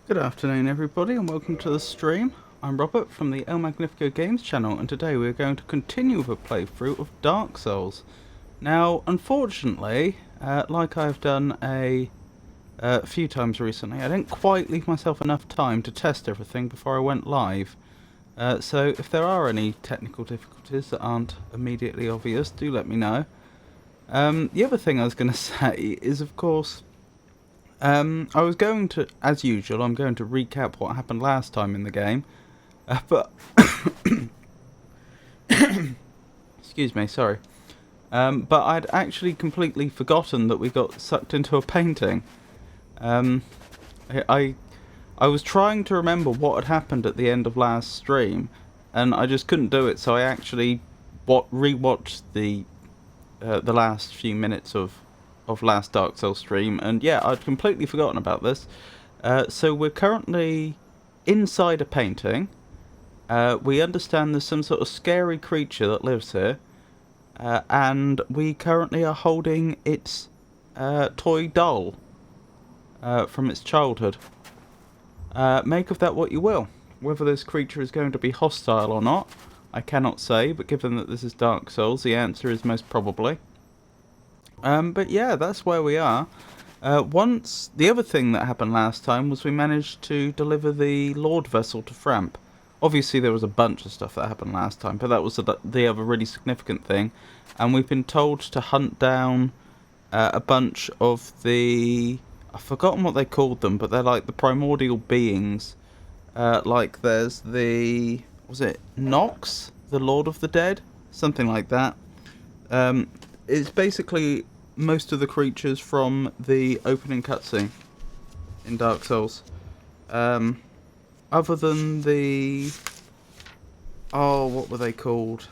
Good afternoon everybody and welcome to the stream. I'm Robert from the El Magnifico Games channel, and today we're going to continue with a playthrough of Dark Souls. Now unfortunately, like I've done a few times recently, I didn't quite leave myself enough time to test everything before I went live. So if there are any technical difficulties that aren't immediately obvious, do let me know. The other thing I was going to say is, of course, I was going to, as usual, I'm going to recap what happened last time in the game, but excuse me, sorry. But I'd actually completely forgotten that we got sucked into a painting. I was trying to remember what had happened at the end of last stream, and I just couldn't do it. So I actually rewatched the last few minutes of last Dark Souls stream, and yeah, I'd completely forgotten about this. So we're currently inside a painting. We understand there's some sort of scary creature that lives here, and we currently are holding its toy doll from its childhood. Make of that what you will. Whether this creature is going to be hostile or not, I cannot say, but given that this is Dark Souls, the answer is most probably. But yeah, that's where we are. The other thing that happened last time was we managed to deliver the Lord vessel to Framp. Obviously, there was a bunch of stuff that happened last time, but that was the other really significant thing. And we've been told to hunt down a bunch of the... I've forgotten what they called them, but they're like the primordial beings. Like there's the... Was it Nox? The Lord of the Dead? Something like that. It's basically most of the creatures from the opening cutscene in Dark Souls. Other than the... Oh, what were they called?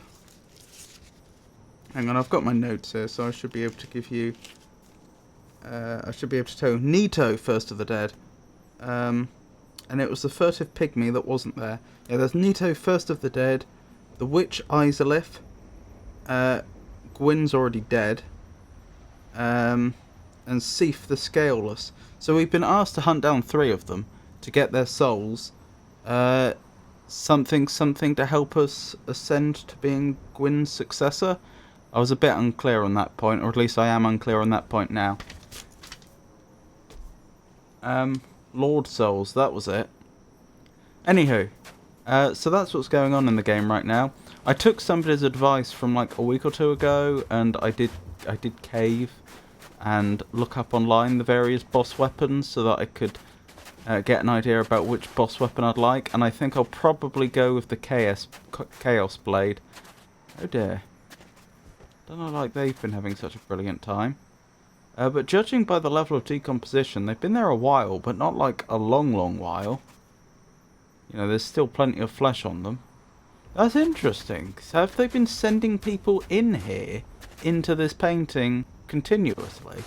Hang on, I've got my notes here, so I should be able to give you... I should be able to tell you. Nito, First of the Dead. And it was the furtive pygmy that wasn't there. Yeah, there's Nito, First of the Dead. The Witch Izalith. Gwyn's already dead. And Seif the Scaleless. So we've been asked to hunt down 3 of them to get their souls. Something to help us ascend to being Gwyn's successor. I was a bit unclear on that point, or at least I am unclear on that point now. Lord Souls, that was it. Anywho, so that's what's going on in the game right now. I took somebody's advice from like a week or 2 ago, and I did cave and look up online the various boss weapons so that I could get an idea about which boss weapon I'd like, and I think I'll probably go with the Chaos Blade. Oh dear. Don't know like they've been having such a brilliant time. But judging by the level of decomposition, they've been there a while, but not like a long while. You know, there's still plenty of flesh on them. That's interesting. So have they been sending people in here, into this painting, continuously?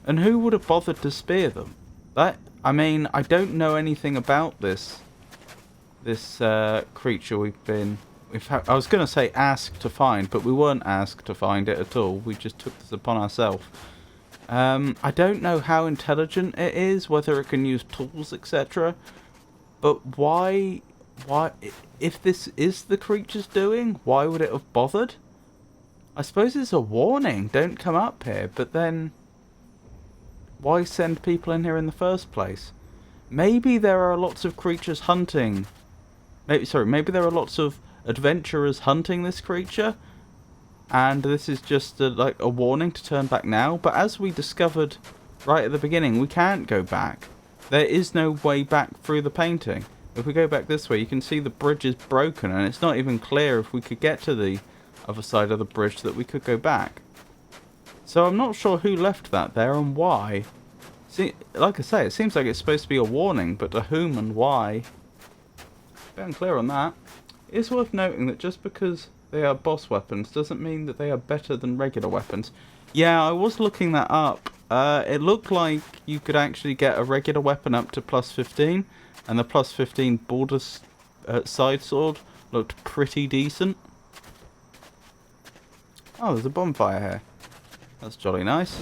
And who would have bothered to spear them? I mean, I don't know anything about this creature I was going to say asked to find, but we weren't asked to find it at all. We just took this upon ourselves. I don't know how intelligent it is, whether it can use tools, etc. But why, if this is the creature's doing, why would it have bothered? I suppose it's a warning, don't come up here, but then why send people in here in the first place? Maybe there are lots of creatures hunting. Maybe there are lots of adventurers hunting this creature, and this is just like a warning to turn back now. But as we discovered right at the beginning, we can't go back. There is no way back through the painting. If we go back this way, you can see the bridge is broken, and it's not even clear if we could get to the other side of the bridge that we could go back. So I'm not sure who left that there and why. See, like I say, it seems like it's supposed to be a warning, but to whom and why? A bit unclear on that. It's worth noting that just because they are boss weapons doesn't mean that they are better than regular weapons. Yeah, I was looking that up. It looked like you could actually get a regular weapon up to plus 15, and the plus 15 border side sword looked pretty decent. Oh, there's a bonfire here. That's jolly nice.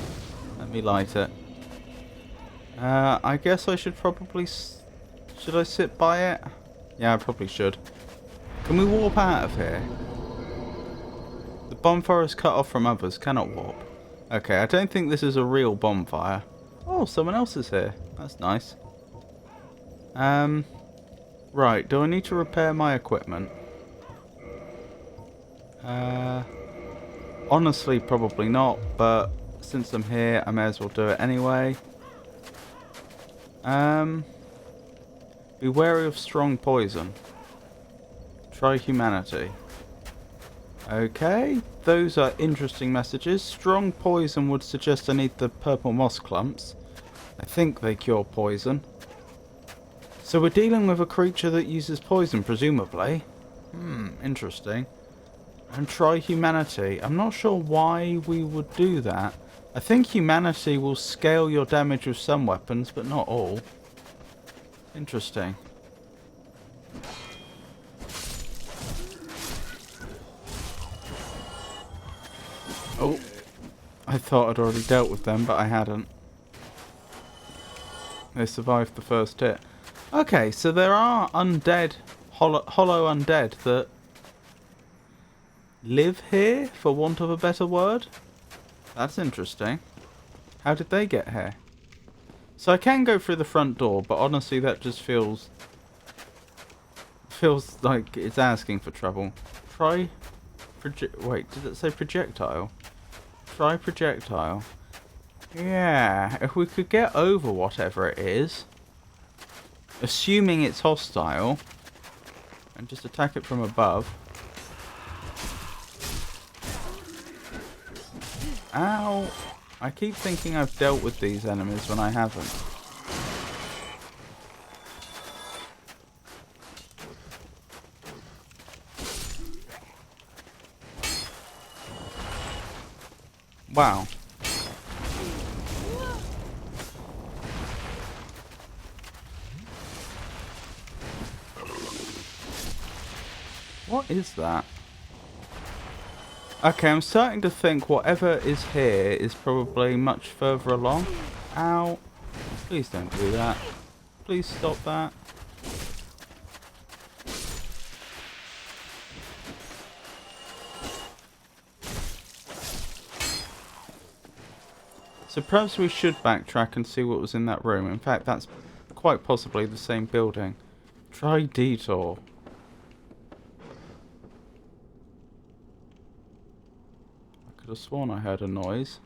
Let me light it. I guess I should probably... Should I sit by it? Yeah, I probably should. Can we warp out of here? The bonfire is cut off from others. Cannot warp. Okay, I don't think this is a real bonfire. Oh, someone else is here. That's nice. Right, do I need to repair my equipment? Honestly, probably not, but since I'm here, I may as well do it anyway. Be wary of strong poison. Try humanity. Okay, those are interesting messages. Strong poison would suggest I need the purple moss clumps. I think they cure poison. So we're dealing with a creature that uses poison, presumably. Interesting. And try humanity. I'm not sure why we would do that. I think humanity will scale your damage with some weapons, but not all. Interesting. Oh, I thought I'd already dealt with them, but I hadn't. They survived the first hit. Okay, so there are undead, hollow undead that live here, for want of a better word. That's interesting. How did they get here? So I can go through the front door, but honestly that just feels feels like it's asking for trouble. Try... Wait, did it say projectile? Try projectile. Yeah, if we could get over whatever it is, assuming it's hostile, and just attack it from above. Ow! I keep thinking I've dealt with these enemies when I haven't. Wow. What is that? Okay, I'm starting to think whatever is here is probably much further along. Ow. Please don't do that. Please stop that. So perhaps we should backtrack and see what was in that room. In fact, that's quite possibly the same building. Try detour. I could have sworn I heard a noise.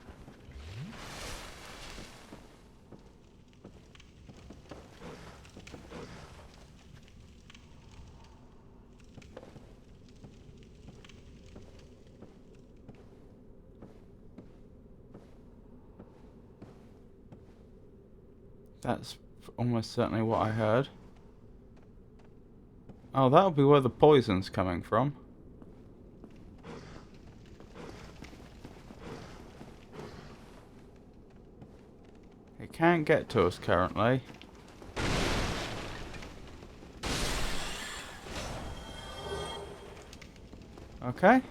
That's almost certainly what I heard. Oh, that'll be where the poison's coming from. It can't get to us currently. Okay.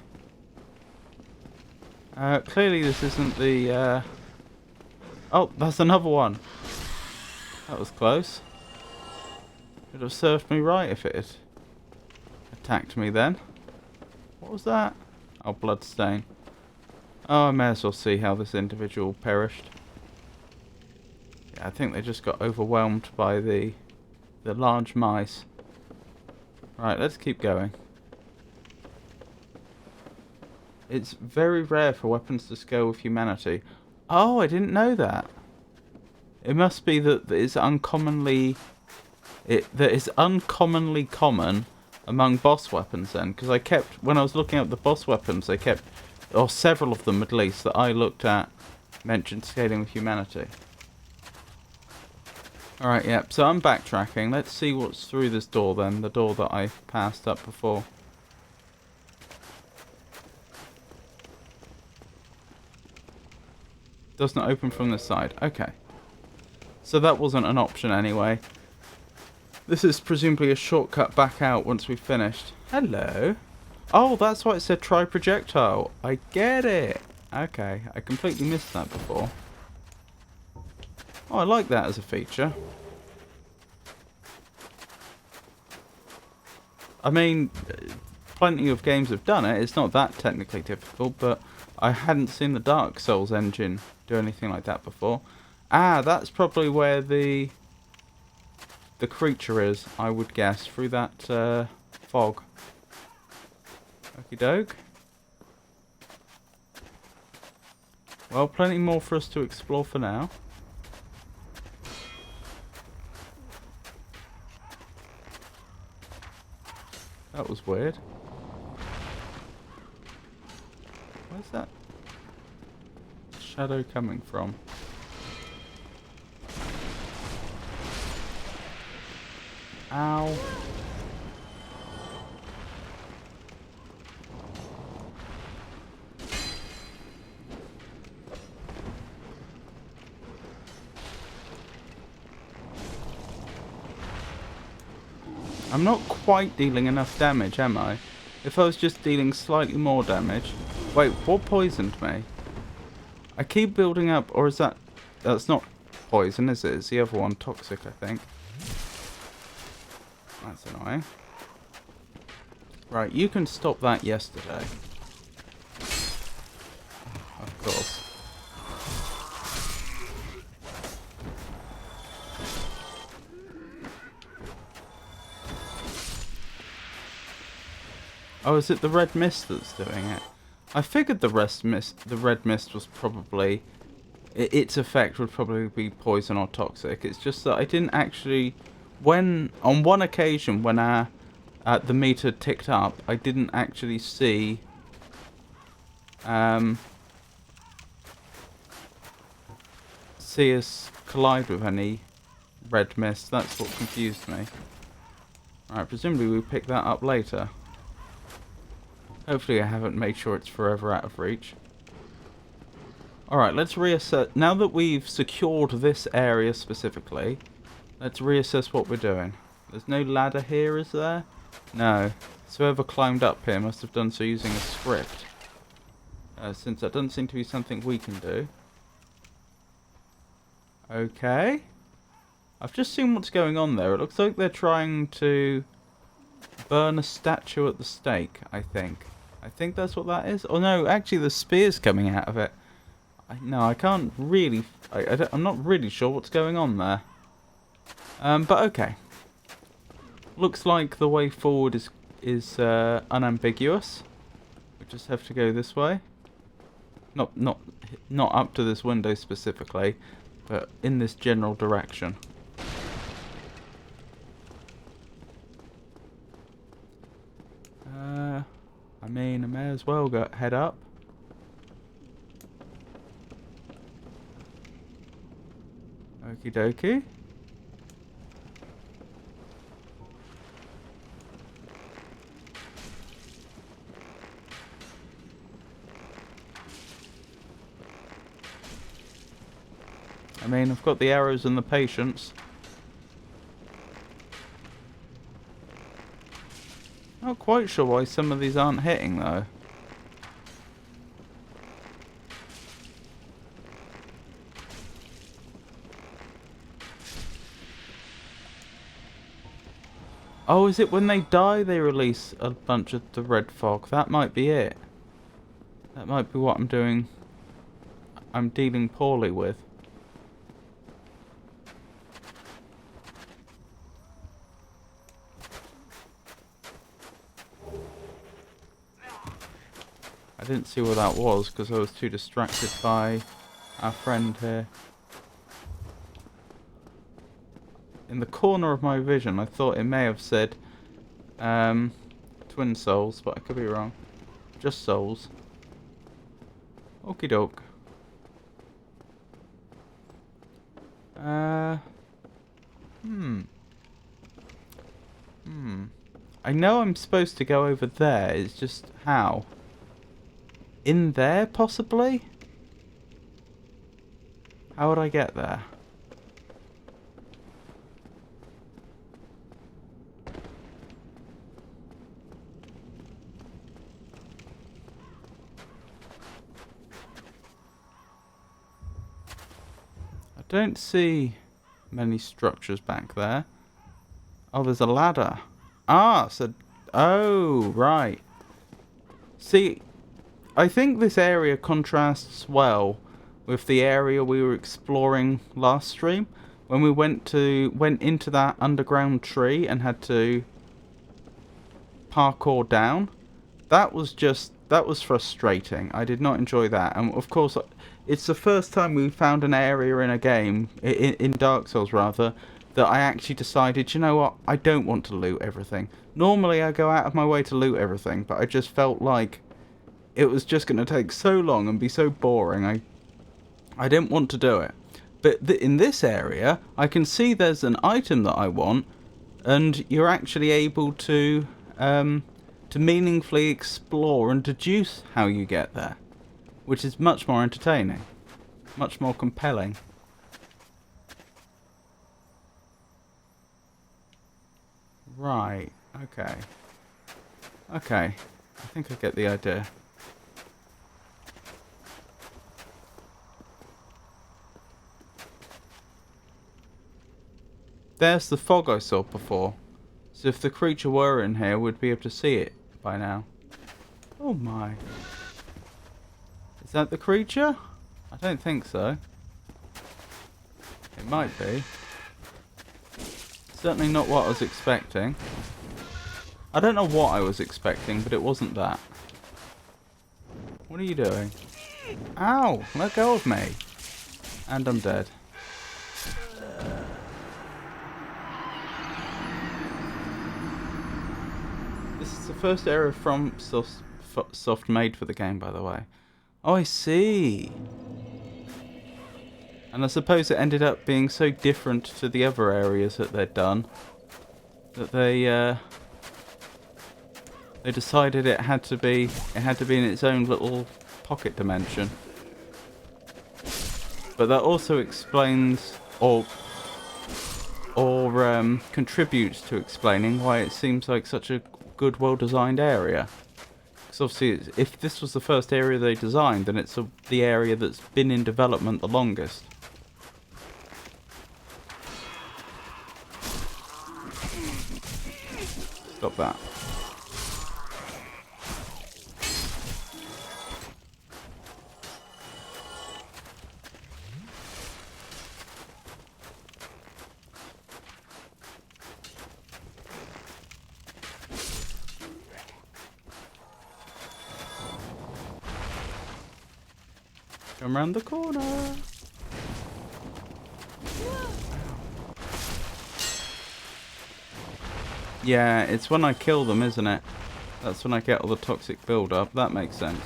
Clearly this isn't the... Oh, that's another one. That was close. Could have served me right if it had attacked me then. What was that? Oh, bloodstain. Oh, I may as well see how this individual perished. Yeah, I think they just got overwhelmed by the large mice. Right, let's keep going. It's very rare for weapons to scale with humanity. Oh, I didn't know that. It must be that it's uncommonly... that is uncommonly common among boss weapons then. Because I kept... When I was looking at the boss weapons, they kept... Or several of them at least that I looked at mentioned scaling with humanity. Alright, yeah. So I'm backtracking. Let's see what's through this door then. The door that I passed up before. Does not open from this side. Okay. So that wasn't an option anyway. This is presumably a shortcut back out once we've finished. Hello. Oh, that's why it said try projectile. I get it. Okay, I completely missed that before. Oh, I like that as a feature. I mean, plenty of games have done it. It's not that technically difficult, but I hadn't seen the Dark Souls engine do anything like that before. Ah, that's probably where the creature is, I would guess, through that fog. Okie doke. Well, plenty more for us to explore for now. That was weird. Where's that shadow coming from? Ow. I'm not quite dealing enough damage, am I? If I was just dealing slightly more damage... Wait, what poisoned me? I keep building up, or is that... That's not poison, is it? It's the other one, toxic, I think. That's annoying. Right, you can stop that yesterday. Of course. Oh, is it the red mist that's doing it? I figured the red mist was probably... its effect would probably be poison or toxic. It's just that I didn't actually... on one occasion, when the meter ticked up, I didn't actually see... see us collide with any red mist. That's what confused me. Alright, presumably we pick that up later. Hopefully I haven't made sure it's forever out of reach. Alright, let's reassess. Now that we've secured this area specifically, let's reassess what we're doing. There's no ladder here, is there? No. So whoever climbed up here must have done so using a script. Since that doesn't seem to be something we can do. Okay. I've just seen what's going on there. It looks like they're trying to burn a statue at the stake, I think. I think that's what that is. Oh no, actually the spear's coming out of it. No, I can't really... I'm not really sure what's going on there. But okay. Looks like the way forward is unambiguous. We just have to go this way. Not up to this window specifically, but in this general direction. I mean, I may as well head up. Okie dokie. I mean, I've got the arrows and the patience. Not quite sure why some of these aren't hitting, though. Oh, is it when they die they release a bunch of the red fog? That might be it. That might be what I'm doing. I'm dealing poorly with. I didn't see what that was because I was too distracted by our friend here. In the corner of my vision, I thought it may have said twin souls, but I could be wrong. Just souls. Okie doke. I know I'm supposed to go over there, it's just how? In there, possibly? How would I get there? I don't see many structures back there. Oh, there's a ladder. Ah, so... Oh, right. See... I think this area contrasts well with the area we were exploring last stream when we went into that underground tree and had to parkour down. That was frustrating. I did not enjoy that. And of course, it's the first time we found an area in a game, in Dark Souls rather, that I actually decided, you know what, I don't want to loot everything. Normally I go out of my way to loot everything, but I just felt like it was just going to take so long and be so boring. I didn't want to do it. But in this area, I can see there's an item that I want, and you're actually able to meaningfully explore and deduce how you get there, which is much more entertaining, much more compelling. Right. Okay. Okay. I think I get the idea. There's the fog I saw before. So if the creature were in here, we'd be able to see it by now. Oh my. Is that the creature? I don't think so. It might be. Certainly not what I was expecting. I don't know what I was expecting, but it wasn't that. What are you doing? Ow! Let go of me. And I'm dead. This is the first area from Soft made for the game, by the way. Oh, I see. And I suppose it ended up being so different to the other areas that they'd done that they decided it had to be in its own little pocket dimension. But that also explains or contributes to explaining why it seems like such a good, well-designed area. Because obviously, if this was the first area they designed, then it's the area that's been in development the longest. Stop that. Come around the corner. Yeah, it's when I kill them, isn't it? That's when I get all the toxic build-up. That makes sense.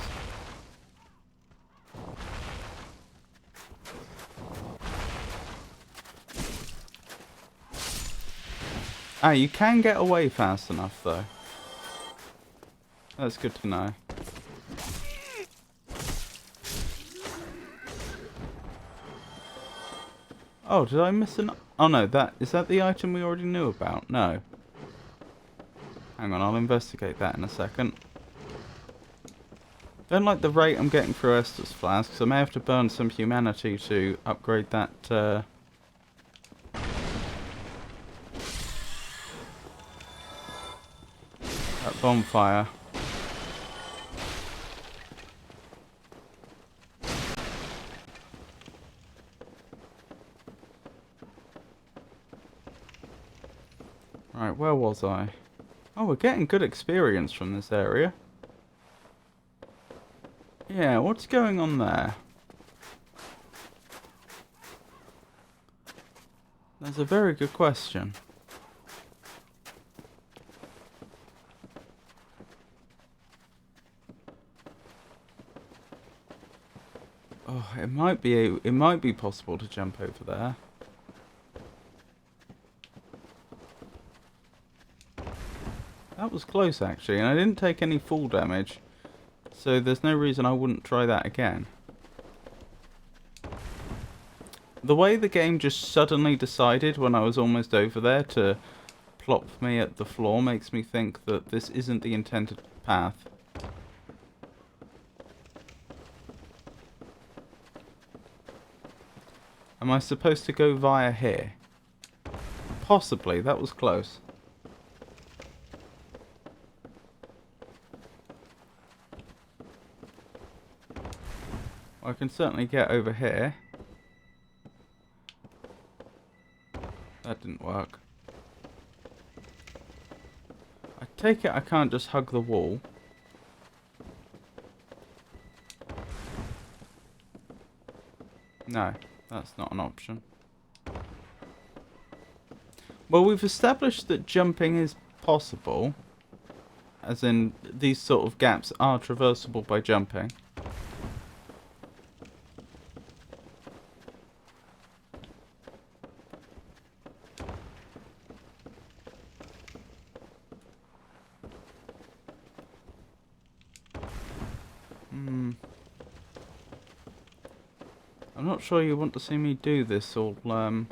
Ah, you can get away fast enough, though. That's good to know. Oh, did I miss an... Oh, no, is that the item we already knew about? No. Hang on, I'll investigate that in a second. Don't like the rate I'm getting through Estus flasks. I may have to burn some humanity to upgrade that, that bonfire. Right, where was I? Oh, we're getting good experience from this area. Yeah, what's going on there? That's a very good question. Oh, it might be possible to jump over there. That was close, actually, and I didn't take any fall damage, so there's no reason I wouldn't try that again. The way the game just suddenly decided when I was almost over there to plop me at the floor makes me think that this isn't the intended path. Am I supposed to go via here? Possibly, that was close. I can certainly get over here. That didn't work. I take it I can't just hug the wall. No, that's not an option. Well, we've established that jumping is possible. As in, these sort of gaps are traversable by jumping. I'm not sure you want to see me do this all, for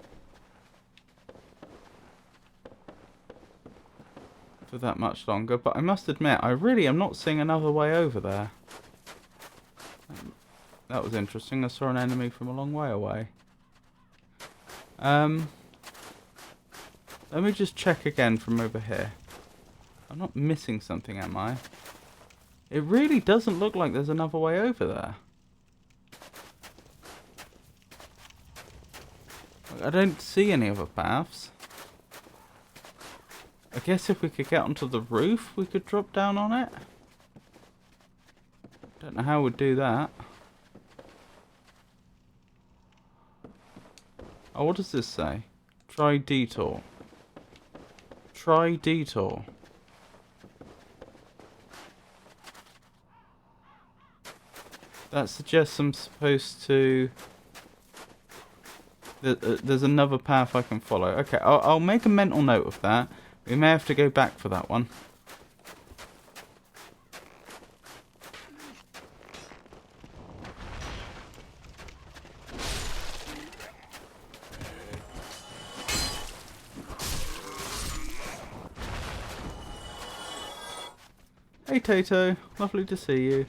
that much longer, but I must admit, I really am not seeing another way over there. That was interesting. I saw an enemy from a long way away. Let me just check again from over here. I'm not missing something, am I? It really doesn't look like there's another way over there. I don't see any other paths. I guess if we could get onto the roof, we could drop down on it. Don't know how we'd do that. Oh, what does this say? Try detour. Try detour. That suggests I'm supposed to... There's another path I can follow. Okay, I'll make a mental note of that. We may have to go back for that one. Hey Tato, lovely to see you.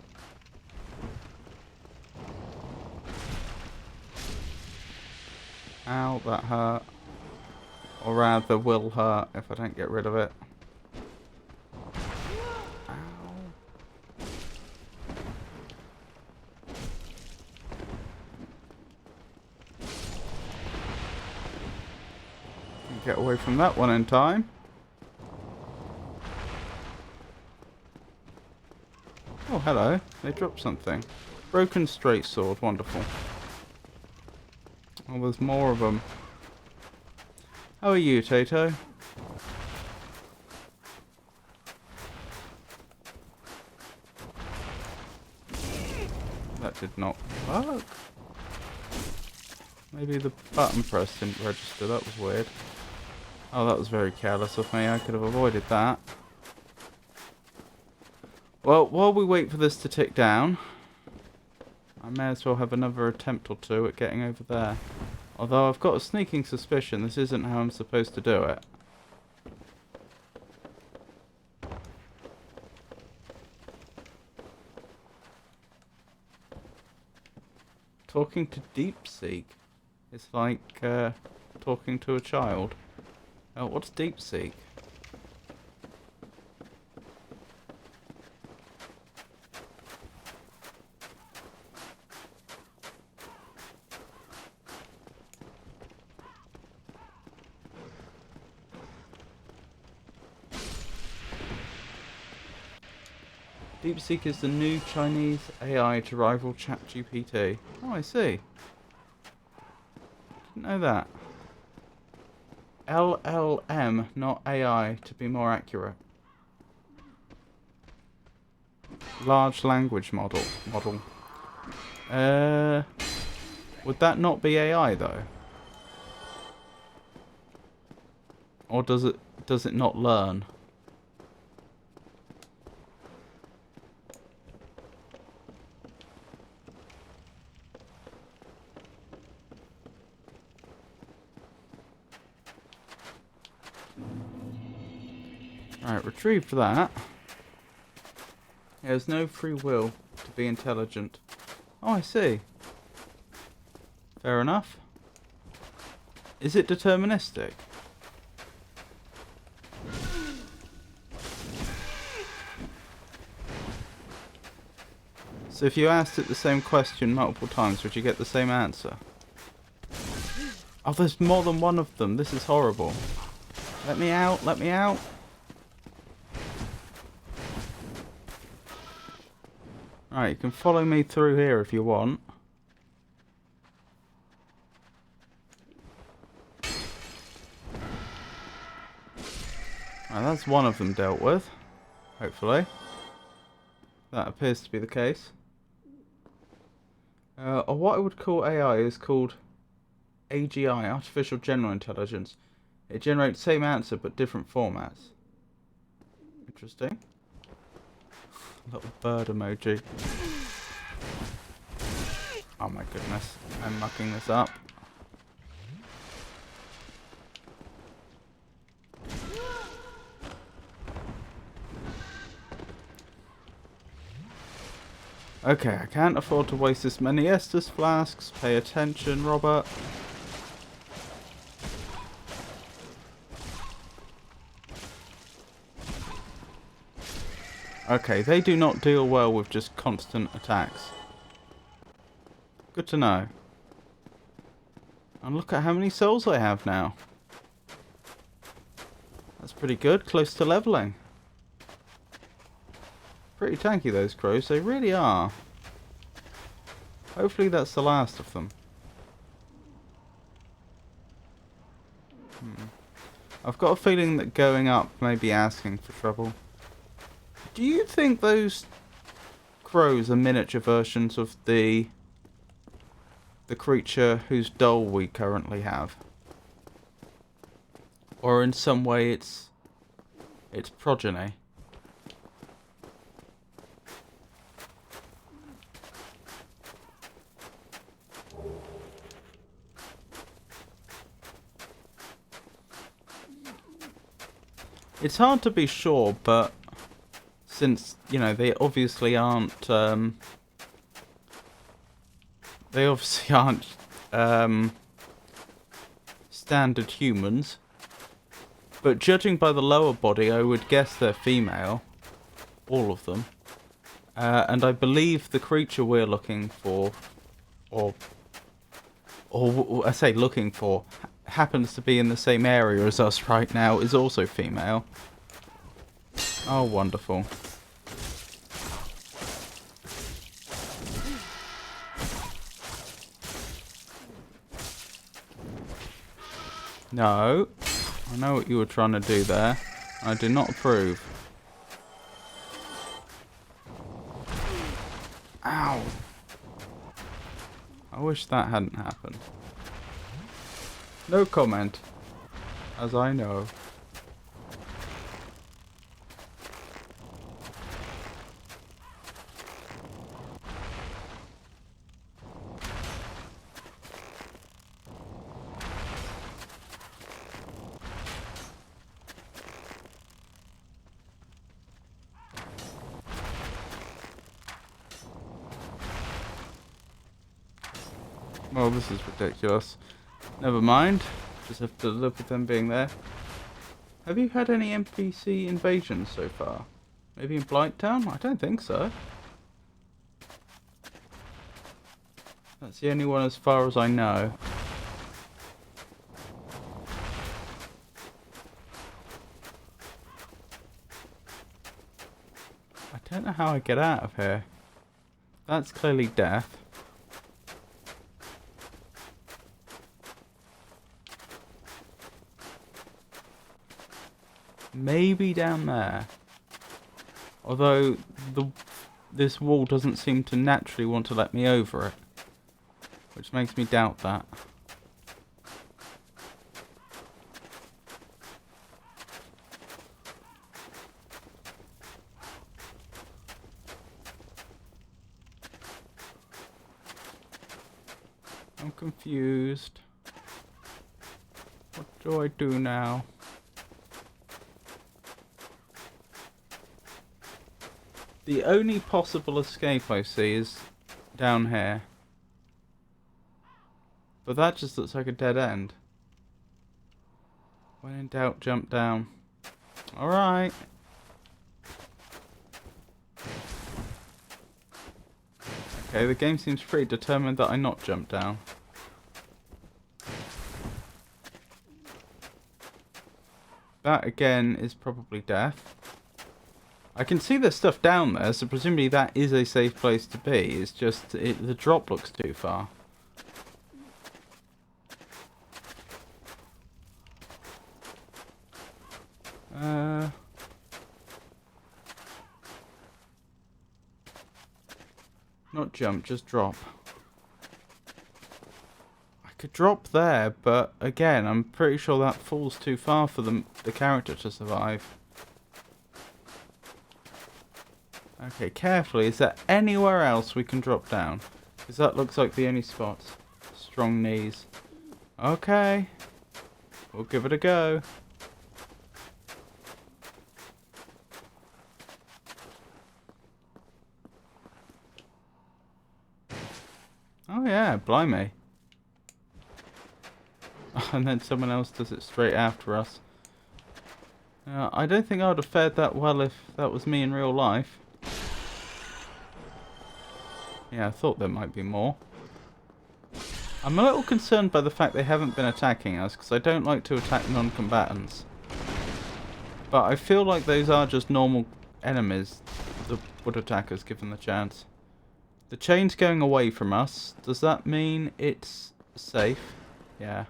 Ow, that hurt. Or rather, will hurt if I don't get rid of it. Ow. Get away from that one in time. Oh, hello. They dropped something. Broken straight sword. Wonderful. Oh, there's more of them. How are you, Tato? That did not work. Maybe the button press didn't register. That was weird. Oh, that was very careless of me. I could have avoided that. Well, while we wait for this to tick down, I may as well have another attempt or two at getting over there. Although I've got a sneaking suspicion this isn't how I'm supposed to do it. Talking to DeepSeek is like talking to a child. What's DeepSeek? DeepSeek is the new Chinese AI to rival ChatGPT. Oh, I see. Didn't know that. LLM, not AI, to be more accurate. Large language model. Would that not be AI though? Or does it not learn? Right, retrieved that. There's no free will to be intelligent. Oh, I see. Fair enough. Is it deterministic? So if you asked it the same question multiple times, would you get the same answer? Oh, there's more than one of them. This is horrible. Let me out, let me out. Alright, you can follow me through here if you want. Right, that's one of them dealt with. Hopefully. That appears to be the case. Or what I would call AI is called AGI, Artificial General Intelligence. It generates the same answer but different formats. Interesting. Little bird emoji. Oh my goodness, I'm mucking this up. Okay, I can't afford to waste this many Estus flasks. Pay attention, Robert. Okay, they do not deal well with just constant attacks. Good to know. And look at how many souls I have now. That's pretty good. Close to leveling. Pretty tanky, those crows. They really are. Hopefully that's the last of them. I've got a feeling that going up may be asking for trouble. Do you think those crows are miniature versions of the creature whose doll we currently have? Or in some way it's progeny? It's hard to be sure, but since, you know, they obviously aren't standard humans, but judging by the lower body, I would guess they're female, all of them. And I believe the creature we're looking for, or I say looking for, happens to be in the same area as us right now, is also female. Oh, wonderful. No. I know what you were trying to do there. I do not approve. Ow. I wish that hadn't happened. No comment, as I know. Well, this is ridiculous. Never mind. Just have to live with them being there. Have you had any NPC invasions so far? Maybe in Blighttown? I don't think so. That's the only one as far as I know. I don't know how I get out of here. That's clearly death. Maybe down there. Although this wall doesn't seem to naturally want to let me over it. Which makes me doubt that. I'm confused. What do I do now? The only possible escape I see is down here. But that just looks like a dead end. When in doubt, jump down. Alright. Okay, the game seems pretty determined that I not jump down. That again is probably death. I can see there's stuff down there, so presumably that is a safe place to be. It's just the drop looks too far. Not jump, just drop. I could drop there, but again, I'm pretty sure that falls too far for the character to survive. Okay, carefully. Is there anywhere else we can drop down? Because that looks like the only spot. Strong knees. Okay. We'll give it a go. Oh yeah, blimey. And then someone else does it straight after us. I don't think I would have fared that well if that was me in real life. Yeah, I thought there might be more. I'm a little concerned by the fact they haven't been attacking us, because I don't like to attack non-combatants. But I feel like those are just normal enemies that would attack us given the chance. The chain's going away from us. Does that mean it's safe? Yeah.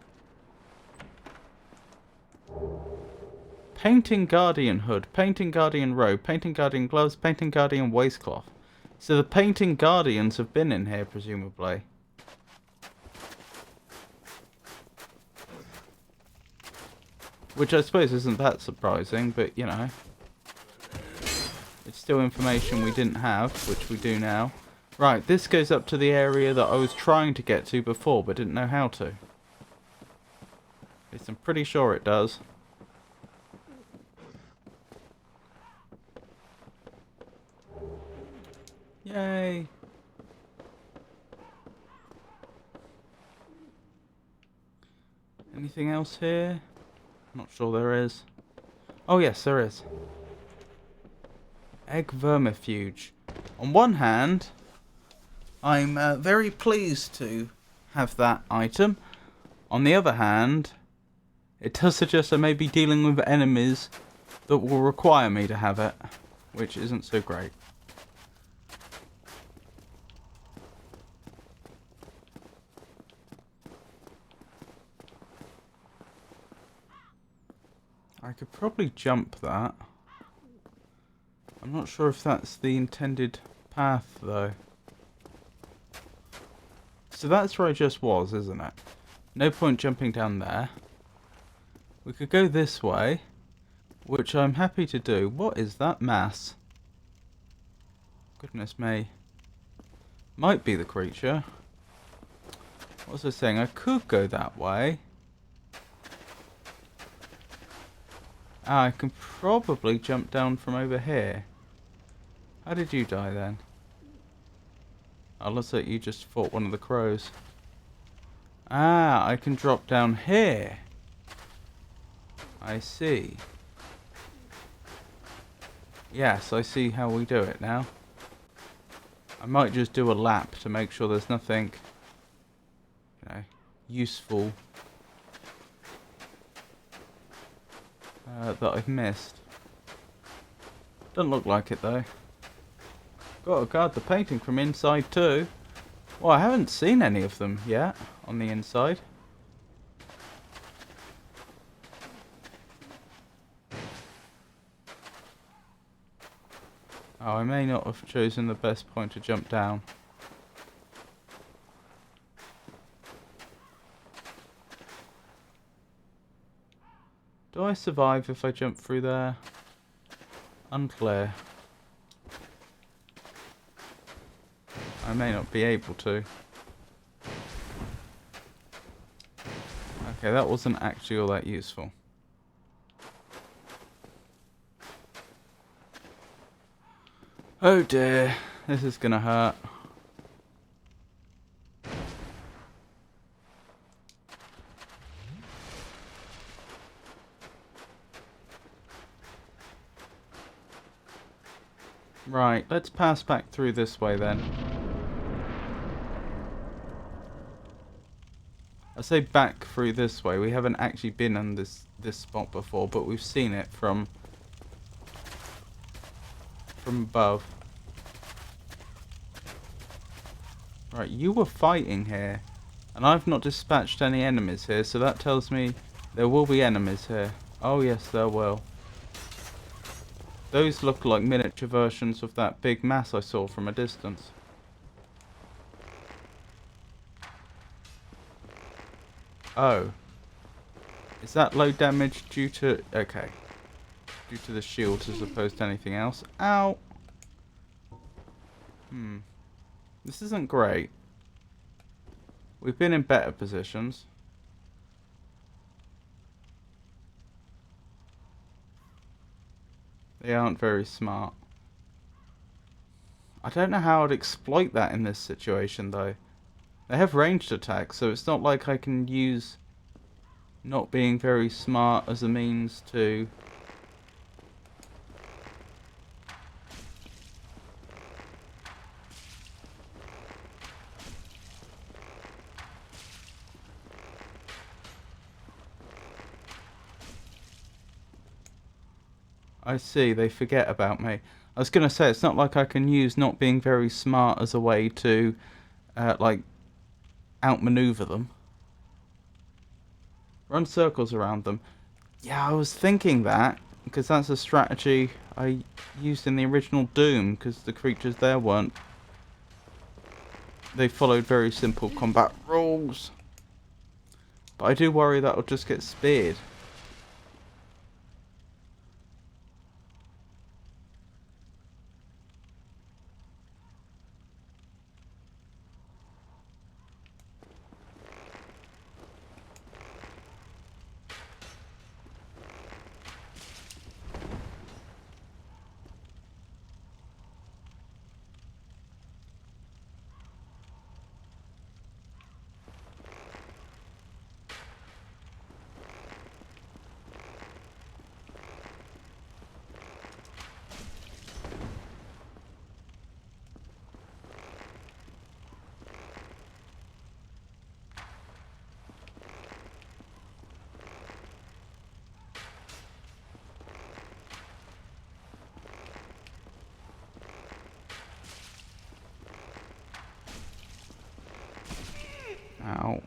Painting Guardian hood, Painting Guardian robe, Painting Guardian gloves, Painting Guardian waistcloth. So the Painting Guardians have been in here, presumably. Which I suppose isn't that surprising, but you know. It's still information we didn't have, which we do now. Right, this goes up to the area that I was trying to get to before, but didn't know how to. At least I'm pretty sure it does. Yay! Anything else here? Not sure there is. Oh yes, there is. Egg vermifuge. On one hand, I'm very pleased to have that item. On the other hand, it does suggest I may be dealing with enemies that will require me to have it, which isn't so great. I could probably jump that. I'm not sure if that's the intended path, though. So that's where I just was, isn't it? No point jumping down there. We could go this way, which I'm happy to do. What is that mass? Goodness me. Might be the creature. What was I saying? I could go that way. I can probably jump down from over here. How did you die then? Oh, looks like you just fought one of the crows. Ah, I can drop down here. I see. Yes, I see how we do it now. I might just do a lap to make sure there's nothing, you know, useful that I've missed. Doesn't look like it though. Got to guard the painting from inside too. Well, I haven't seen any of them yet on the inside. Oh, I may not have chosen the best point to jump down. Do I survive if I jump through there? Unclear. I may not be able to. Okay, that wasn't actually all that useful. Oh dear, this is gonna hurt. Right, let's pass back through this way then. I say back through this way. We haven't actually been on this spot before, but we've seen it from above. Right, you were fighting here, and I've not dispatched any enemies here, so that tells me there will be enemies here. Oh yes, there will. Those look like miniature versions of that big mass I saw from a distance. Oh. Is that low damage due to... Okay. Due to the shield as opposed to anything else. Ow! This isn't great. We've been in better positions. They aren't very smart. I don't know how I'd exploit that in this situation though. They have ranged attacks, so it's not like I can use not being very smart as a means to... I see, they forget about me. I was going to say, it's not like I can use not being very smart as a way to, like, outmaneuver them. Run circles around them. Yeah, I was thinking that, because that's a strategy I used in the original Doom, because the creatures there weren't. They followed very simple combat rules. But I do worry that I'll just get speared. Ow.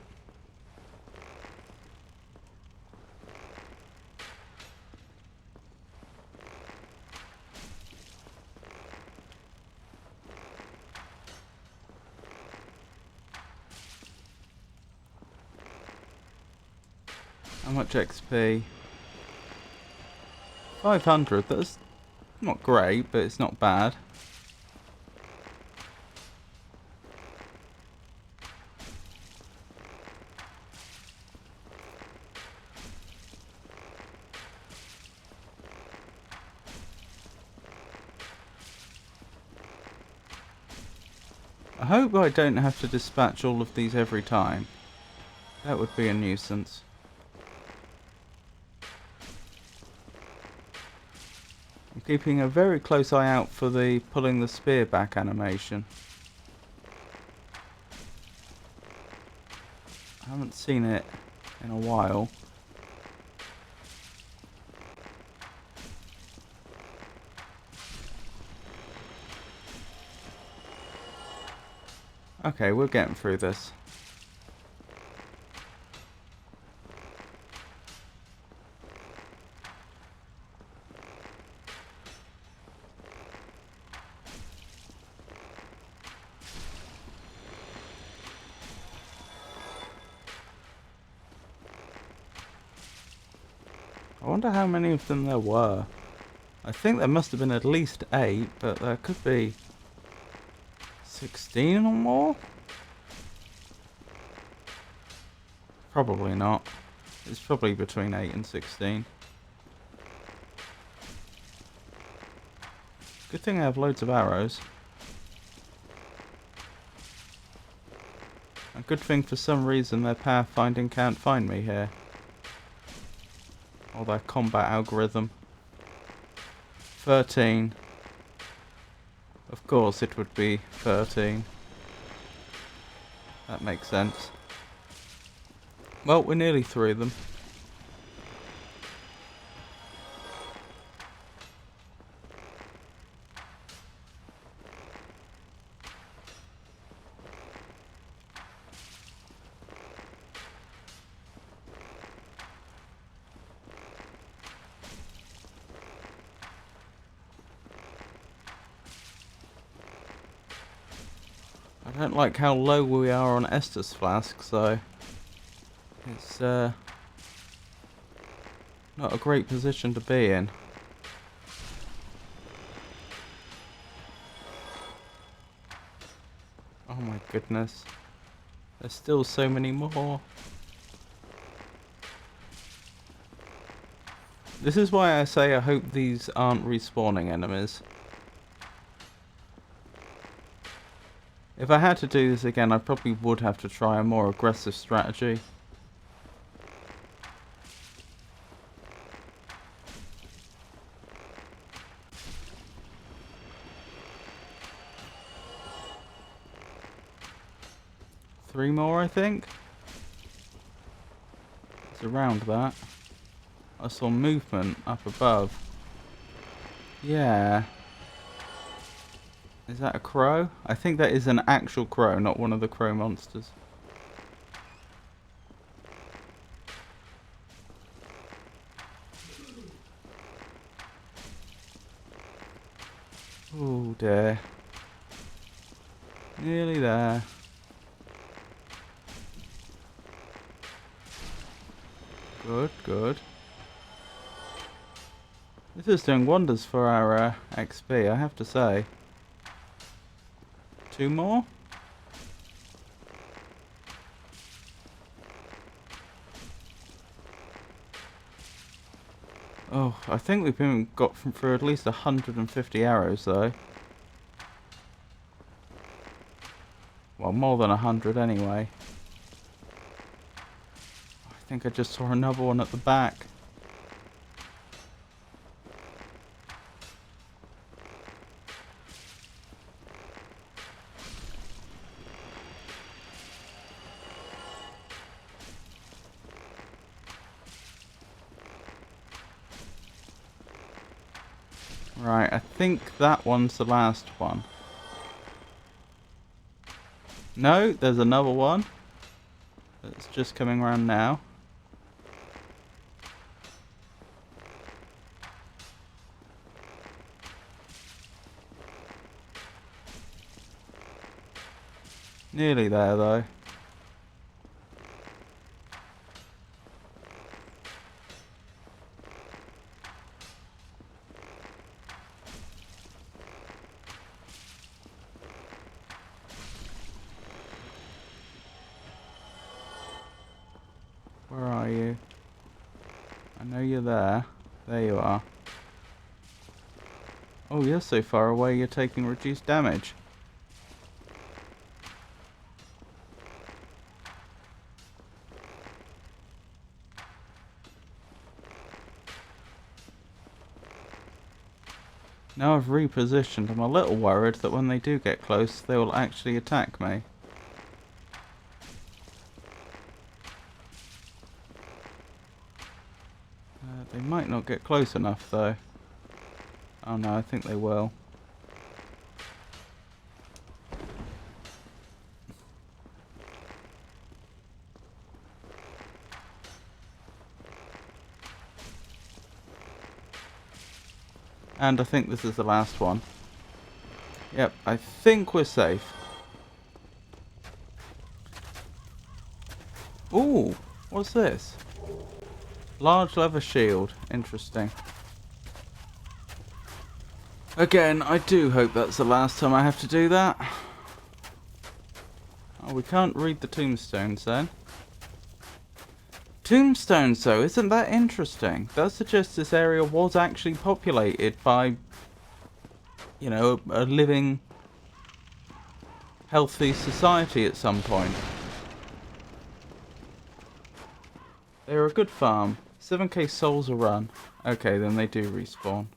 How much XP? 500, that's not great, but it's not bad. I hope I don't have to dispatch all of these every time. That would be a nuisance. I'm keeping a very close eye out for the pulling the spear back animation. I haven't seen it in a while. Okay, we're getting through this. I wonder how many of them there were. I think there must have been at least 8, but there could be 16 or more? Probably not. It's probably between 8 and 16. Good thing I have loads of arrows. A good thing for some reason their pathfinding can't find me here. Or their combat algorithm. 13. Of course it would be 13. That makes sense. Well, we're nearly through them. I don't like how low we are on Estus Flask, so it's not a great position to be in. Oh my goodness. There's still so many more. This is why I say I hope these aren't respawning enemies. If I had to do this again, I probably would have to try a more aggressive strategy. Three more, I think. It's around that. I saw movement up above. Yeah. Is that a crow? I think that is an actual crow, not one of the crow monsters. Oh dear. Nearly there. Good, good. This is doing wonders for our XP, I have to say. 2 more? Oh, I think we've been got through at least 150 arrows though. Well, more than 100 anyway. I think I just saw another one at the back. Right, I think that one's the last one. No, there's another one. It's just coming around now. Nearly there though. Where are you? I know you're there. There you are. Oh, you're so far away you're taking reduced damage. Now I've repositioned, I'm a little worried that when they do get close, they will actually attack me. They might not get close enough though. Oh no, I think they will. And I think this is the last one. Yep, I think we're safe. Ooh, what's this? Large leather shield. Interesting. Again, I do hope that's the last time I have to do that. Oh, we can't read the tombstones then. Tombstones, though, isn't that interesting? That suggests this area was actually populated by, you know, a living, healthy society at some point. They're a good farm. 7k souls a run. Okay, then they do respawn.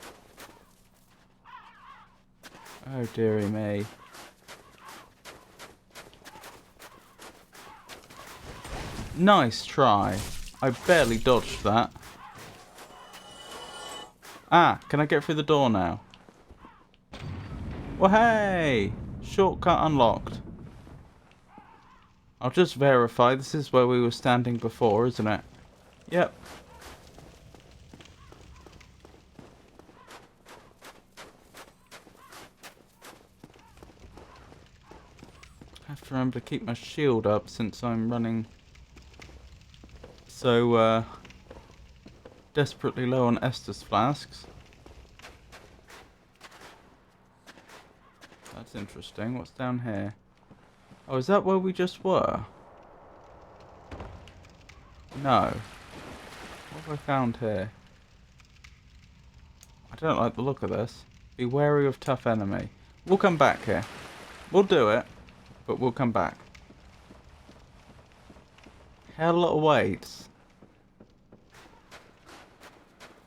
Oh, dearie me. Nice try. I barely dodged that. Ah, can I get through the door now? Well, hey! Shortcut unlocked. I'll just verify. This is where we were standing before, isn't it? Yep. I have to remember to keep my shield up since I'm running so desperately low on Estus flasks. That's interesting. What's down here? Oh, is that where we just were? No. What have I found here? I don't like the look of this. Be wary of tough enemy. We'll come back here. We'll do it, but we'll come back. Hell awaits.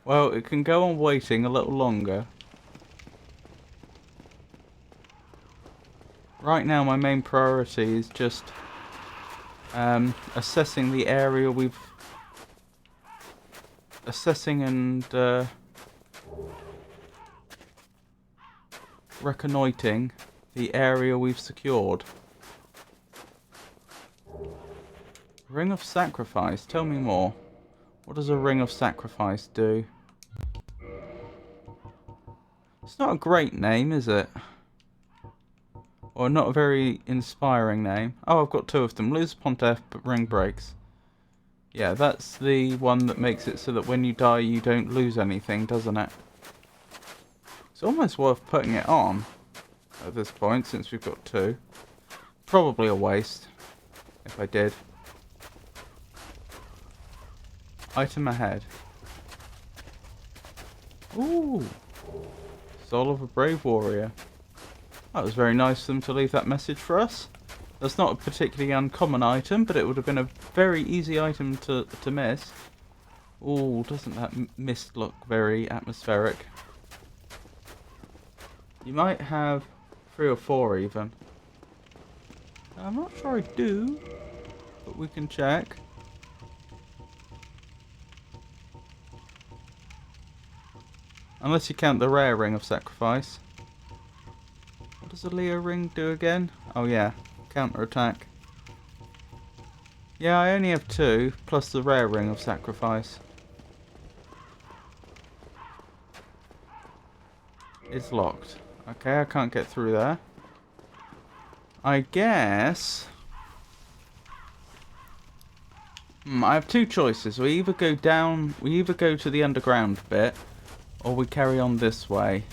Well, it can go on waiting a little longer. Right now, my main priority is just assessing the area we've... Assessing and reconnoitering the area we've secured. Ring of Sacrifice. Tell me more. What does a Ring of Sacrifice do? It's not a great name, is it? Or not a very inspiring name. Oh, I've got 2 of them. Lose upon death, but ring breaks. Yeah, that's the one that makes it so that when you die, you don't lose anything, doesn't it? It's almost worth putting it on at this point, since we've got 2. Probably a waste, if I did. Item ahead. Ooh. Soul of a Brave Warrior. That was very nice of them to leave that message for us. That's not a particularly uncommon item, but it would have been a very easy item to miss. Ooh, doesn't that mist look very atmospheric? You might have 3 or 4 even. I'm not sure I do, but we can check. Unless you count the rare Ring of Sacrifice. What does the Leo ring do again? Oh yeah, counter attack. Yeah, I only have 2, plus the rare Ring of Sacrifice. It's locked. Okay, I can't get through there. I guess... I have 2 choices. We either go down, we either go to the underground bit, or we carry on this way.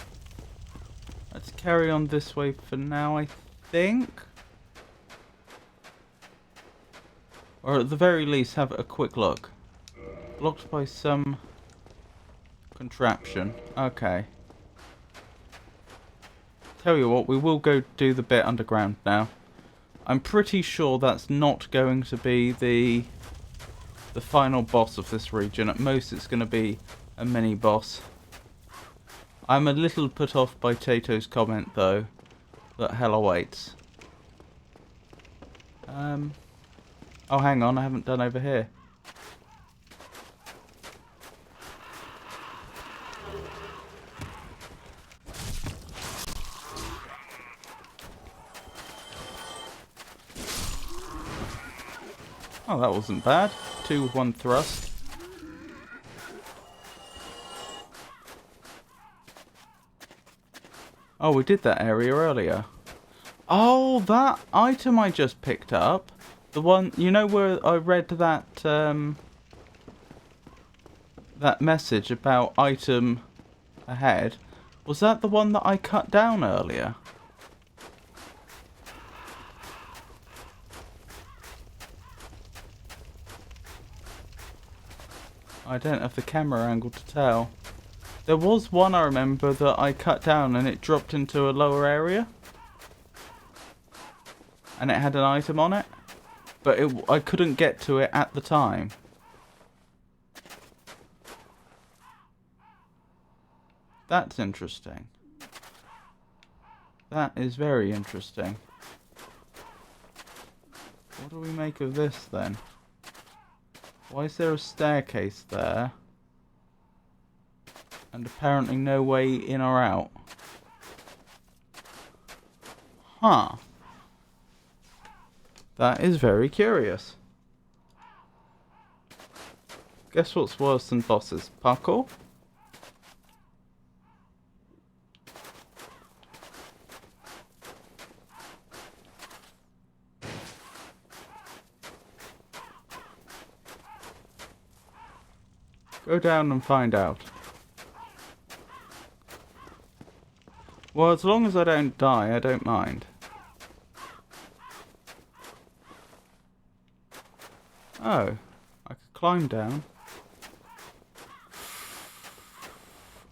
Let's carry on this way for now, I think. Or at the very least, have a quick look. Blocked by some contraption. Okay. Tell you what, we will go do the bit underground now. I'm pretty sure that's not going to be the final boss of this region. At most, it's going to be a mini boss. I'm a little put off by Tato's comment, though, that hell awaits. Oh, hang on, I haven't done over here. Oh, that wasn't bad. 2 with 1 thrust. Oh, we did that area earlier. Oh, that item I just picked up. The one, you know where I read that, that message about item ahead? Was that the one that I cut down earlier? I don't have the camera angle to tell. There was one I remember that I cut down and it dropped into a lower area. And it had an item on it. But I couldn't get to it at the time. That's interesting. That is very interesting. What do we make of this then? Why is there a staircase there? And apparently no way in or out. Huh. That is very curious. Guess what's worse than bosses? Parkour? Go down and find out. Well, as long as I don't die, I don't mind. Oh, I could climb down.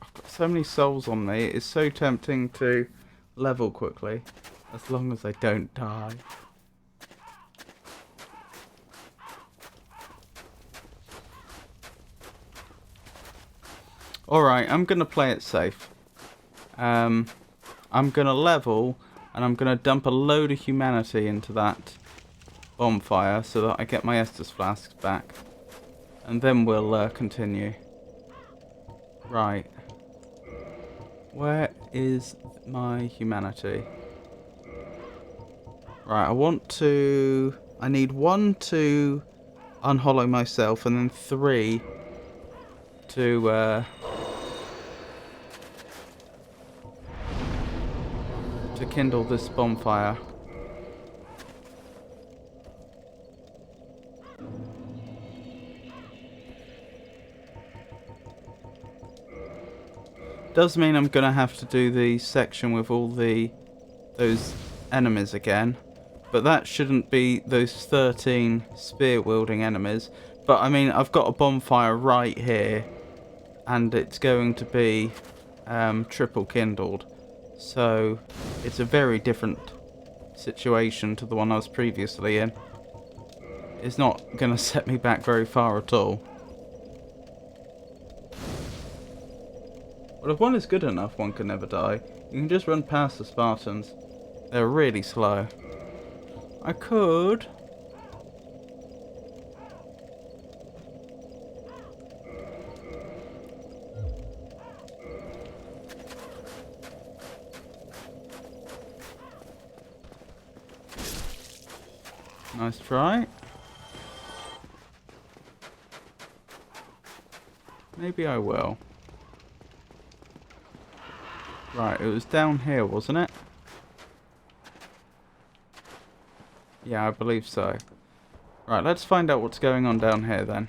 I've got so many souls on me, it's so tempting to level quickly. As long as I don't die. Alright, I'm going to play it safe. I'm going to level, and I'm going to dump a load of humanity into that bonfire so that I get my Estus flasks back. And then we'll continue. Right. Where is... my humanity. Right, I need 1 to unhollow myself, and then 3 to kindle this bonfire. Does mean I'm gonna have to do the section with all those enemies again, but that shouldn't be those 13 spear wielding enemies. But I mean, I've got a bonfire right here, and it's going to be triple kindled, so it's a very different situation to the one I was previously in. It's not gonna set me back very far at all. But if one is good enough, one can never die. You can just run past the Spartans. They're really slow. I could... Nice try. Maybe I will. Right, it was down here, wasn't it? Yeah, I believe so. Right, let's find out what's going on down here then.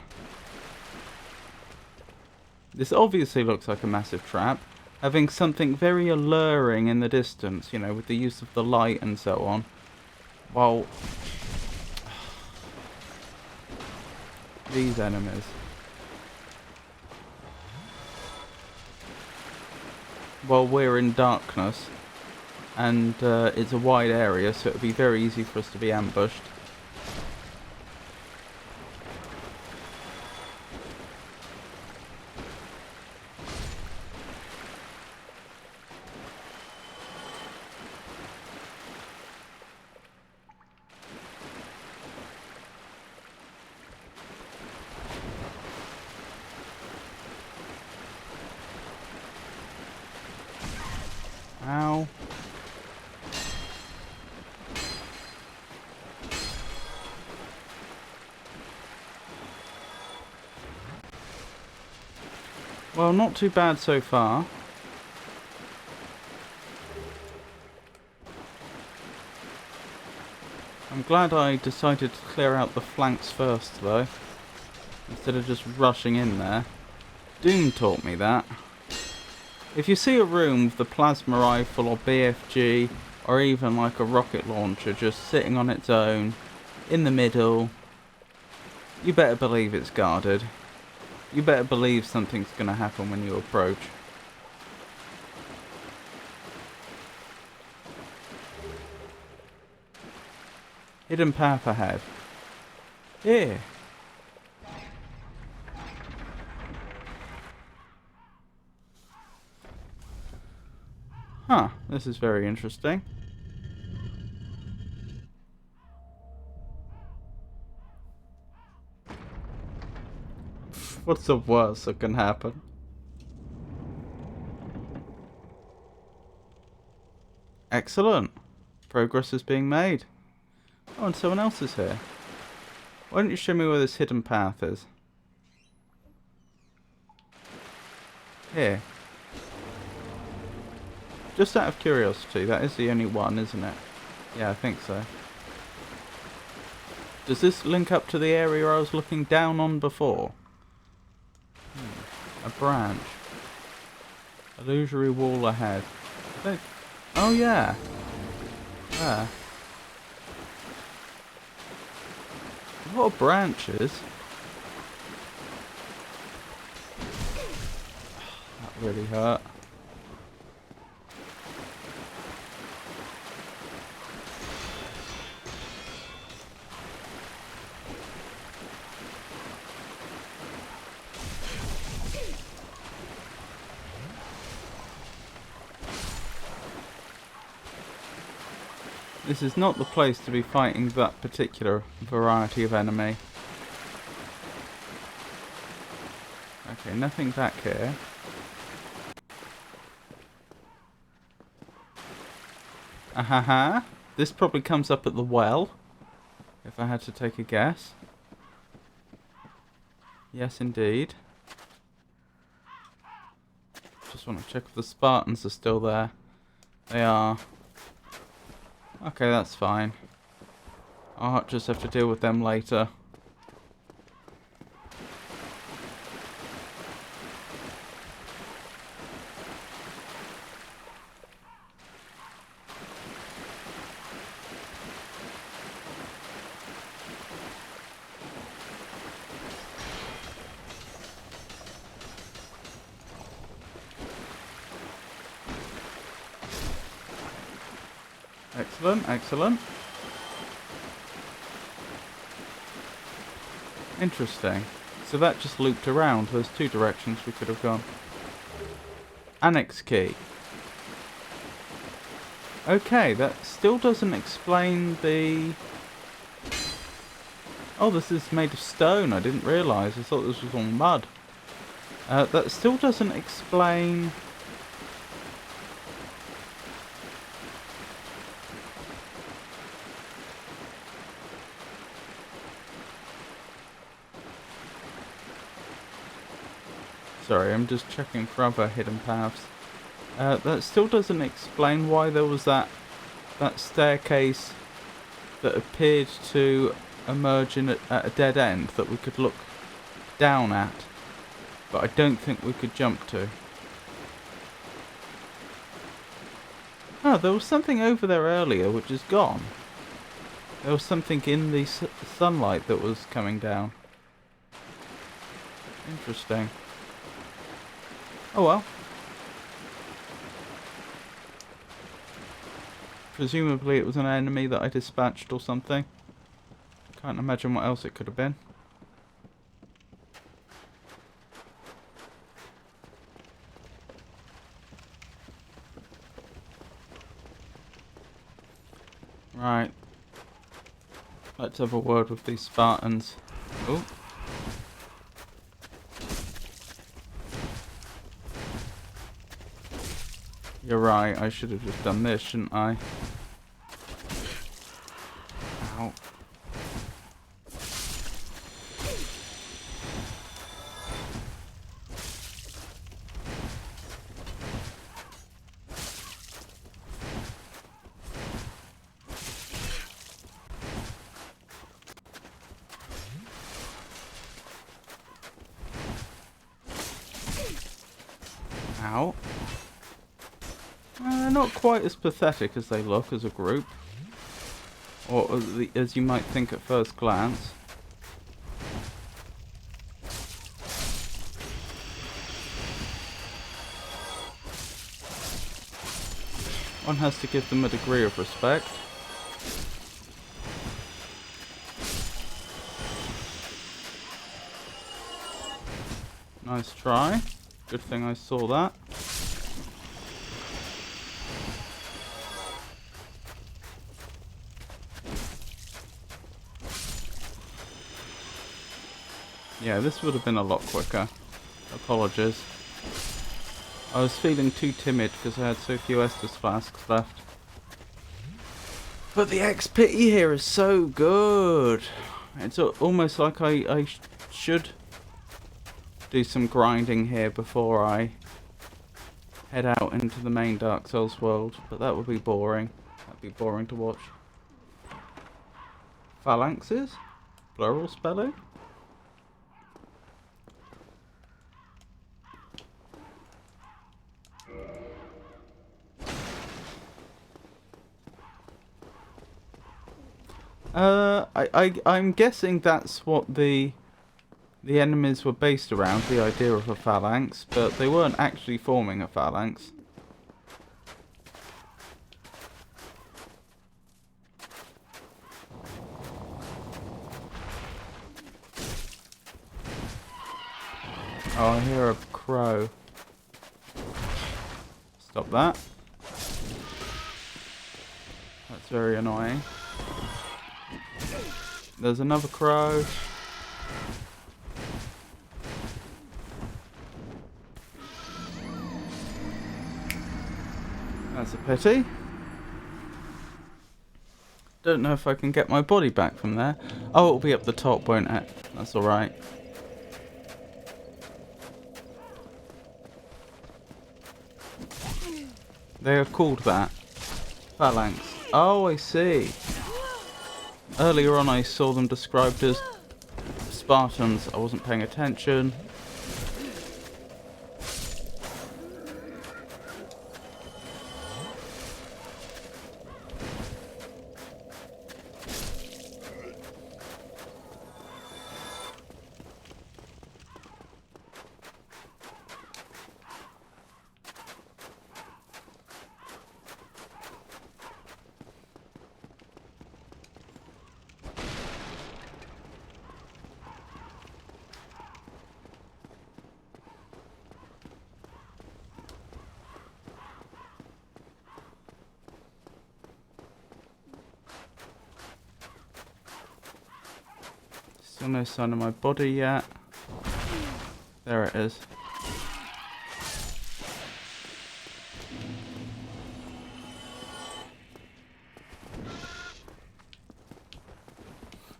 This obviously looks like a massive trap, having something very alluring in the distance, you know, with the use of the light and so on. While... these enemies. Well, we're in darkness, and it's a wide area, so it would be very easy for us to be ambushed. Ow. Well, not too bad so far. I'm glad I decided to clear out the flanks first, though, instead of just rushing in there. Doom taught me that. If you see a room with the plasma rifle or BFG, or even like a rocket launcher just sitting on its own, in the middle, you better believe it's guarded. You better believe something's going to happen when you approach. Hidden path ahead. Here. Huh, this is very interesting. What's the worst that can happen? Excellent. Progress is being made. Oh, and someone else is here. Why don't you show me where this hidden path is? Here. Just out of curiosity, that is the only one, isn't it? Yeah, I think so. Does this link up to the area I was looking down on before? A branch. Illusory wall ahead. Oh yeah. There. A lot of branches. That really hurt. This is not the place to be fighting that particular variety of enemy. Okay, nothing back here. Ahaha. This probably comes up at the well, if I had to take a guess. Yes, indeed. Just want to check if the Spartans are still there. They are. Okay, that's fine. I'll just have to deal with them later. Excellent, excellent. Interesting. So that just looped around. There's two directions we could have gone. Annex key. Okay, that still doesn't explain the... Oh, this is made of stone. I didn't realise. I thought this was all mud. That still doesn't explain... Sorry, I'm just checking for other hidden paths. That still doesn't explain why there was that staircase that appeared to emerge at a dead end that we could look down at, but I don't think we could jump to. Oh, there was something over there earlier which is gone. There was something in the sunlight that was coming down. Interesting. Oh well. Presumably it was an enemy that I dispatched or something. Can't imagine what else it could have been. Right. Let's have a word with these Spartans. Oh. You're right, I should have just done this, shouldn't I? Ow. Ow. Not quite as pathetic as they look as a group. Or as you might think at first glance. One has to give them a degree of respect. Nice try. Good thing I saw that. Yeah, this would have been a lot quicker. Apologies. I was feeling too timid because I had so few Estus flasks left. But the XP here is so good. It's almost like I should do some grinding here before I head out into the main Dark Souls world. But that would be boring. That'd be boring to watch. Phalanxes? Plural spelling? I'm guessing that's what the enemies were based around, the idea of a phalanx, but they weren't actually forming a phalanx. Oh, I hear a crow. Stop that. That's very annoying. There's another crow. That's a pity. Don't know if I can get my body back from there. Oh, it'll be up the top, won't it? That's alright. They are called that. Phalanx. Oh, I see. Earlier on I saw them described as Spartans. I wasn't paying attention. Still no sign of my body yet. There it is.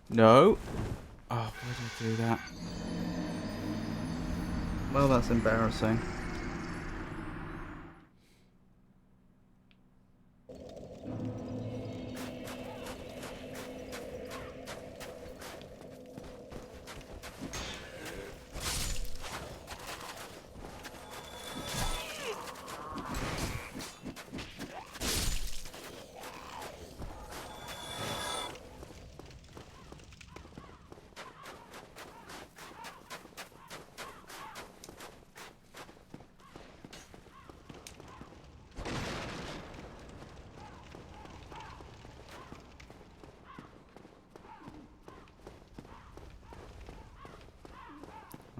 No. Oh, why did I do that? Well, that's embarrassing.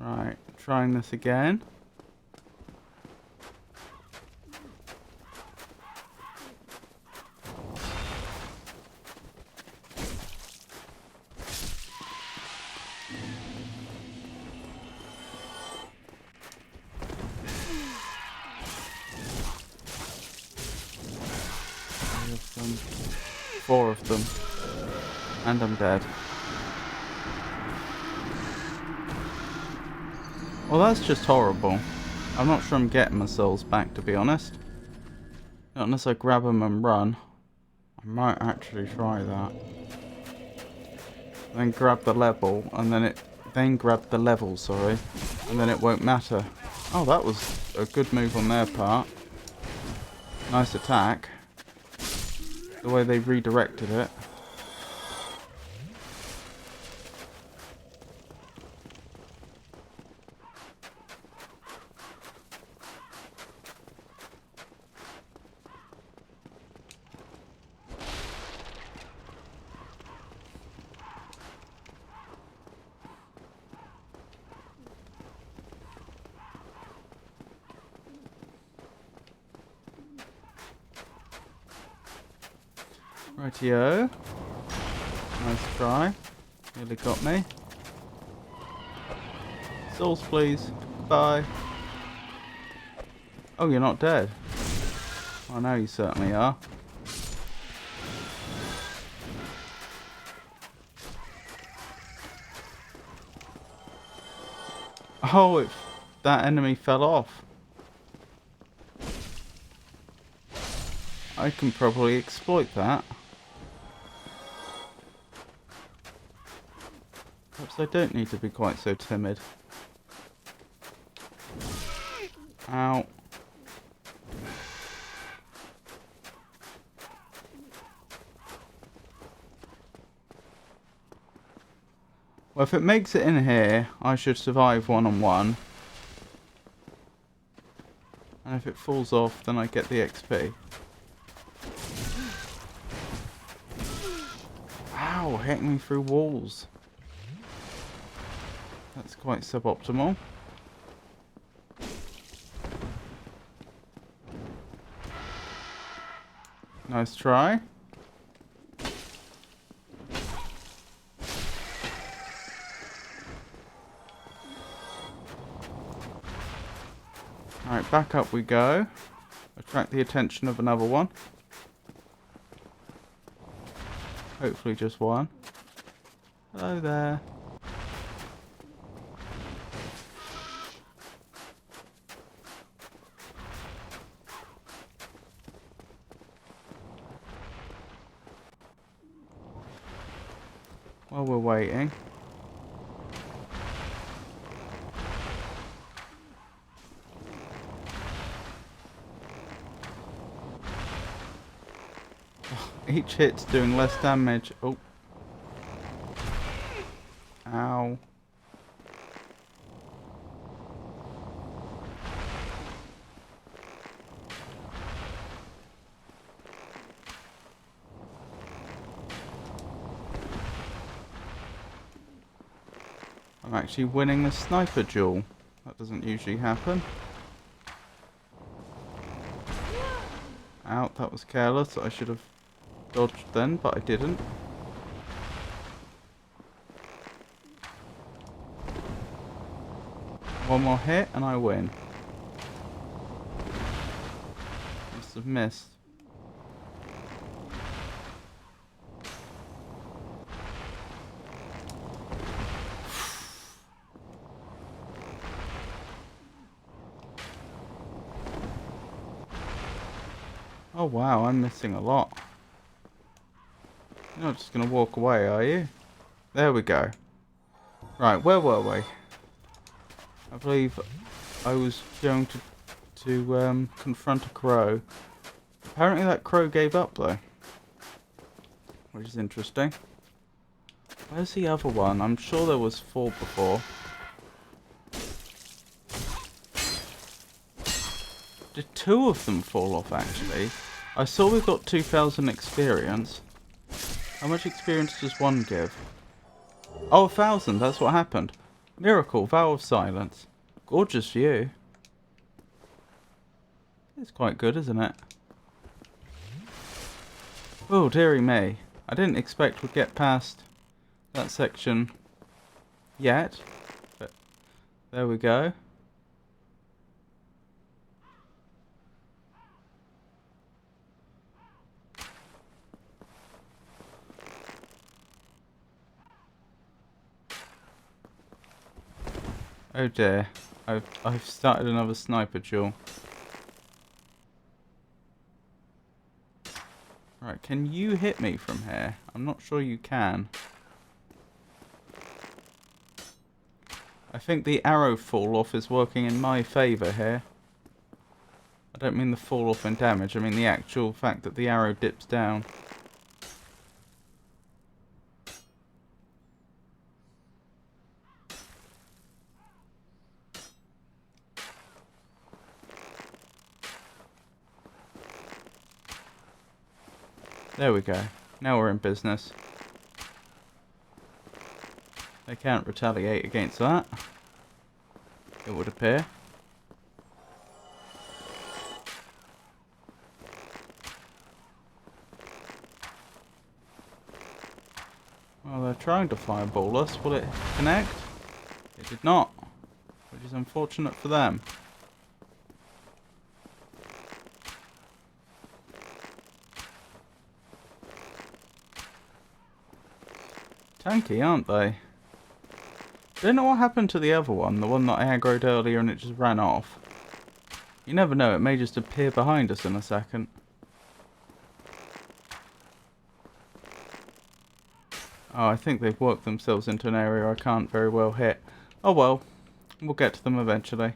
Right, trying this again. Four of them. And I'm dead. Well, that's just horrible. I'm not sure I'm getting my souls back, to be honest. Not unless I grab them and run. I might actually try that. Then grab the level, and then grab the level, sorry. And then it won't matter. Oh, that was a good move on their part. Nice attack. The way they redirected it. Rightio. Nice try. Nearly got me. Souls, please. Bye. Oh, you're not dead. Oh, now you certainly are. Oh, that enemy fell off. I can probably exploit that. Perhaps I don't need to be quite so timid. Ow. Well, if it makes it in here, I should survive one-on-one. And if it falls off, then I get the XP. Ow, hitting me through walls. That's quite suboptimal. Nice try. Alright, back up we go. Attract the attention of another one. Hopefully just one. Hello there. While we're waiting. Each hit's doing less damage. Oh. Ow. I'm actually winning the sniper duel. That doesn't usually happen. Out, that was careless. I should have dodged then, but I didn't. One more hit and I win. Must have missed. Oh wow, I'm missing a lot. You're not just going to walk away, are you? There we go. Right, where were we? I believe I was going to confront a crow. Apparently that crow gave up though. Which is interesting. Where's the other one? I'm sure there was 4 before. Did 2 of them fall off actually? I saw we got 2,000 experience. How much experience does one give? Oh, 1,000, that's what happened. Miracle, Vow of Silence. Gorgeous view. It's quite good, isn't it? Oh, dearie me. I didn't expect we'd get past that section yet. But there we go. Oh dear. I've started another sniper duel. Right, can you hit me from here? I'm not sure you can. I think the arrow fall off is working in my favour here. I don't mean the fall off in damage, I mean the actual fact that the arrow dips down. There we go. Now we're in business. They can't retaliate against that, it would appear. Well, they're trying to fireball us. Will it connect? It did not, which is unfortunate for them. Tanky, aren't they? Don't know what happened to the other one, the one that I aggroed earlier and it just ran off. You never know, it may just appear behind us in a second. Oh, I think they've worked themselves into an area I can't very well hit. Oh well, we'll get to them eventually.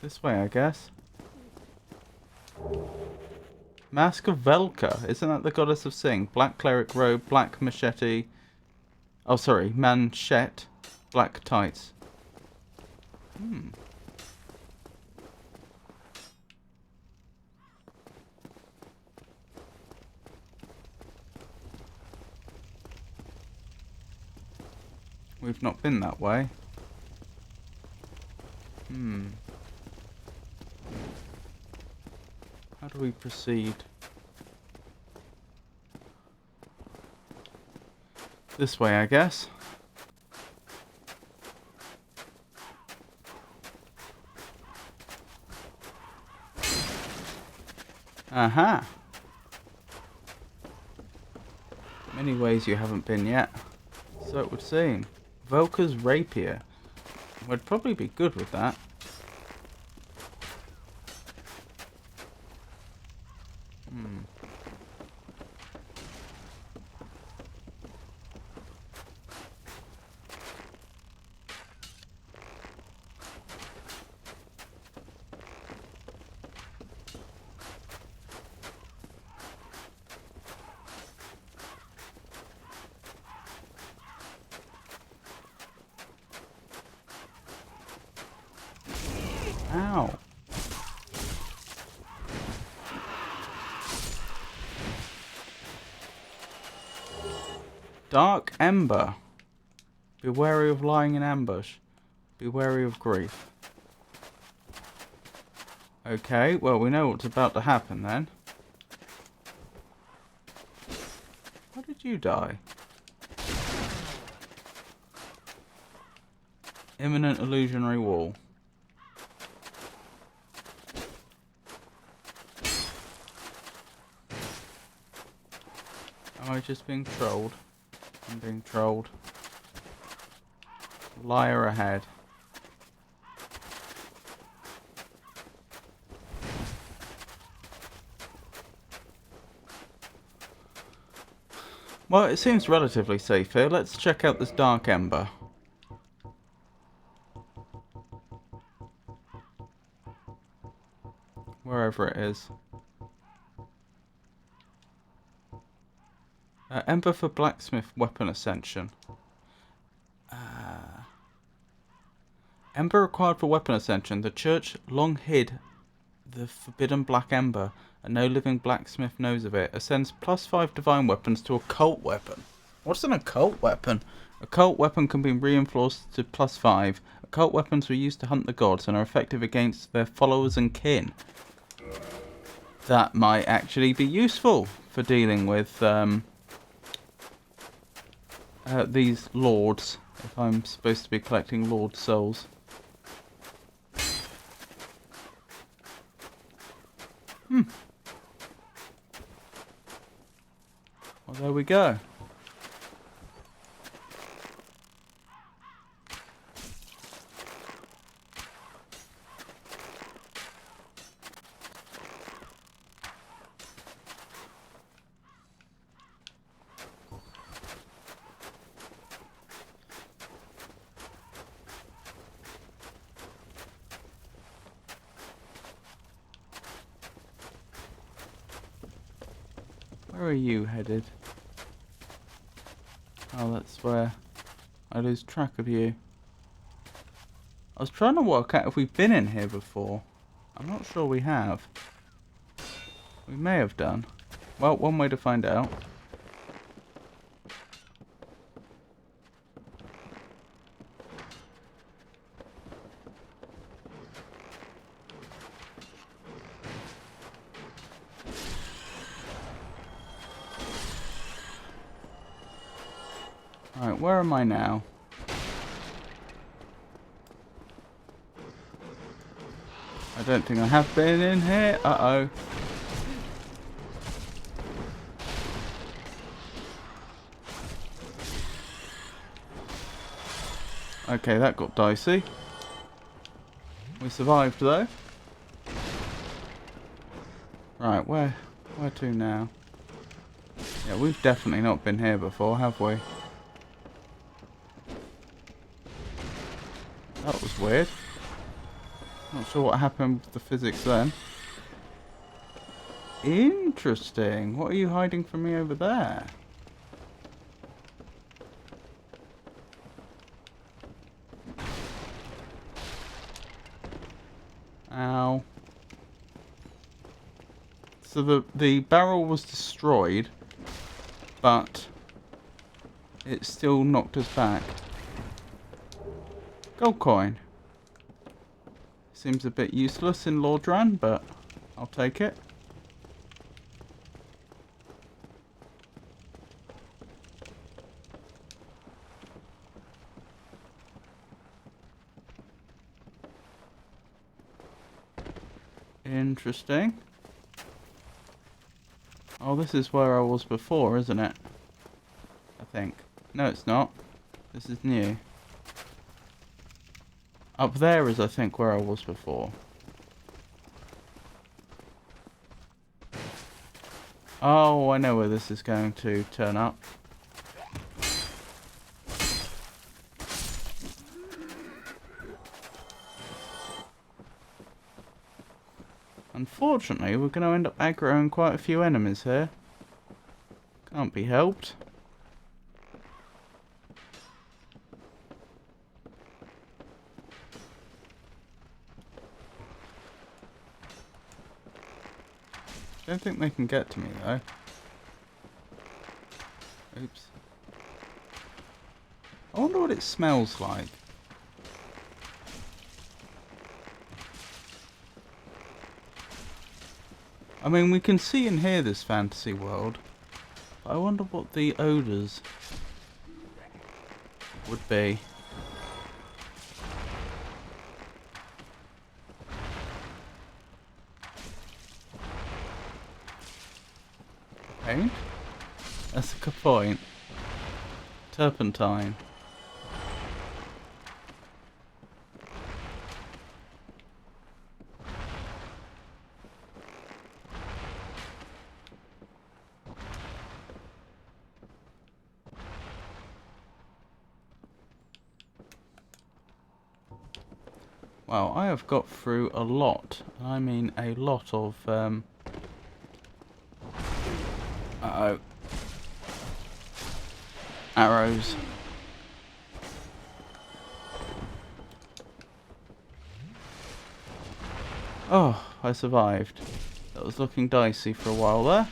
This way, I guess. Mask of Velka, isn't that the goddess of Sing? Black cleric robe, black machete. Oh, sorry, manchette, black tights. We've not been that way. How do we proceed? This way, I guess. Aha. Many ways you haven't been yet. So it would seem. Volker's rapier. Would probably be good with that. Ow. Dark Ember. Be wary of lying in ambush. Be wary of grief. Okay, well we know what's about to happen then. How did you die? Imminent illusionary wall. Am I just being trolled? I'm being trolled. Liar ahead. Well, it seems relatively safe here. Let's check out this Dark Ember. Wherever it is. Ember for blacksmith weapon ascension. Ember required for weapon ascension. The church long hid the forbidden black ember, and no living blacksmith knows of it. Ascends +5 divine weapons to occult weapon. What's an occult weapon? Occult weapon can be reinforced to +5. Occult weapons were used to hunt the gods and are effective against their followers and kin. That might actually be useful for dealing with these lords, if I'm supposed to be collecting lord souls. Well, there we go. Where are you headed? Oh, that's where I lose track of you. I was trying to work out if we've been in here before. I'm not sure we have. We may have done. Well, one way to find out. Alright, where am I now? I don't think I have been in here. Uh-oh. Okay, that got dicey. We survived though. Right, where to now? Yeah, we've definitely not been here before, have we? That was weird. Not sure what happened with the physics then. Interesting. What are you hiding from me over there? Ow. So the barrel was destroyed, but it still knocked us back. Gold coin. Seems a bit useless in Lordran, but I'll take it. Interesting. Oh, this is where I was before, isn't it? think. No, it's not. This is new. Up there is, I think, where I was before. Oh, I know where this is going to turn up. Unfortunately, we're going to end up aggroing quite a few enemies here. Can't be helped. Don't think they can get to me though. Oops. I wonder what it smells like. I mean, we can see and hear this fantasy world, but I wonder what the odours would be. Paint? That's a good point. Turpentine. Well, I have got through a lot. I mean a lot of uh-oh. Arrows. Oh, I survived. That was looking dicey for a while there.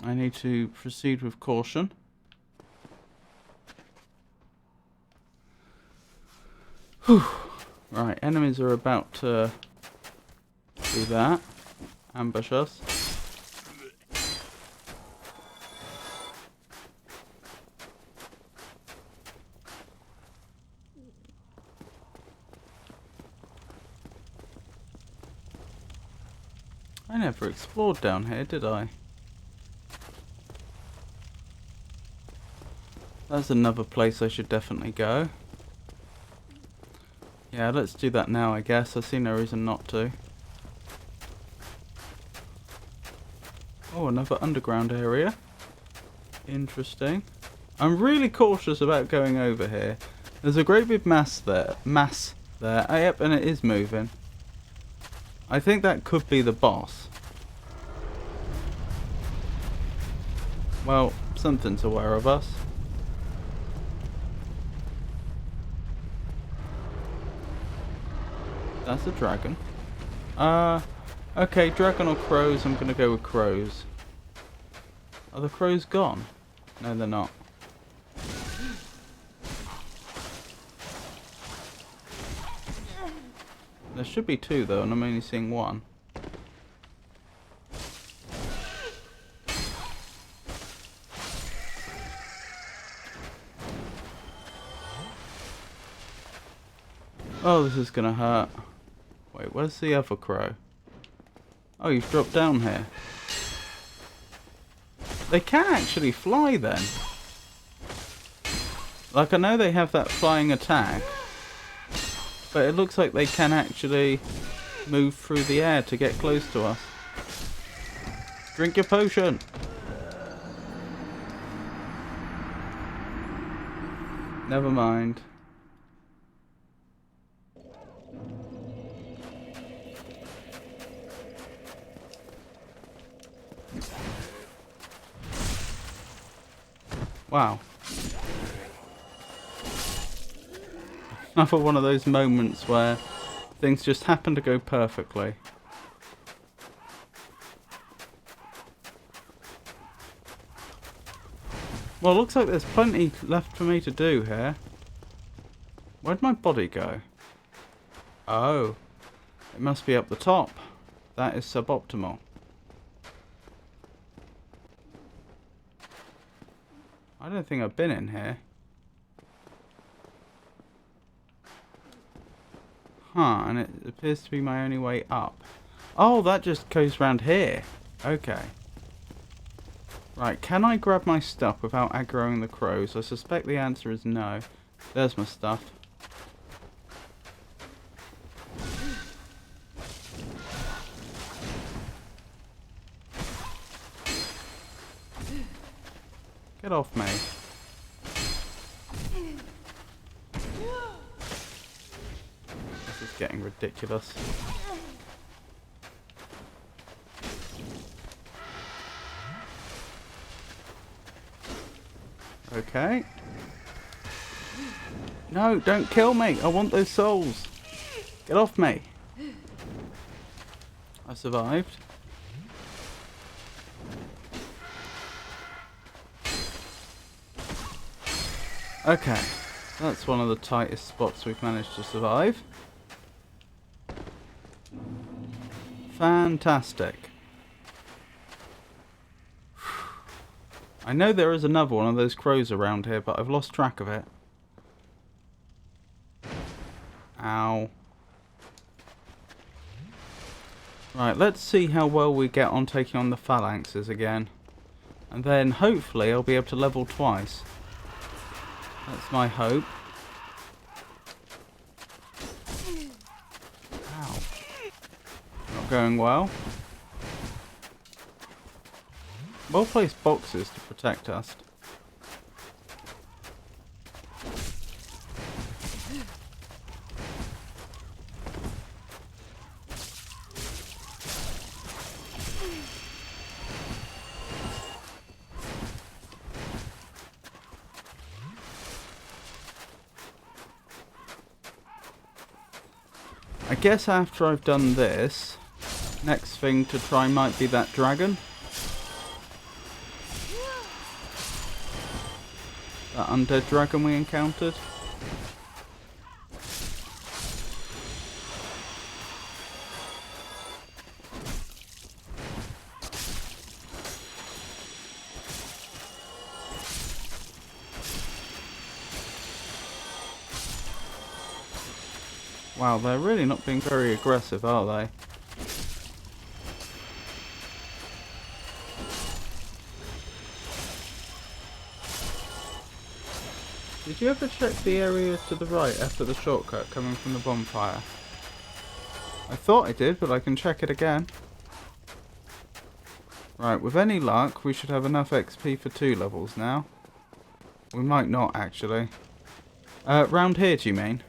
I need to proceed with caution. Whew. Right, enemies are about to do that. Ambush us. I never explored down here, did I? That's another place I should definitely go. Yeah, let's do that now, I guess. I see no reason not to. Oh, another underground area. Interesting. I'm really cautious about going over here. There's a great big mass there. Oh, yep, and it is moving. I think that could be the boss. Well, something's aware of us. That's a dragon. Okay, dragon or crows, I'm gonna go with crows. Are the crows gone? No, they're not. There should be two though, and I'm only seeing one. Oh, this is gonna hurt. Wait, where's the other crow? Oh, you've dropped down here. They can actually fly then. Like, I know they have that flying attack, but it looks like they can actually move through the air to get close to us. Drink your potion! Never mind. Wow. Another one of those moments where things just happen to go perfectly. Well, looks like there's plenty left for me to do here. Where'd my body go? Oh. It must be up the top. That is suboptimal. I don't think I've been in here. Huh, and it appears to be my only way up. Oh, that just goes round here. Okay. Right, can I grab my stuff without aggroing the crows? I suspect the answer is no. There's my stuff. Get off me. This is getting ridiculous. Okay. No, don't kill me. I want those souls. Get off me. I survived. Okay. That's one of the tightest spots we've managed to survive. Fantastic. I know there is another one of those crows around here, but I've lost track of it. Ow. Right, let's see how well we get on taking on the phalanxes again. And then, hopefully, I'll be able to level twice. That's my hope. Ow. Not going well. Well-placed boxes to protect us. I guess after I've done this, next thing to try might be that dragon. That undead dragon we encountered. Wow, they're really not being very aggressive, are they? Did you ever check the area to the right after the shortcut coming from the bonfire? I thought I did, but I can check it again. Right, with any luck, we should have enough XP for 2 levels now. We might not, actually. Round here, do you mean?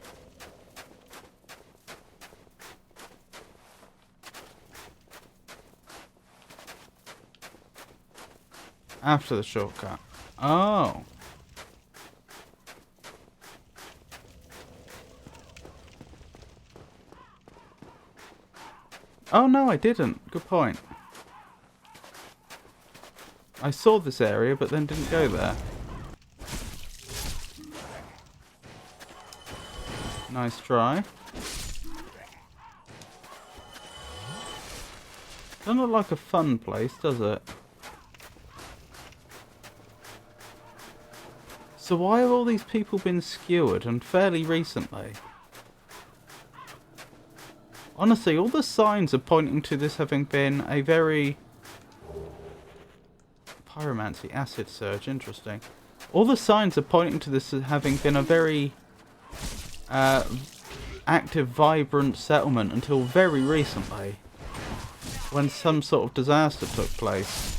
After the shortcut. Oh. Oh no, I didn't. Good point. I saw this area, but then didn't go there. Nice try. Doesn't look like a fun place, does it? So why have all these people been skewered, and fairly recently? Honestly, all the signs are pointing to this having been a very... Pyromancy, acid surge, interesting. All the signs are pointing to this as having been a very active, vibrant settlement until very recently, when some sort of disaster took place.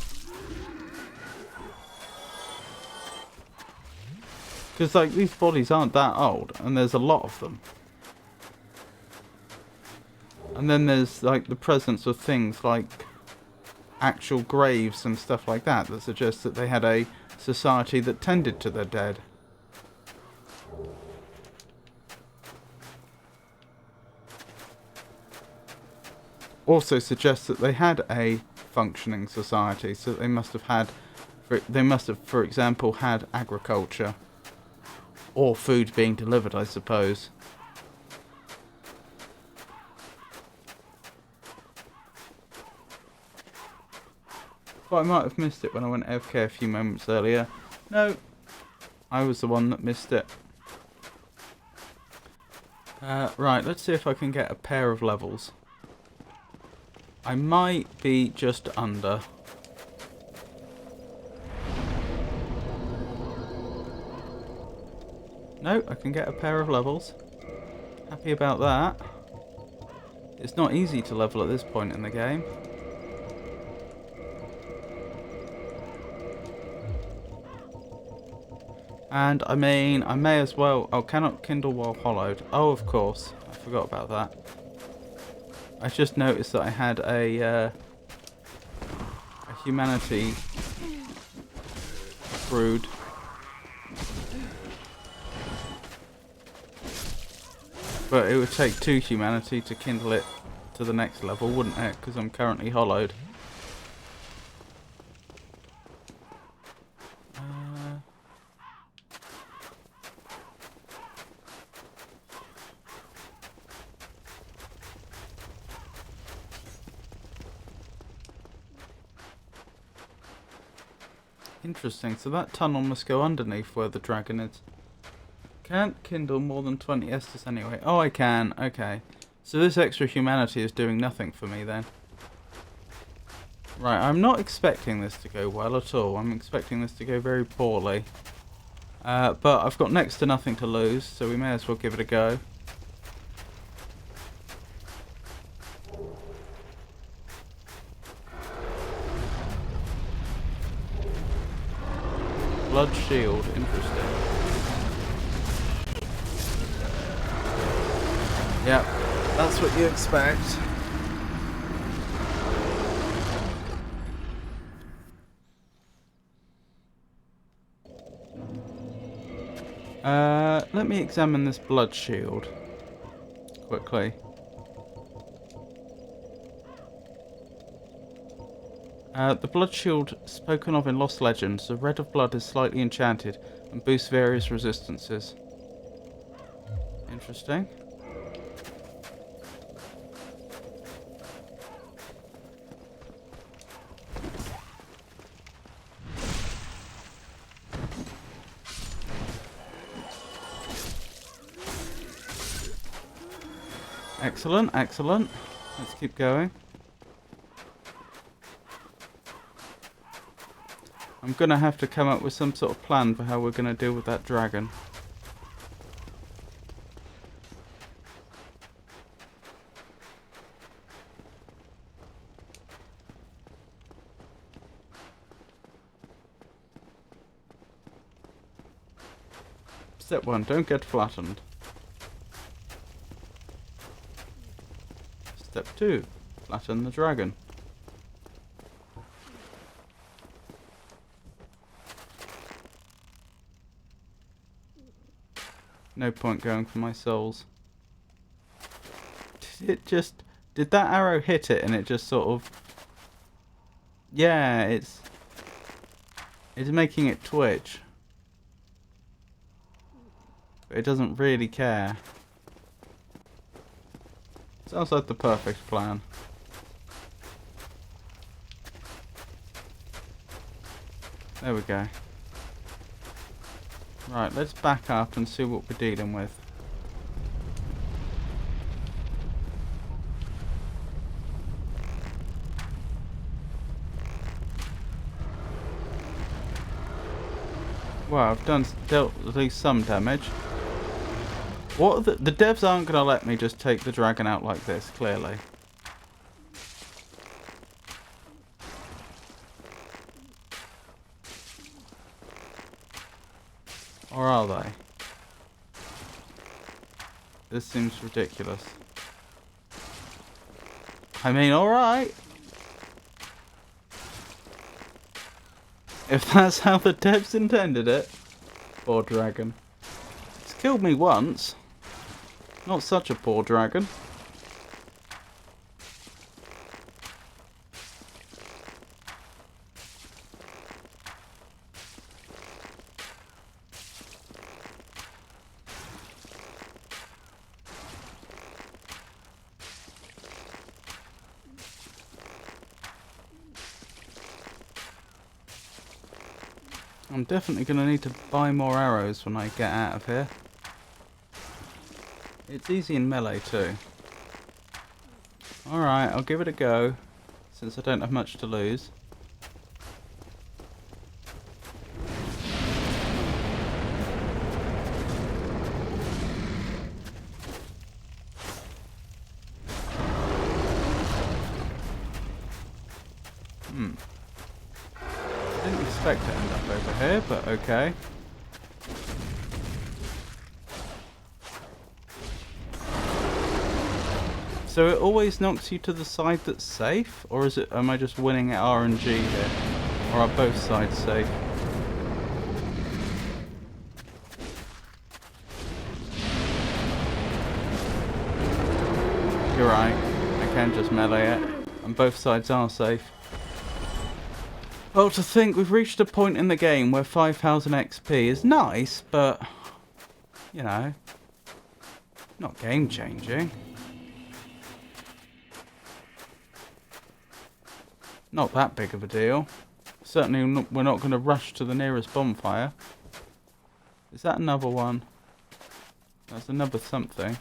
Because, like, these bodies aren't that old, and there's a lot of them. And then there's, like, the presence of things like actual graves and stuff like that that suggests that they had a society that tended to their dead. Also suggests that they had a functioning society, so they must have had, for example, had agriculture. Or food being delivered, I suppose. But I might have missed it when I went AFK a few moments earlier. No, I was the one that missed it. Right, let's see if I can get a pair of levels. I might be just under. No, I can get a pair of levels. Happy about that. It's not easy to level at this point in the game. And I mean, I may as well... Oh, cannot kindle while hollowed. Oh, of course. I forgot about that. I just noticed that I had a humanity brood. But it would take 2 humanity to kindle it to the next level, wouldn't it? Because I'm currently hollowed. Interesting, so that tunnel must go underneath where the dragon is. Can't kindle more than 20 Estus anyway. Oh, I can. Okay. So this extra humanity is doing nothing for me then. Right, I'm not expecting this to go well at all. I'm expecting this to go very poorly. But I've got next to nothing to lose, so we may as well give it a go. Blood shield, interesting. Yep, that's what you expect. Let me examine this blood shield quickly. The blood shield spoken of in Lost Legends, the red of blood is slightly enchanted and boosts various resistances. Interesting. Excellent, excellent. Let's keep going. I'm going to have to come up with some sort of plan for how we're going to deal with that dragon. Step 1, don't get flattened. Step 2, flatten the dragon. No point going for my souls. Did that arrow hit it and it just sort of... Yeah, it's making it twitch. But it doesn't really care. Sounds like the perfect plan. There we go. Right, let's back up and see what we're dealing with. Well, I've dealt at least some damage. What are the devs aren't going to let me just take the dragon out like this, clearly. Or are they? This seems ridiculous. I mean, alright. If that's how the devs intended it. Poor dragon. It's killed me once. Not such a poor dragon. I'm definitely going to need to buy more arrows when I get out of here. It's easy in melee too. Alright, I'll give it a go. since I don't have much to lose. Didn't expect to end up over here, but okay. So it always knocks you to the side that's safe? Or is it, am I just winning at RNG here? Or are both sides safe? You're right, I can just melee it, and both sides are safe. Well, to think we've reached a point in the game where 5,000 XP is nice, but, you know, not game changing. Not that big of a deal. Certainly we're not going to rush to the nearest bonfire. Is that another one? That's another something.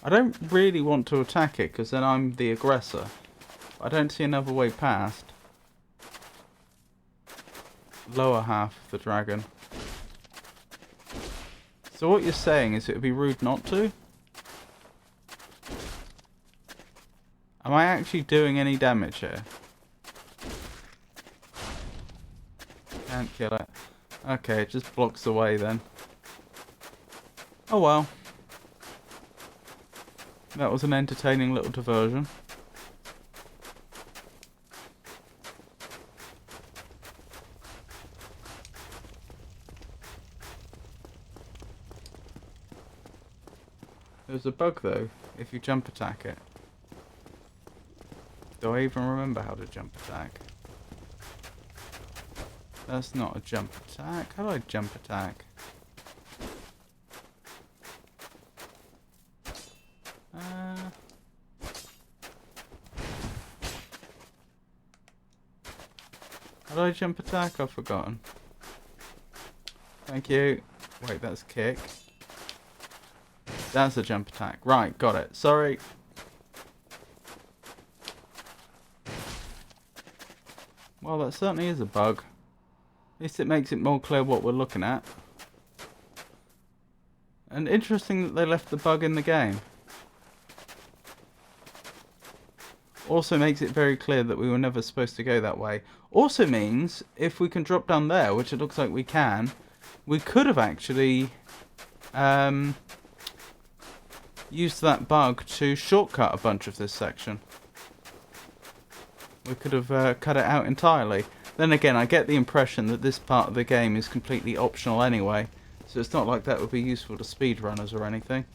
I don't really want to attack it because then I'm the aggressor. I don't see another way past. Lower half of the dragon. So what you're saying is it would be rude not to? Am I actually doing any damage here? Can't kill it. Okay, it just blocks the way then. Oh well. That was an entertaining little diversion. There's a bug though, if you jump attack it. Do I even remember how to jump attack? That's not a jump attack. How do I jump attack? How do I jump attack? I've forgotten. Thank you. Wait, that's kick. That's a jump attack. Right, got it. Sorry. Well, that certainly is a bug. At least it makes it more clear what we're looking at. And interesting that they left the bug in the game. Also makes it very clear that we were never supposed to go that way. Also means, if we can drop down there, which it looks like we can, we could have actually used that bug to shortcut a bunch of this section. We could have cut it out entirely. Then again, I get the impression that this part of the game is completely optional anyway, so it's not like that would be useful to speedrunners or anything.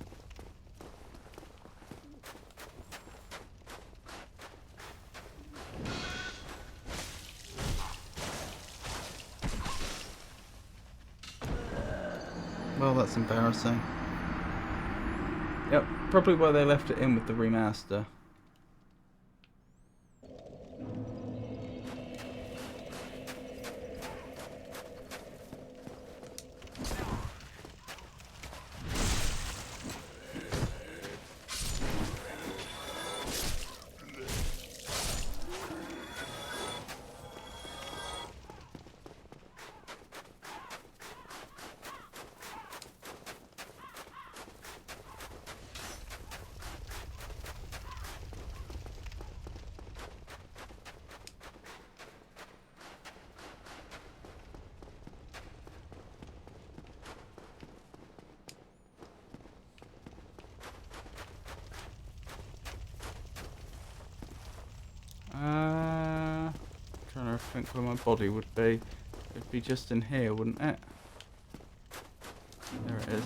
Well, that's embarrassing. Yep, probably why they left it in with the remaster. Trying to think where my body would be. It'd be just in here, wouldn't it? There it is.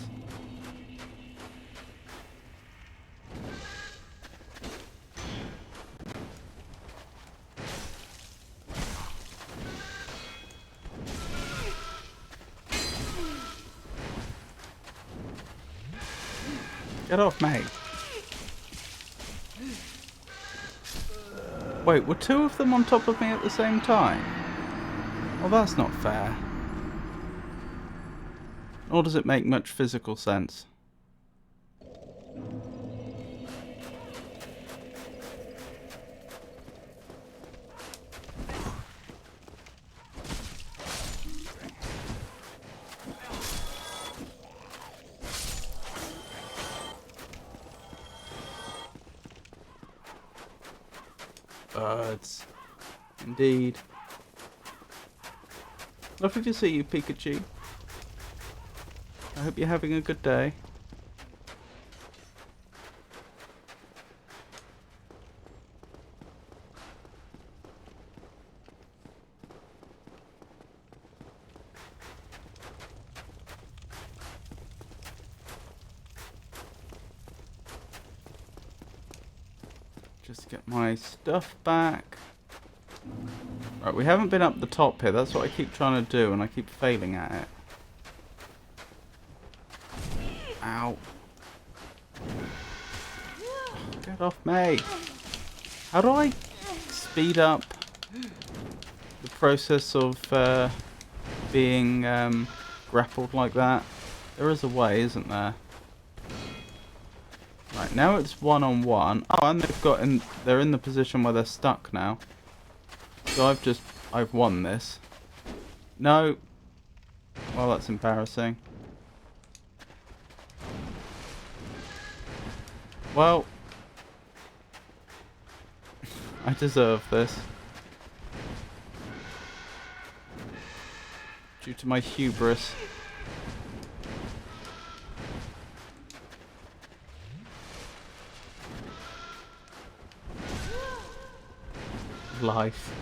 Get off, mate. Wait, were two of them on top of me at the same time? Well, that's not fair. Nor does it make much physical sense. birds. Indeed. Lovely to see you, Pikachu. I hope you're having a good day. Just get my stuff back. Right, we haven't been up the top here. That's what I keep trying to do, and I keep failing at it. Ow. Get off me. How do I speed up the process of being grappled like that? There is a way, isn't there? Right, now it's one-on-one. Oh, and they're in the position where they're stuck now. So I've won this. No. Well, that's embarrassing. Well, I deserve this. Due to my hubris. Life.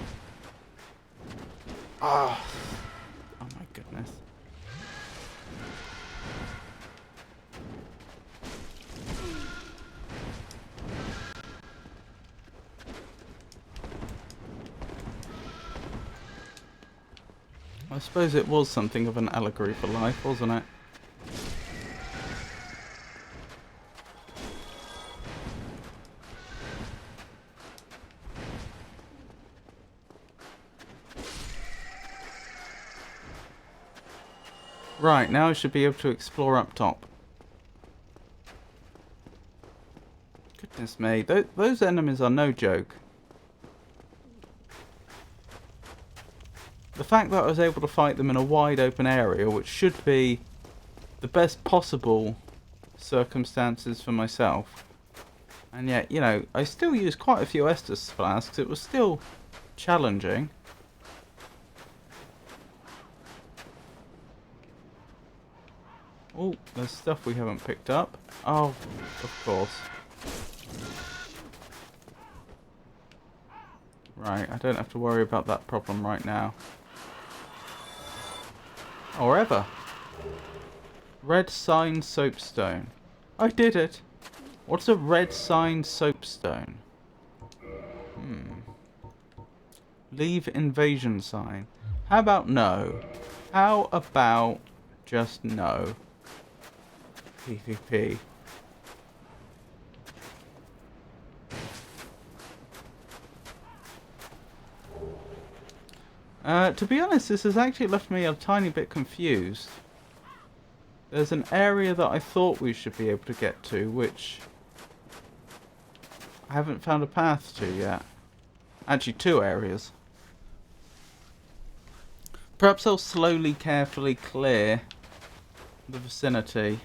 Ah. Oh my goodness. I suppose it was something of an allegory for life, wasn't it? Right, now I should be able to explore up top. Goodness me, those enemies are no joke. The fact that I was able to fight them in a wide open area, which should be the best possible circumstances for myself. And yet, you know, I still used quite a few Estus flasks. It was still challenging. Oh, there's stuff we haven't picked up. Oh, of course. Right, I don't have to worry about that problem right now. Or ever. Red sign soapstone. I did it! What's a red sign soapstone? Leave invasion sign. How about no? How about just no? PvP. To be honest, this has actually left me a tiny bit confused. There's an area that I thought we should be able to get to, which I haven't found a path to yet. Actually, two areas. Perhaps I'll slowly, carefully clear the vicinity.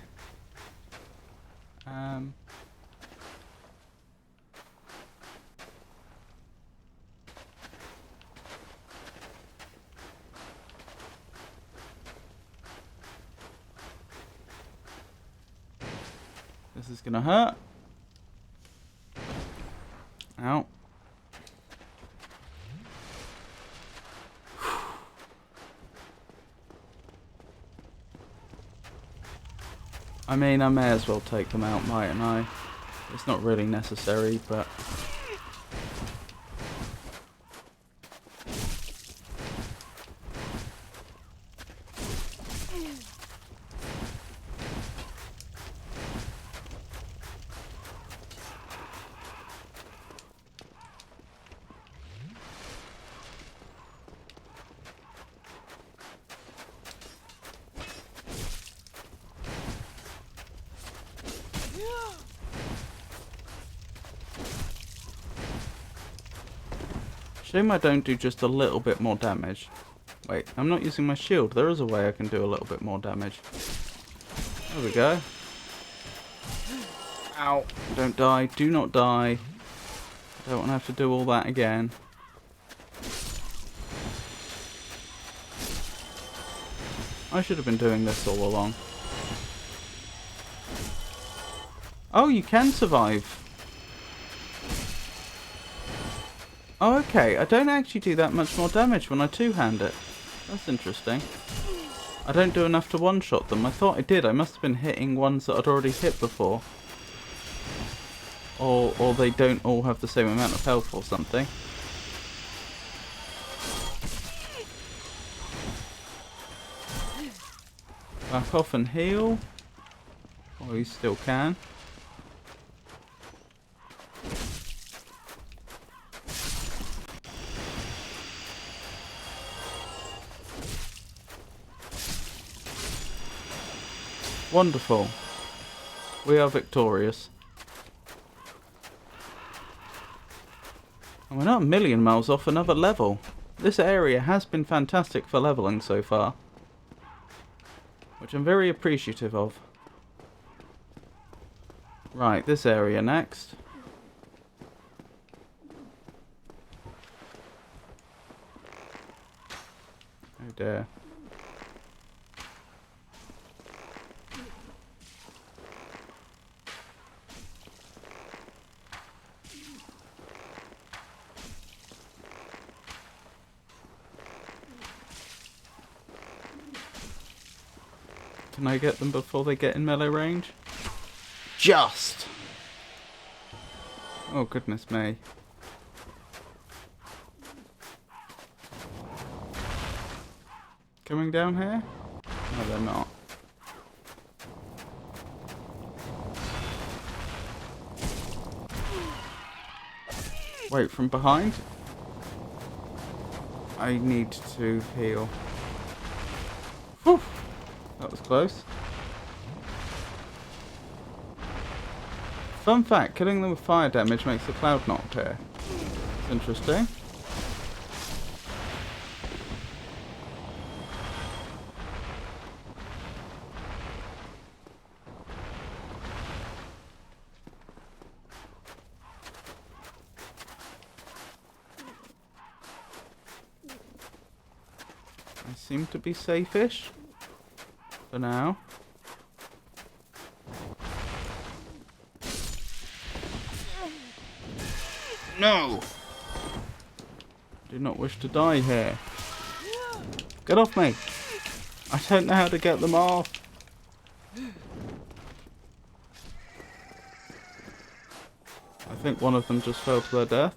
This is gonna hurt. Ow. I mean, I may as well take them out, mightn't I? It's not really necessary, but... Shame I don't do just a little bit more damage. Wait, I'm not using my shield. There is a way I can do a little bit more damage. There we go. Ow. Don't die. Do not die. Don't want to have to do all that again. I should have been doing this all along. Oh, you can survive. Oh, okay. I don't actually do that much more damage when I two-hand it. That's interesting. I don't do enough to one-shot them. I thought I did. I must have been hitting ones that I'd already hit before. Or they don't all have the same amount of health or something. Back off and heal. Oh, you still can. Wonderful. We are victorious. And we're not a million miles off another level. This area has been fantastic for leveling so far, which I'm very appreciative of. Right, this area next. Oh dear. Can I get them before they get in melee range? Just! Oh, goodness me. Coming down here? No, they're not. Wait, from behind? I need to heal. Whew! That was close. Fun fact, killing them with fire damage makes the cloud not appear. It's interesting. I seem to be safe-ish. For now. No! Do not wish to die here. Get off me! I don't know how to get them off. I think one of them just fell to their death.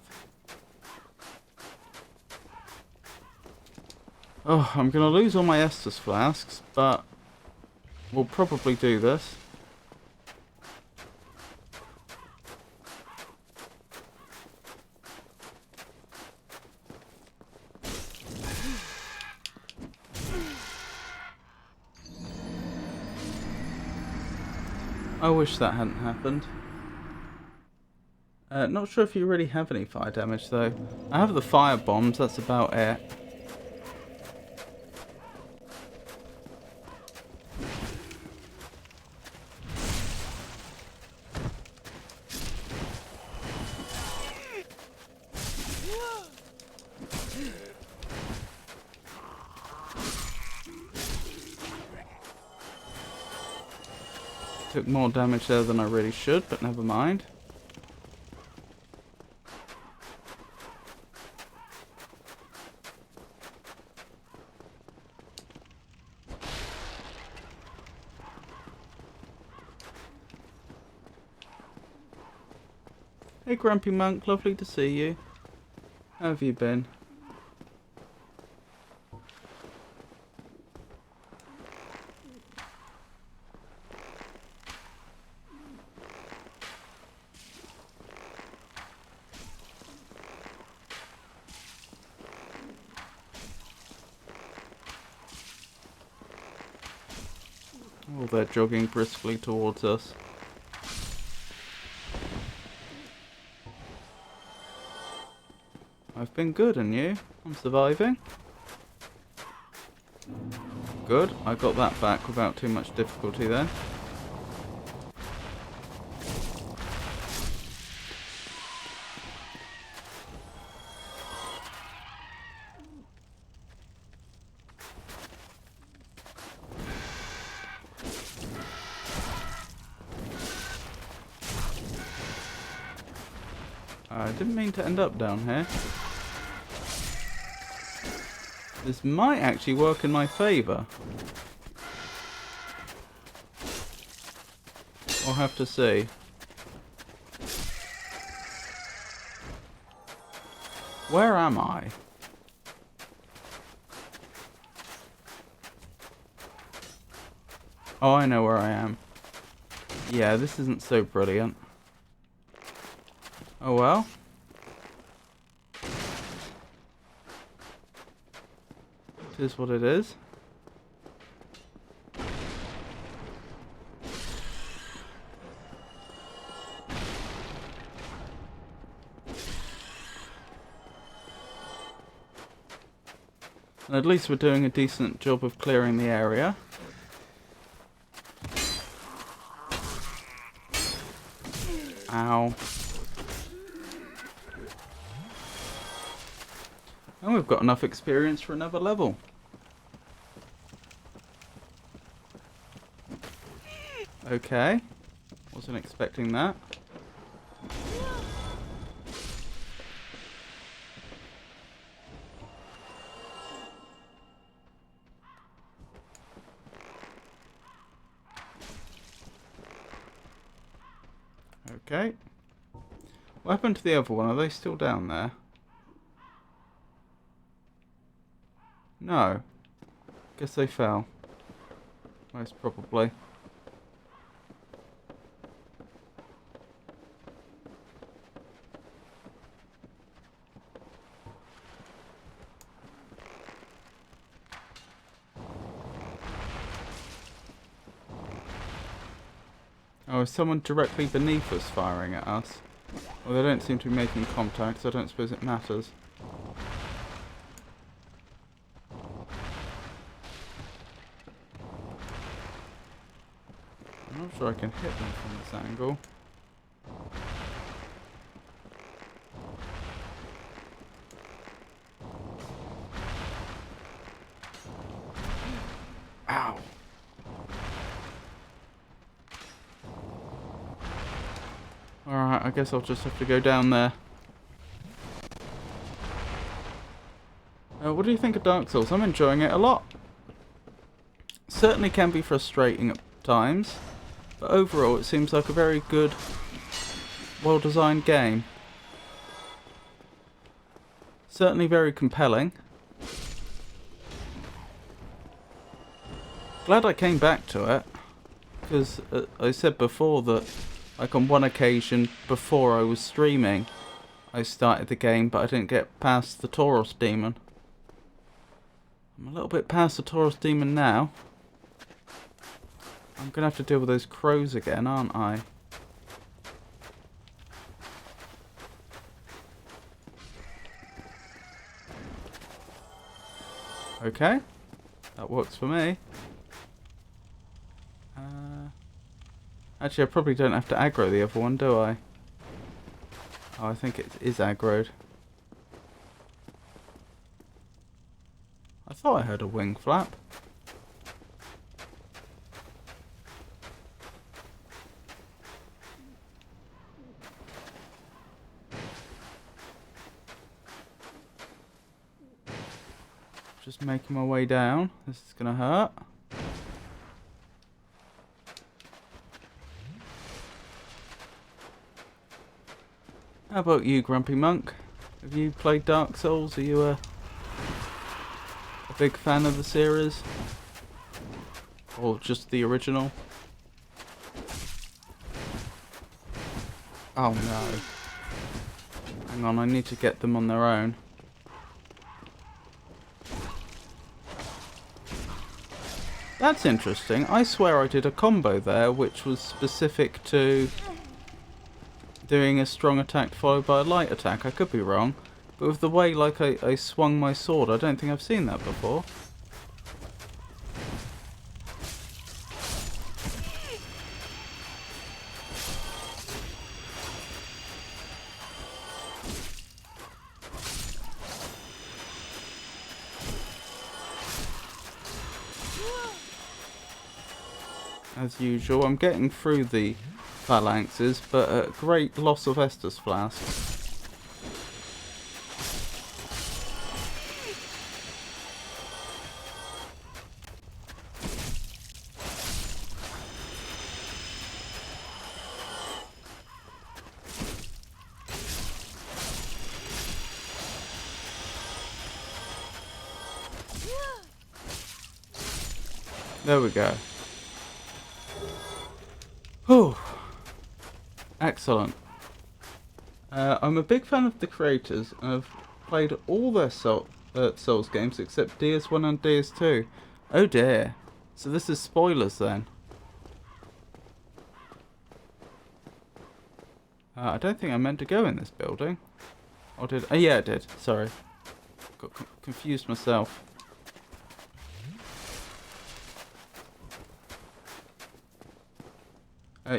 Oh, I'm gonna lose all my Estus flasks, but we'll probably do this. I wish that hadn't happened. Not sure if you really have any fire damage though. I have the fire bombs, that's about it. Took more damage there than I really should, but never mind. Hey Grumpy Monk, lovely to see you. How have you been? Oh, they're jogging briskly towards us. I've been good, and you? I'm surviving. Good, I got that back without too much difficulty then. I didn't mean to end up down here. This might actually work in my favour. We'll have to see. Where am I? Oh, I know where I am. Yeah, this isn't so brilliant. Oh well. It is what it is. And at least we're doing a decent job of clearing the area. Ow. And we've got enough experience for another level. Okay. Wasn't expecting that. Okay. What happened to the other one? Are they still down there? No. Guess they fell. Most probably. Oh, is someone directly beneath us firing at us? Well, they don't seem to be making contact, so I don't suppose it matters. I'm not sure I can hit them from this angle. Ow! Alright, I guess I'll just have to go down there. What do you think of Dark Souls? I'm enjoying it a lot. Certainly can be frustrating at times, but overall it seems like a very good, well-designed game. Certainly very compelling. Glad I came back to it, because I said before that, like on one occasion before I was streaming, I started the game, but I didn't get past the Tauros demon. I'm a little bit past the Tauros demon now. I'm going to have to deal with those crows again, aren't I? Okay. That works for me. Actually, I probably don't have to aggro the other one, do I? Oh, I think it is aggroed. I thought I heard a wing flap. Just making my way down. This is gonna hurt. How about you, Grumpy Monk? Have you played Dark Souls? Are you a big fan of the series? Or just the original? Oh no. Hang on, I need to get them on their own. That's interesting. I swear I did a combo there which was specific to doing a strong attack followed by a light attack. I could be wrong. But with the way like I swung my sword, I don't think I've seen that before. As usual, I'm getting through the phalanxes, but at great loss of Estus flasks. There we go. Whew. Excellent. I'm a big fan of the creators, and I've played all their Souls games except DS1 and DS2. Oh dear. So this is spoilers then. I don't think I meant to go in this building. Or did? Oh yeah, I did. Sorry. Got confused myself.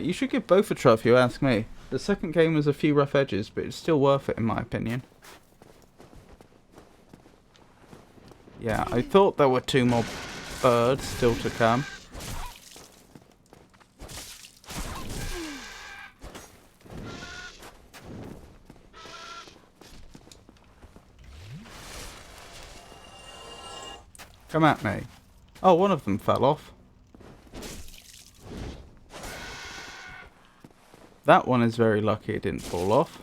You should give both a try if you ask me. The second game has a few rough edges, but it's still worth it in my opinion. Yeah, I thought there were 2 more birds still to come. Come at me. Oh, one of them fell off. That one is very lucky it didn't fall off.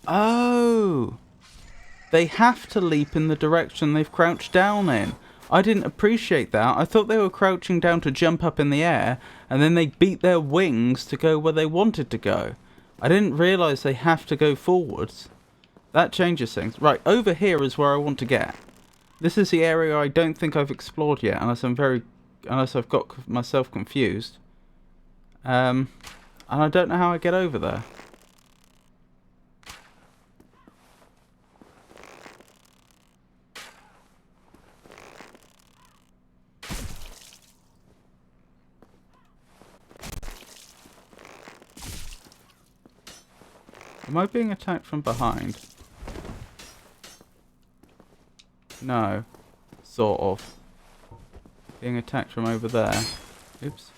Oh! They have to leap in the direction they've crouched down in. I didn't appreciate that. I thought they were crouching down to jump up in the air, and then they beat their wings to go where they wanted to go. I didn't realise they have to go forwards. That changes things. Right, over here is where I want to get. This is the area I don't think I've explored yet, unless I've got myself confused. And I don't know how I get over there. Am I being attacked from behind? No. Sort of. Being attacked from over there. Oops.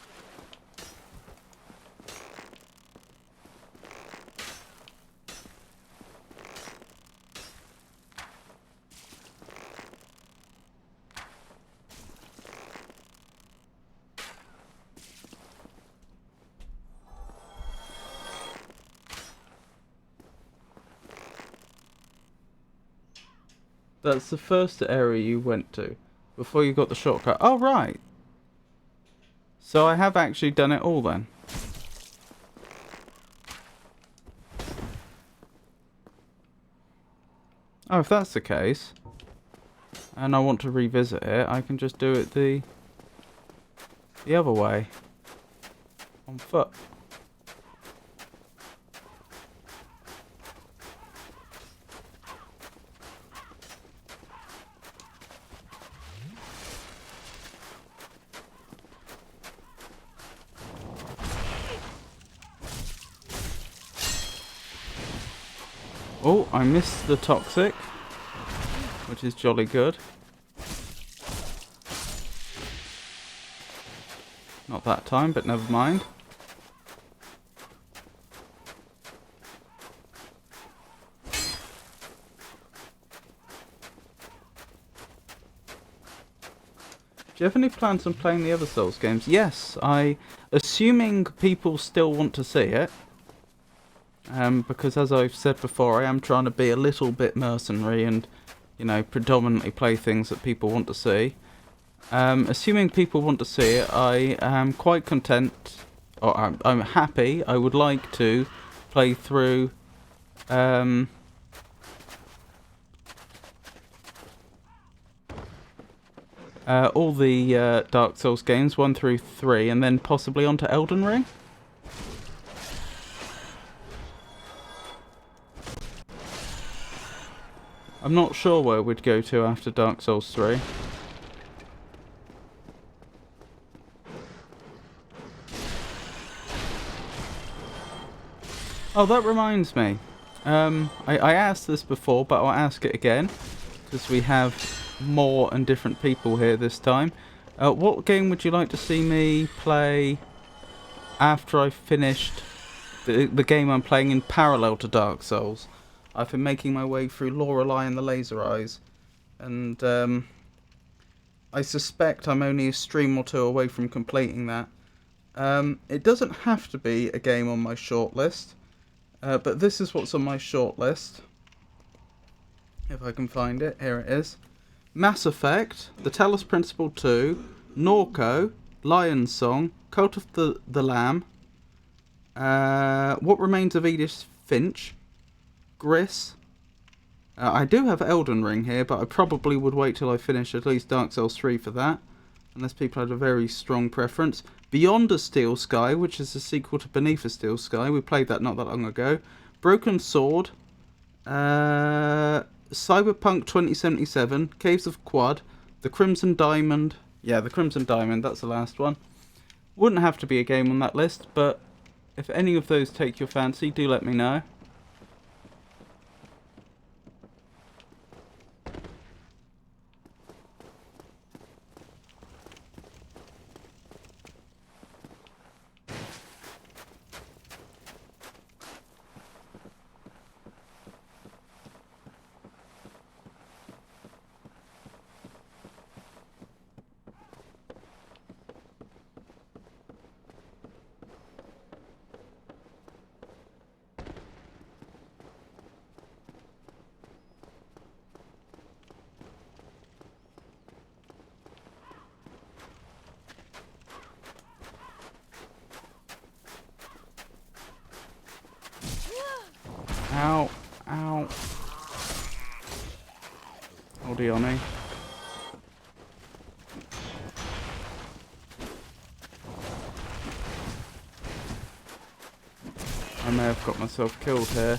That's the first area you went to before you got the shortcut. Oh, right. So I have actually done it all then. Oh, if that's the case, and I want to revisit it, I can just do it the other way. On foot. Oh, I missed the toxic, which is jolly good. Not that time, but never mind. Do you have any plans on playing the other Souls games? Yes, assuming people still want to see it. Because as I've said before, I am trying to be a little bit mercenary and, you know, predominantly play things that people want to see. Assuming people want to see it, I am quite content, or I'm happy. I would like to play through all the Dark Souls games, 1 through 3, and then possibly onto Elden Ring. I'm not sure where we'd go to after Dark Souls 3. Oh, that reminds me. I asked this before, but I'll ask it again, because we have more and different people here this time. What game would you like to see me play after I've finished the game I'm playing in parallel to Dark Souls? I've been making my way through Lorelei and the Laser Eyes, and I suspect I'm only a stream or 2 away from completing that. It doesn't have to be a game on my shortlist, but this is what's on my shortlist. If I can find it, here it is. Mass Effect, The Talos Principle 2, Norco, Lion's Song, Cult of the Lamb, What Remains of Edith Finch, Gris. I do have Elden Ring here, but I probably would wait till I finish at least Dark Souls 3 for that, unless people had a very strong preference. Beyond a Steel Sky, which is a sequel to Beneath a Steel Sky. We played that not that long ago. Broken Sword, Cyberpunk 2077, Caves of Quad, The Crimson Diamond. Yeah, The Crimson Diamond, that's the last one. Wouldn't have to be a game on that list, but if any of those take your fancy, do let me know. Ow, ow. Hold on, eh? I may have got myself killed here.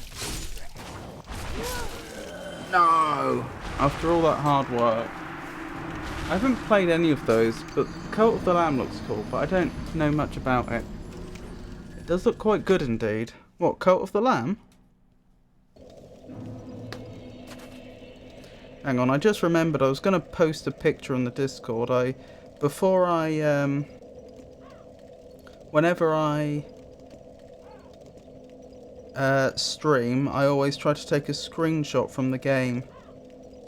No! After all that hard work. I haven't played any of those, but Cult of the Lamb looks cool, but I don't know much about it. It does look quite good indeed. What, Cult of the Lamb? Hang on, I just remembered I was going to post a picture on the Discord. Whenever I stream, I always try to take a screenshot from the game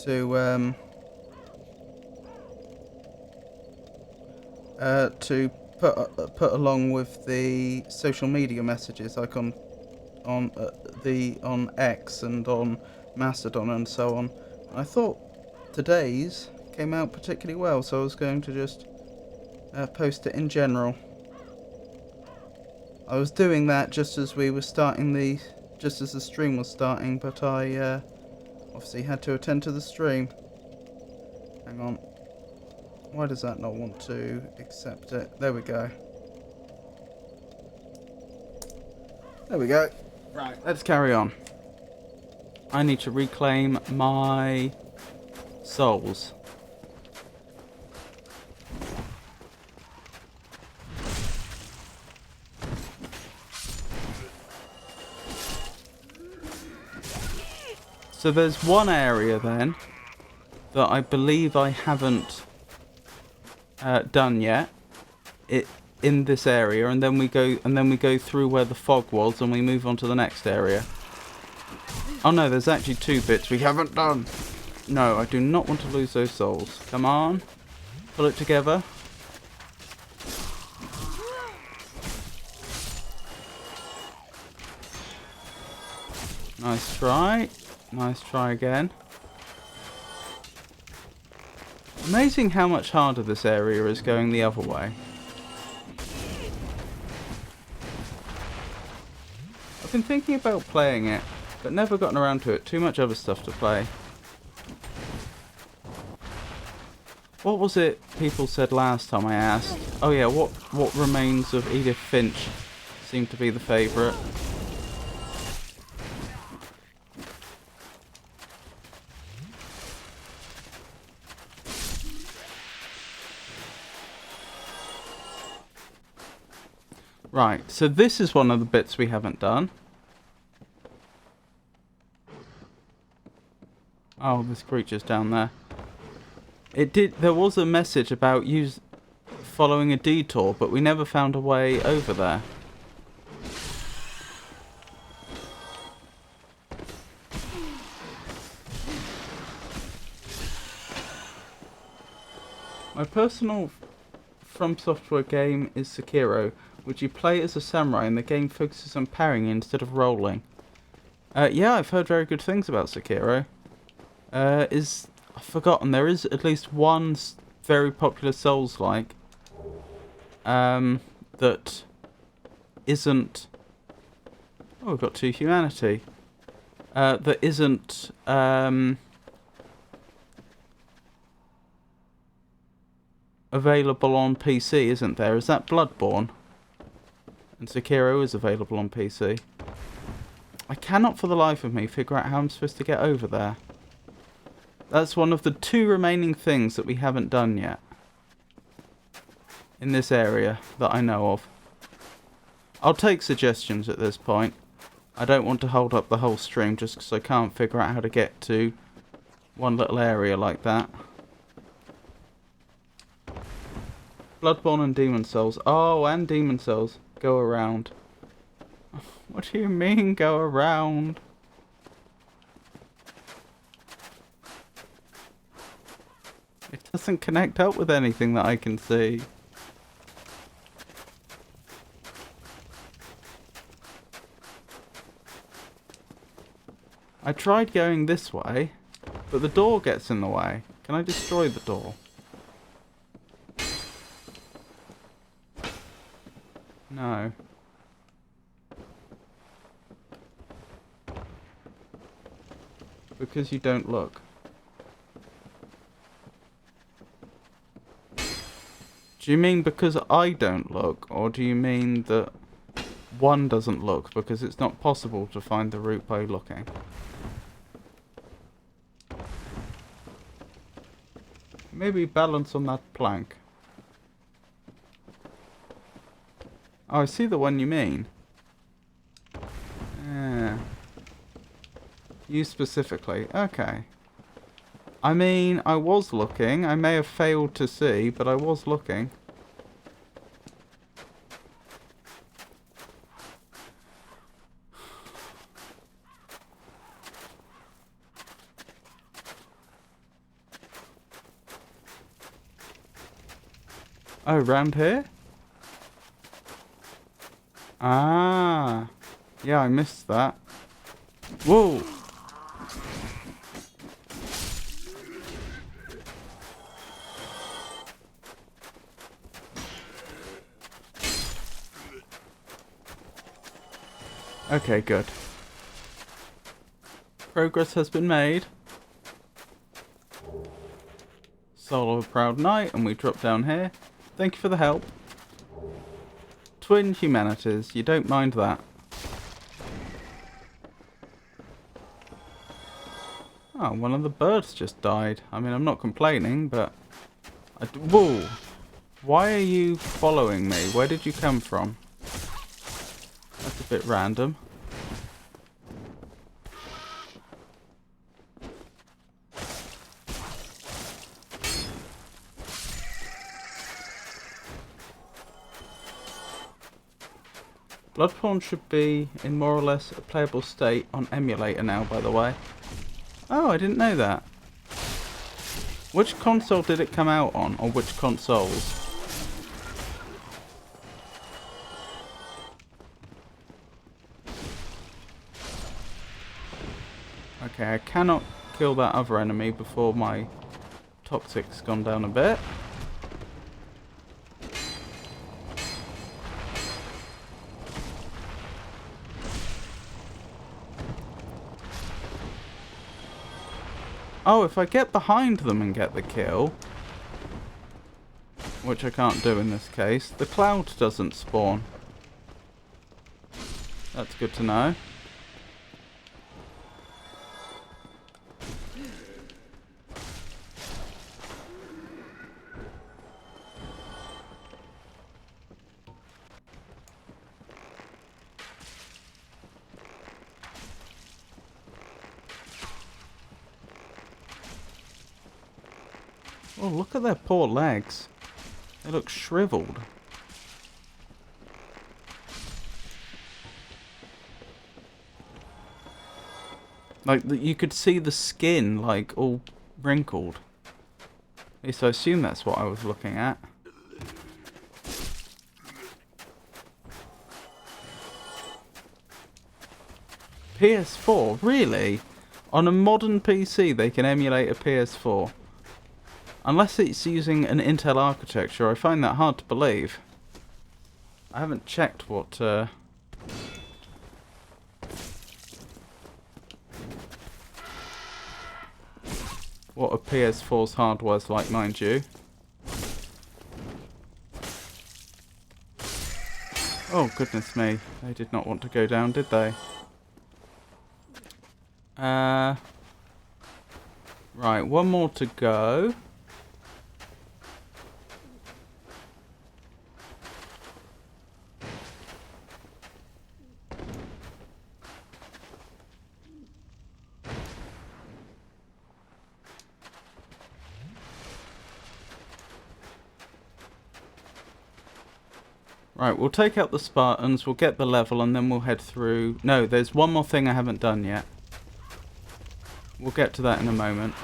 to put along with the social media messages, like on X and on Mastodon and so on. I thought today's came out particularly well, so I was going to just post it in general. I was doing that just as we were starting just as the stream was starting, but I obviously had to attend to the stream. Hang on. Why does that not want to accept it? There we go. There we go. Right, let's carry on. I need to reclaim my souls. So there's one area then that I believe I haven't done yet. In this area, and then we go through where the fog was, and we move on to the next area. Oh no, there's actually two bits we haven't done. No, I do not want to lose those souls. Come on. Pull it together. Nice try. Nice try again. Amazing how much harder this area is going the other way. I've been thinking about playing it, but never gotten around to it. Too much other stuff to play. What was it people said last time I asked? Oh yeah, what remains of Edith Finch seemed to be the favourite. Right, so this is one of the bits we haven't done. Oh, this creature's down there. There was a message about following a detour, but we never found a way over there. My personal From Software game is Sekiro, which you play as a samurai and the game focuses on parrying instead of rolling. Yeah, I've heard very good things about Sekiro. I've forgotten. There is at least one very popular Souls-like that isn't... Oh, we've got 2 humanity. That isn't available on PC, isn't there? Is that Bloodborne? And Sekiro is available on PC. I cannot for the life of me figure out how I'm supposed to get over there. That's one of the 2 remaining things that we haven't done yet. In this area that I know of. I'll take suggestions at this point. I don't want to hold up the whole stream just because I can't figure out how to get to one little area like that. Bloodborne and Demon Souls. Oh, and Demon Souls. Go around. What do you mean, go around? It doesn't connect up with anything that I can see. I tried going this way, but the door gets in the way. Can I destroy the door? No. Because you don't look. Do you mean because I don't look, or do you mean that one doesn't look because it's not possible to find the route by looking? Maybe balance on that plank. Oh, I see the one you mean. Yeah. You specifically. Okay. I mean, I was looking. I may have failed to see, but I was looking. Oh, round here? Ah. Yeah, I missed that. Whoa. Okay, good. Progress has been made. Soul of a proud knight, and we drop down here. Thank you for the help. Twin humanities, you don't mind that. Oh, one of the birds just died. I mean, I'm not complaining, but... Whoa! Why are you following me? Where did you come from? That's a bit random. Bloodborne should be in more or less a playable state on emulator now, by the way. Oh, I didn't know that. Which console did it come out on, or which consoles? Okay, I cannot kill that other enemy before my toxic's gone down a bit. Oh, if I get behind them and get the kill, which I can't do in this case, the cloud doesn't spawn. That's good to know. Oh, look at their poor legs. They look shriveled. Like, you could see the skin, like, all wrinkled. At least I assume that's what I was looking at. PS4? Really? On a modern PC, they can emulate a PS4. Unless it's using an Intel architecture, I find that hard to believe. I haven't checked what a PS4's hardware's like, mind you. Oh, goodness me. They did not want to go down, did they? Right, one more to go. Right, we'll take out the Spartans, we'll get the level, and then we'll head through... No, there's one more thing I haven't done yet. We'll get to that in a moment.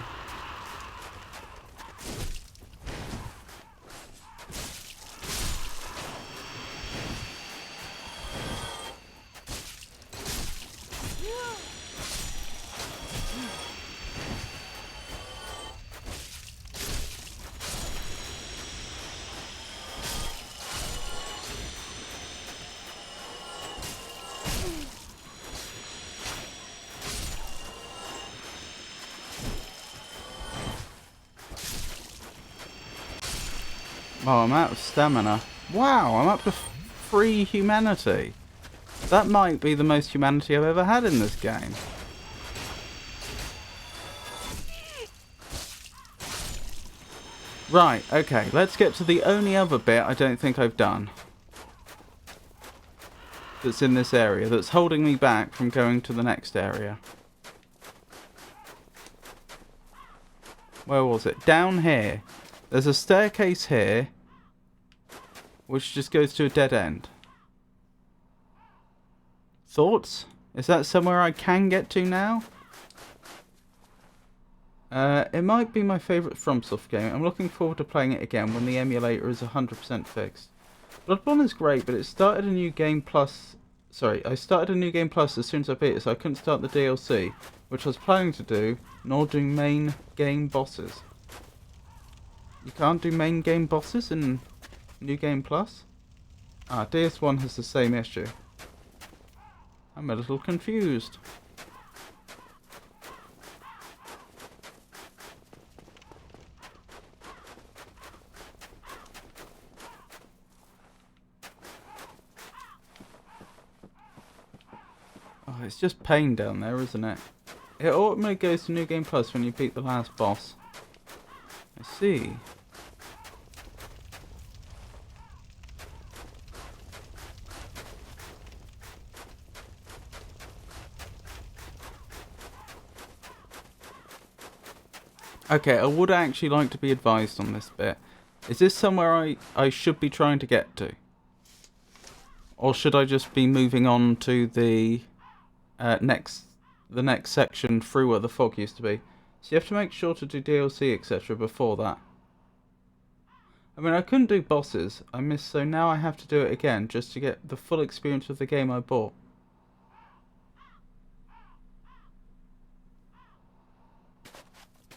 Oh, I'm out of stamina. Wow, I'm up to 3 humanity. That might be the most humanity I've ever had in this game. Right, okay, let's get to the only other bit I don't think I've done. That's in this area, that's holding me back from going to the next area. Where was it? Down here. There's a staircase here, which just goes to a dead end. Thoughts? Is that somewhere I can get to now? It might be my favourite FromSoft game. I'm looking forward to playing it again when the emulator is 100% fixed. Bloodborne is great, but it started a new game plus... Sorry, I started a new game plus as soon as I beat it, so I couldn't start the DLC, which I was planning to do, nor do main game bosses. You can't do main game bosses in New Game Plus? Ah, DS1 has the same issue. I'm a little confused. Oh, it's just pain down there, isn't it? It automatically goes to New Game Plus when you beat the last boss. I see. Okay, I would actually like to be advised on this bit. Is this somewhere I should be trying to get to? Or should I just be moving on to the next section through where the fog used to be? So you have to make sure to do DLC, etc. before that. I mean, I couldn't do bosses. I missed, so now I have to do it again just to get the full experience of the game I bought.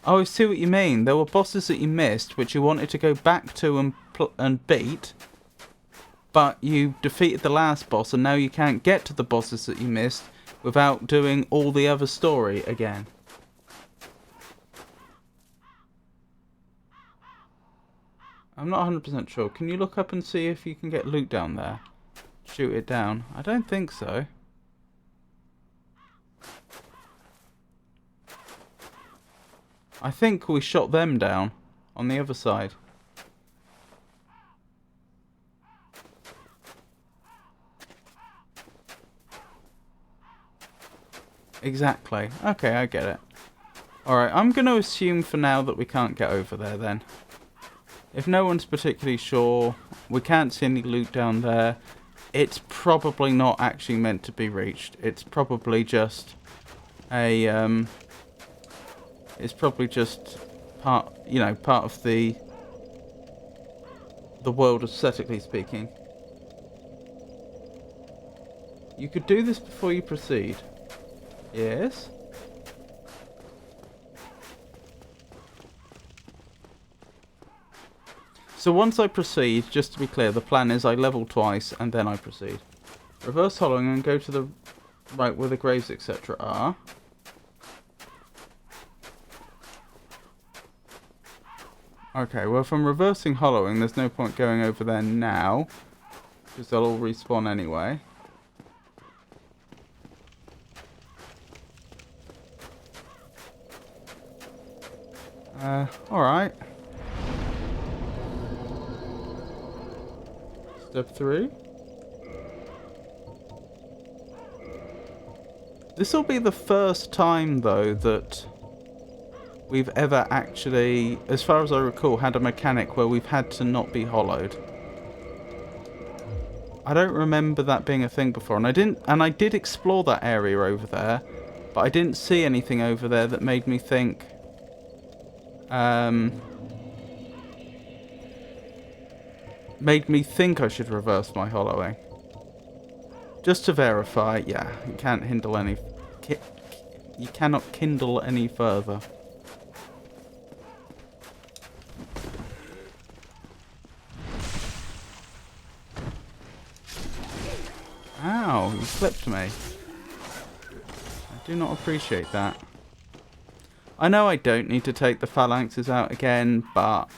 Oh, I see what you mean. There were bosses that you missed, which you wanted to go back to and beat, but you defeated the last boss, and now you can't get to the bosses that you missed without doing all the other story again. I'm not 100% sure. Can you look up and see if you can get loot down there? Shoot it down. I don't think so. I think we shot them down on the other side. Exactly. Okay, I get it. Alright, I'm going to assume for now that we can't get over there then. If no one's particularly sure, we can't see any loot down there, it's probably not actually meant to be reached. It's probably just a, it's probably just part of the world aesthetically speaking. You could do this before you proceed. Yes? So once I proceed, just to be clear, the plan is I level twice and then I proceed. Reverse hollowing and go to the right where the graves etc. are. Okay, well if I'm reversing hollowing, there's no point going over there now, because they'll all respawn anyway. Alright. Step 3. This will be the first time, though, that we've ever actually, as far as I recall, had a mechanic where we've had to not be hollowed. I don't remember that being a thing before, and I did explore that area over there, but I didn't see anything over there that made me think I should reverse my hollowing. Just to verify, yeah, you can't kindle any. You cannot kindle any further. Ow, you clipped me. I do not appreciate that. I know I don't need to take the phalanxes out again, but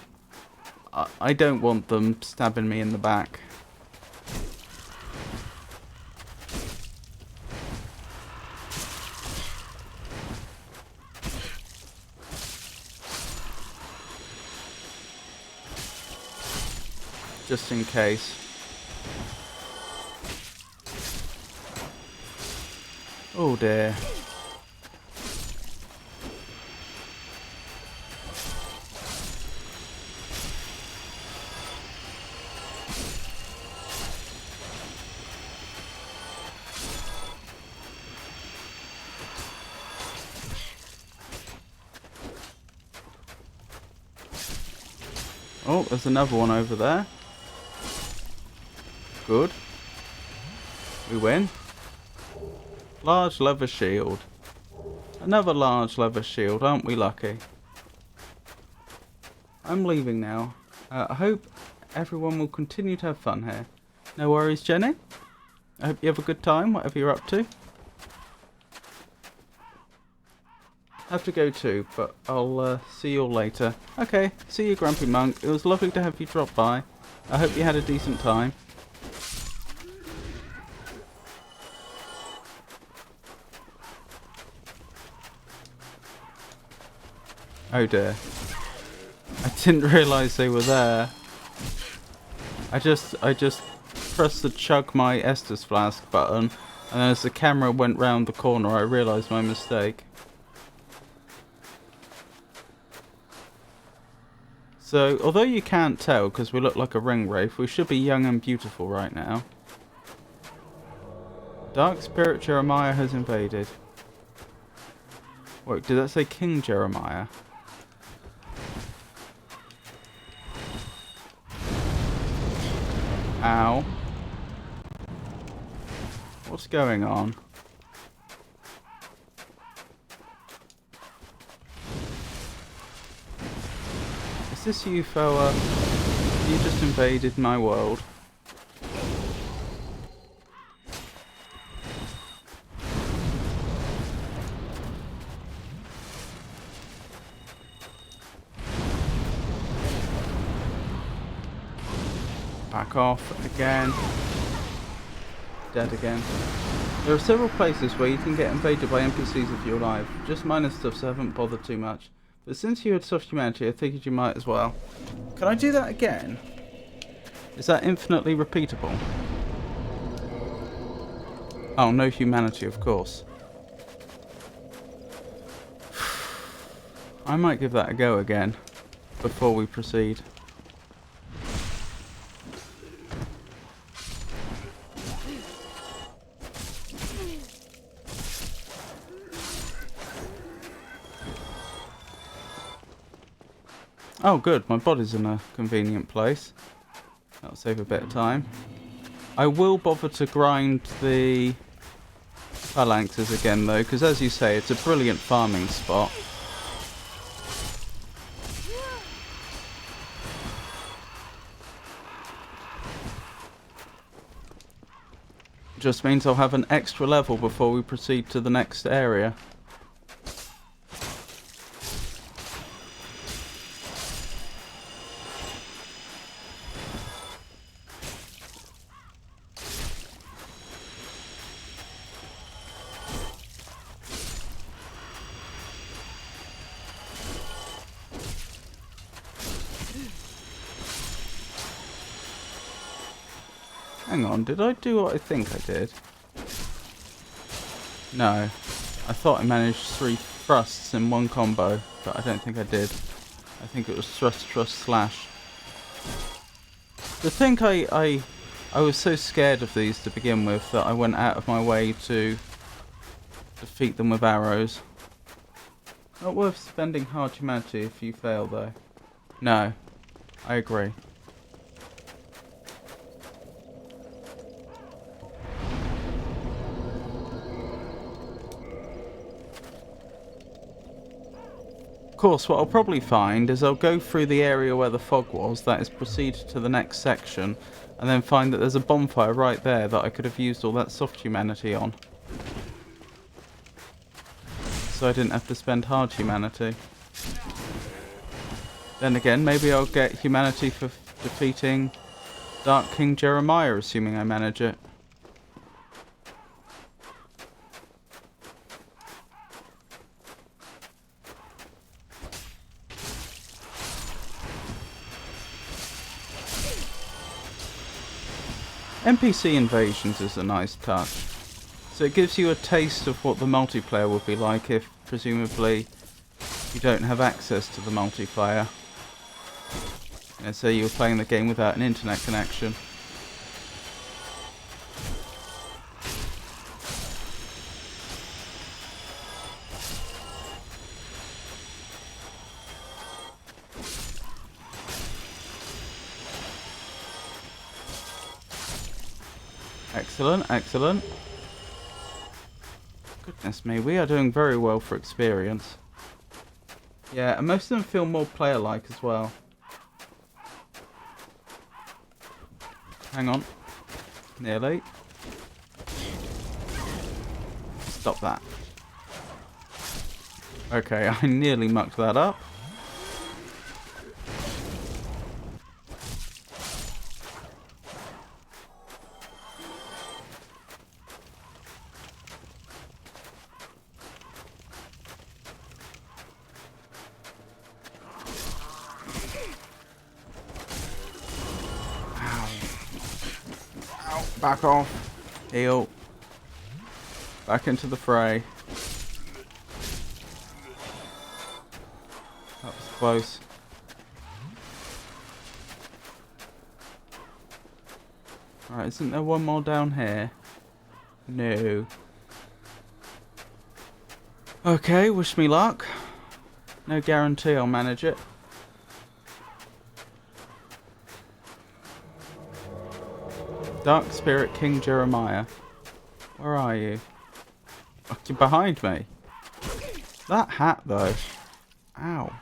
I don't want them stabbing me in the back. Just in case. Oh dear. Oh, there's another one over there. Good. We win. Large leather shield. Another large leather shield, aren't we lucky? I'm leaving now. I hope everyone will continue to have fun here. No worries, Jenny. I hope you have a good time, whatever you're up to. Have to go too, but I'll see you all later. Okay, see you, Grumpy Monk. It was lovely to have you drop by. I hope you had a decent time. Oh dear. I didn't realise they were there. I just pressed the chug my Estus flask button, and as the camera went round the corner I realised my mistake. So, although you can't tell because we look like a ring wraith, we should be young and beautiful right now. Dark Spirit Jeremiah has invaded. Wait, did that say King Jeremiah? Ow. What's going on? Is this you, fella? You just invaded my world. Back off again. Dead again. There are several places where you can get invaded by NPCs if you're alive. Just minor stuff, so I haven't bothered too much. But since you had soft humanity, I figured you might as well. Can I do that again? Is that infinitely repeatable? Oh, no humanity, of course. I might give that a go again before we proceed. Oh good, my body's in a convenient place. That'll save a bit of time. I will bother to grind the phalanxes again though, because as you say, it's a brilliant farming spot. Just means I'll have an extra level before we proceed to the next area. Hang on, did I do what I think I did? No. I thought I managed 3 thrusts in one combo, but I don't think I did. I think it was thrust, thrust, slash. To think I was so scared of these to begin with that I went out of my way to defeat them with arrows. Not worth spending hard humanity if you fail though. No, I agree. Of course, what I'll probably find is I'll go through the area where the fog was, that is proceed to the next section, and then find that there's a bonfire right there that I could have used all that soft humanity on. So I didn't have to spend hard humanity. Then again, maybe I'll get humanity for defeating Dark King Jeremiah, assuming I manage it. NPC invasions is a nice touch. So it gives you a taste of what the multiplayer would be like if, presumably, you don't have access to the multiplayer. You know, say you were playing the game without an internet connection. Excellent, excellent. Goodness me, we are doing very well for experience. Yeah, and most of them feel more player-like as well. Hang on. Nearly. Stop that. Okay, I nearly mucked that up. Back off. Heal. Back into the fray. That was close. Alright, isn't there one more down here? No. Okay, wish me luck. No guarantee I'll manage it. Dark Spirit King Jeremiah. Where are you? Oh, you're behind me. That hat though. Ow.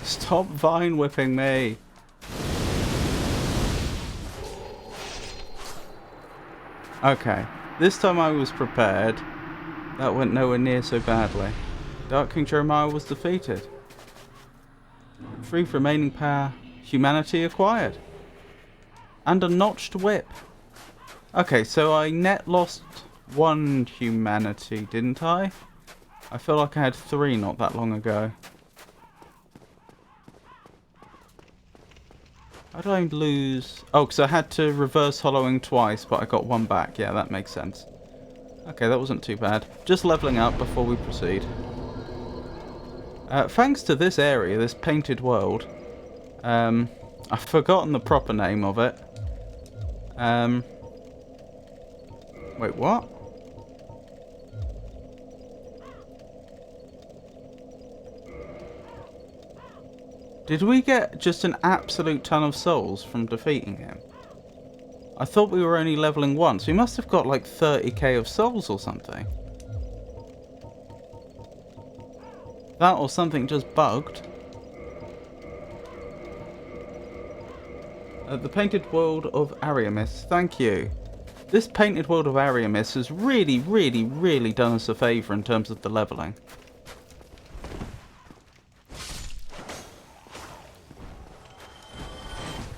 Stop vine whipping me. Okay, this time I was prepared. That went nowhere near so badly. Dark King Jeremiah was defeated. 3 remaining power, humanity acquired. And a notched whip. Okay, so I net lost 1 humanity, didn't I? I feel like I had 3 not that long ago. How did I lose? Oh, because I had to reverse hollowing twice, but I got 1 back. Yeah, that makes sense. Okay, that wasn't too bad. Just leveling up before we proceed. Thanks to this area, this painted world. I've forgotten the proper name of it. Wait, what? Did we get just an absolute ton of souls from defeating him? I thought we were only leveling once. We must have got like 30k of souls or something. That or something just bugged. The Painted World of Ariamis. Thank you. This Painted World of Ariamis has really, really, really done us a favour in terms of the levelling.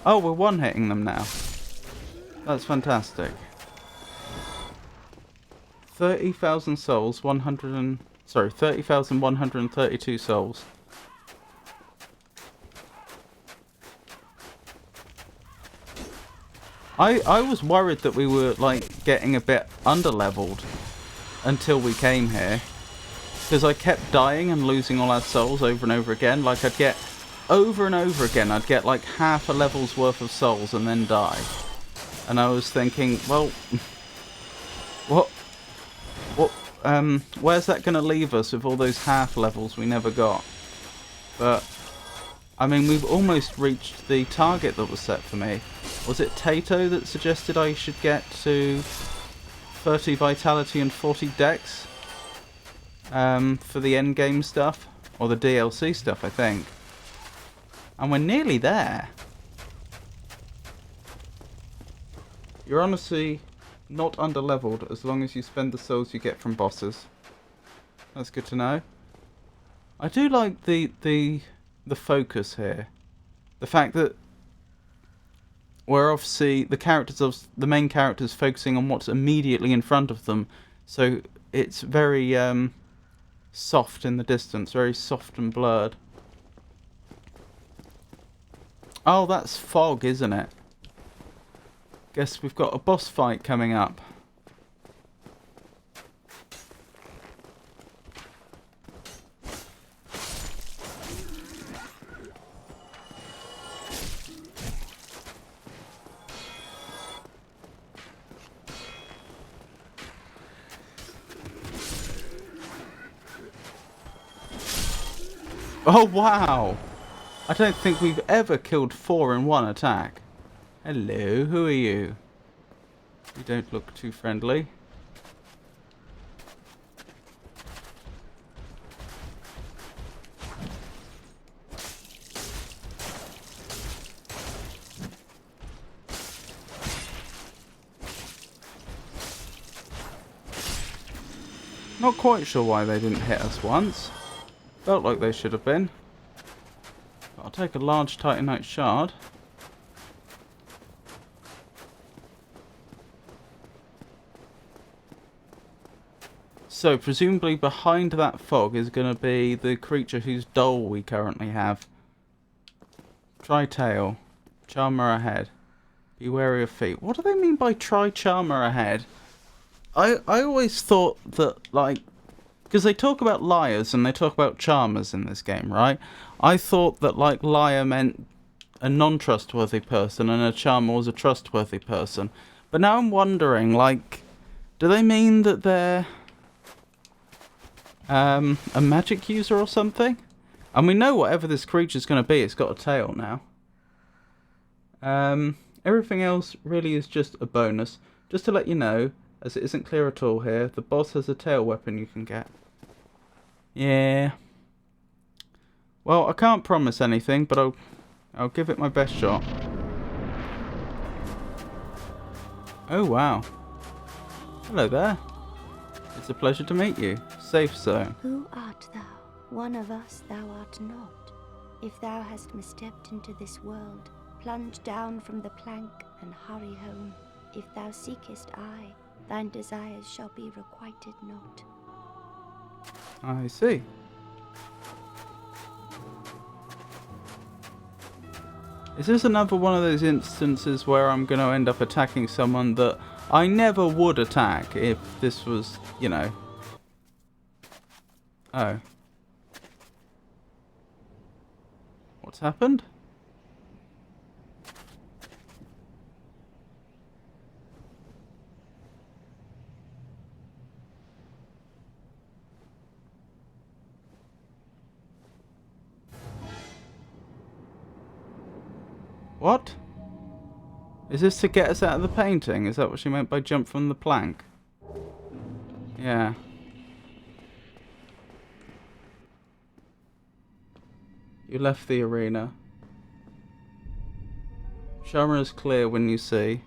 Oh, we're one-hitting them now. That's fantastic. 30,000 souls, 30,132 souls. I was worried that we were like getting a bit under-leveled until we came here. Because I kept dying and losing all our souls over and over again. Like I'd get over and over again, I'd get like half a level's worth of souls and then die. And I was thinking, well, where's that going to leave us with all those half levels we never got? But, I mean, we've almost reached the target that was set for me. Was it Tato that suggested I should get to 30 vitality and 40 dex? For the endgame stuff? Or the DLC stuff, I think. And we're nearly there. You're honestly not under-leveled as long as you spend the souls you get from bosses. That's good to know. I do like the focus here. The fact that we're obviously the main characters focusing on what's immediately in front of them, so it's very soft in the distance, very soft and blurred. Oh, that's fog, isn't it? Guess we've got a boss fight coming up. Oh, wow! I don't think we've ever killed 4 in one attack. Hello, who are you? You don't look too friendly. Not quite sure why they didn't hit us once. Felt like they should have been. But I'll take a large Titanite shard. So, presumably behind that fog is going to be the creature whose doll we currently have. Tri-tail. Charmer ahead. Be wary of feet. What do they mean by tri-charmer ahead? I always thought that, like... Because they talk about liars and they talk about charmers in this game, right? I thought that, like, liar meant a non-trustworthy person and a charmer was a trustworthy person. But now I'm wondering, like... Do they mean that they're... a magic user or something? And we know whatever this creature's going to be, it's got a tail now. Everything else really is just a bonus. Just to let you know, as it isn't clear at all here, the boss has a tail weapon you can get. Yeah. Well, I can't promise anything, but I'll give it my best shot. Oh, wow. Hello there. It's a pleasure to meet you. Safe zone. Who art thou? One of us thou art not. If thou hast misstepped into this world, plunge down from the plank and hurry home. If thou seekest I, thine desires shall be requited not. I see. Is this another one of those instances where I'm going to end up attacking someone that I never would attack if this was, you know... Oh. What's happened? What? Is this to get us out of the painting? Is that what she meant by jump from the plank? Yeah. You left the arena. Sharma is clear when you see.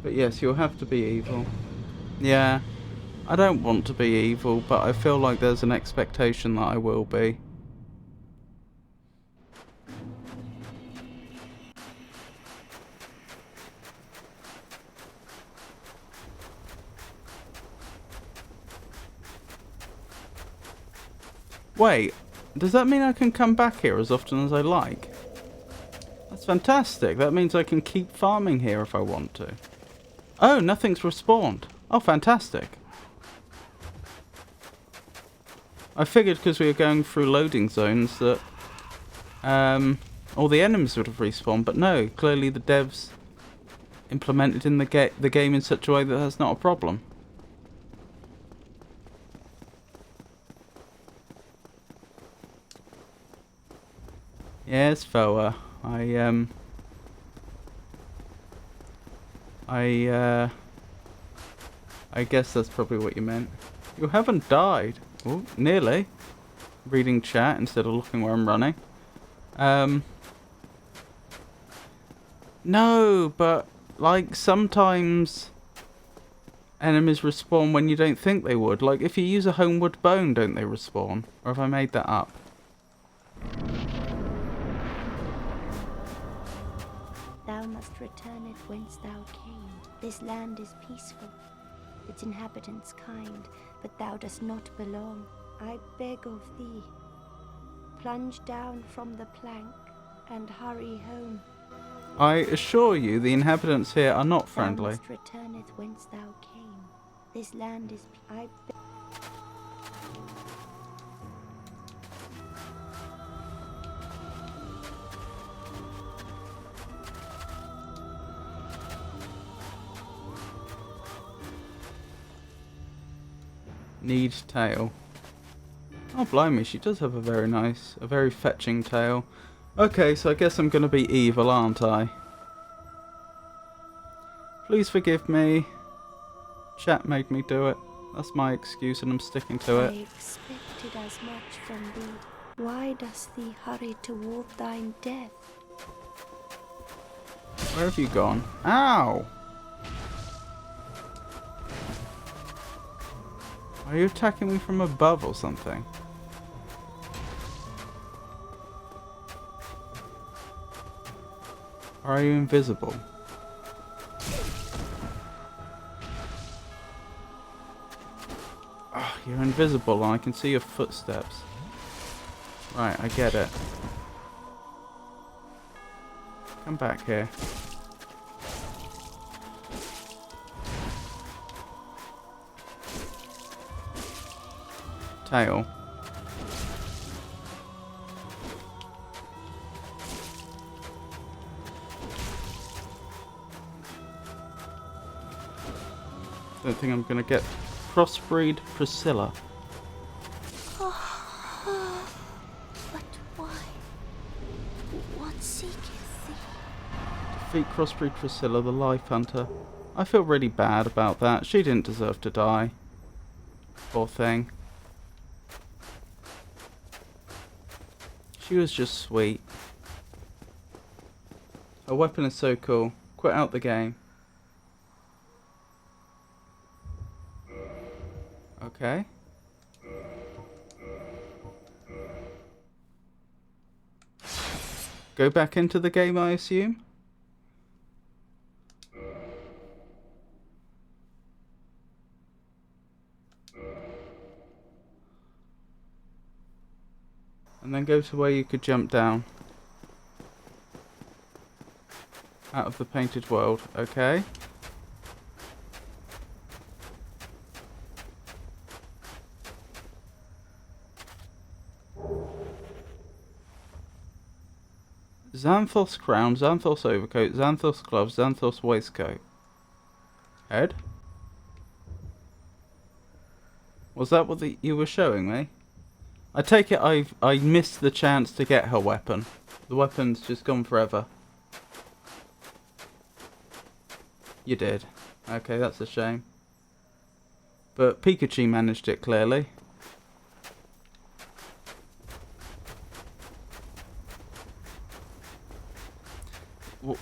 But yes, you'll have to be evil. Yeah. I don't want to be evil, but I feel like there's an expectation that I will be. Wait, does that mean I can come back here as often as I like? That's fantastic. That means I can keep farming here if I want to. Oh, nothing's respawned. Oh, fantastic. I figured because we were going through loading zones that all the enemies would have respawned, but no, clearly the devs implemented in the game in such a way that that's not a problem. Yes, Foa. I guess that's probably what you meant. You haven't died. Oh, nearly. Reading chat instead of looking where I'm running. No, but like sometimes enemies respawn when you don't think they would. Like if you use a homeward bone, don't they respawn? Or have I made that up? Thou must return it whence thou came. This land is peaceful, its inhabitants kind, but thou dost not belong. I beg of thee, plunge down from the plank and hurry home. I assure you, the inhabitants here are not friendly. Thou must return it whence thou came. This land is I beg. Need tail. Oh, blimey, she does have a very fetching tail. Okay, so I guess I'm going to be evil, aren't I? Please forgive me. Chat made me do it. That's my excuse and I'm sticking to it. I expected as much from thee. Why dost thee hurry toward thine death? Where have you gone? Ow! Are you attacking me from above or something? Or are you invisible? Oh, you're invisible and I can see your footsteps. Right, I get it. Come back here. Tail. Don't think I'm gonna get crossbreed Priscilla. But why? What seeketh thee? Defeat crossbreed Priscilla, the life hunter. I feel really bad about that. She didn't deserve to die. Poor thing. She was just sweet. Her weapon is so cool. Quit out the game. Okay. Go back into the game, I assume? And then go to where you could jump down. Out of the painted world, okay. Xanthos crown, Xanthos overcoat, Xanthos gloves, Xanthos waistcoat. Head? Was that what you were showing me? I take it I missed the chance to get her weapon. The weapon's just gone forever. You did. Okay, that's a shame. But Pikachu managed it clearly.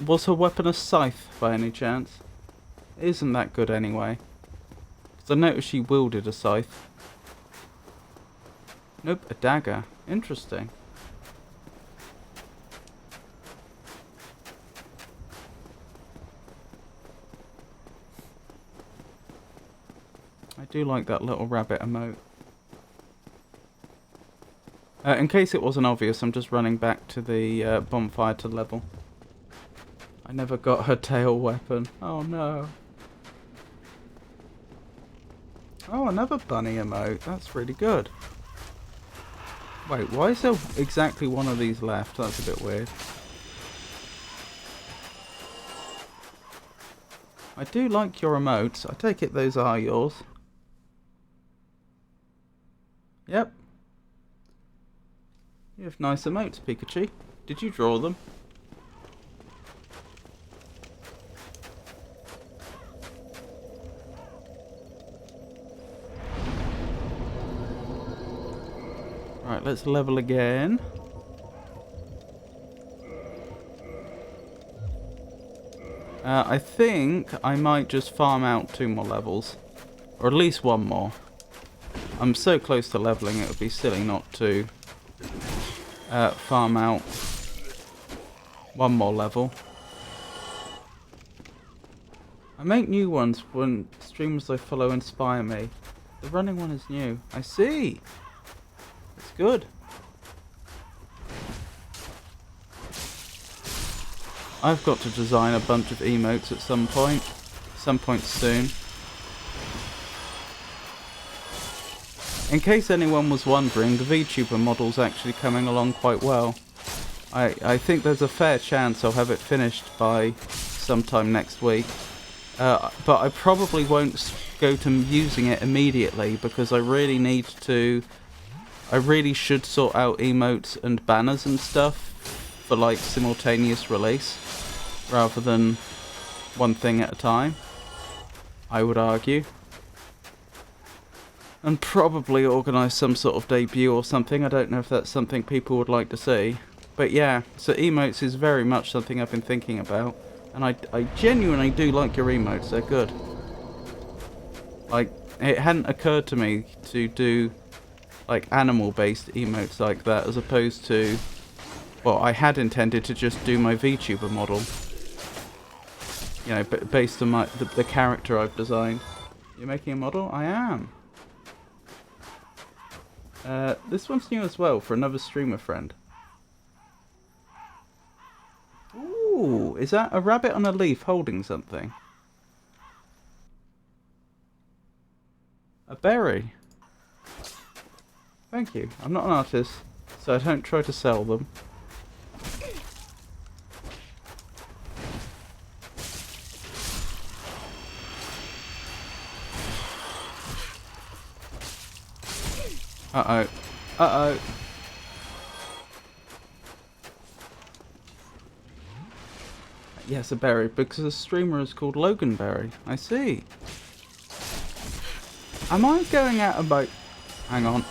Was her weapon a scythe by any chance? Isn't that good anyway? Because I noticed she wielded a scythe. Nope, a dagger. Interesting. I do like that little rabbit emote. In case it wasn't obvious, I'm just running back to the bonfire to level. I never got her tail weapon. Oh no. Oh, another bunny emote. That's really good. Wait, why is there exactly one of these left? That's a bit weird. I do like your emotes. I take it those are yours. Yep. You have nice emotes, Pikachu. Did you draw them? Right, let's level again. I think I might just farm out 2 more levels. Or at least 1 more. I'm so close to leveling it would be silly not to farm out 1 more level. I make new ones when streamers I follow inspire me. The running one is new. I see! It's good. I've got to design a bunch of emotes at some point soon. In case anyone was wondering, the VTuber model's actually coming along quite well. I think there's a fair chance I'll have it finished by sometime next week. But I probably won't go to using it immediately because I really need to... I really should sort out emotes and banners and stuff for like simultaneous release rather than one thing at a time, I would argue. And probably organise some sort of debut or something. I don't know if that's something people would like to see. But yeah, so emotes is very much something I've been thinking about. And I genuinely do like your emotes, they're good. Like, it hadn't occurred to me to do like animal-based emotes like that as opposed to... Well, I had intended to just do my VTuber model. You know, based on the character I've designed. You're making a model? I am. This one's new as well for another streamer friend. Ooh, is that a rabbit on a leaf holding something? A berry. Thank you. I'm not an artist, so I don't try to sell them. Uh-oh. Uh-oh. Yes, a berry, because the streamer is called Logan Berry. I see. Am I going out of my... Hang on.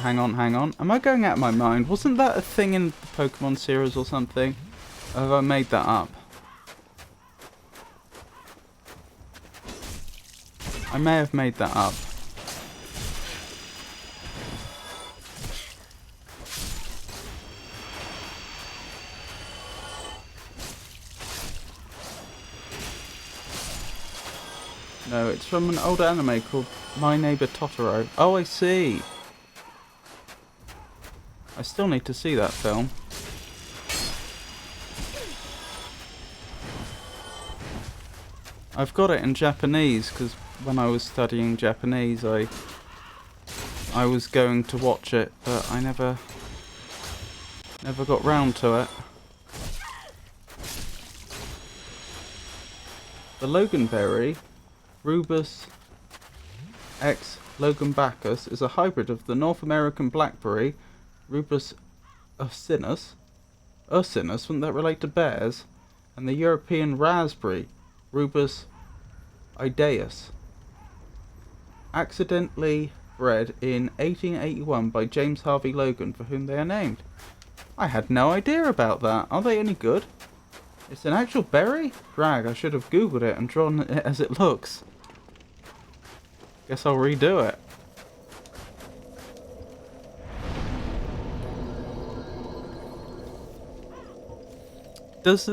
Am I going out of my mind? Wasn't that a thing in the Pokemon series or something? Or have I made that up? I may have made that up. No, it's from an old anime called My Neighbor Totoro. Oh, I see. I still need to see that film. I've got it in Japanese because when I was studying Japanese, I was going to watch it, but I never got round to it. The Loganberry, Rubus X Logan Bacchus is a hybrid of the North American blackberry, Rubus ursinus. Ursinus, wouldn't that relate to bears? And the European raspberry, Rubus idaeus. Accidentally bred in 1881 by James Harvey Logan, for whom they are named. I had no idea about that. Are they any good? It's an actual berry? Drag, I should have googled it and drawn it as it looks. Guess I'll redo it. Does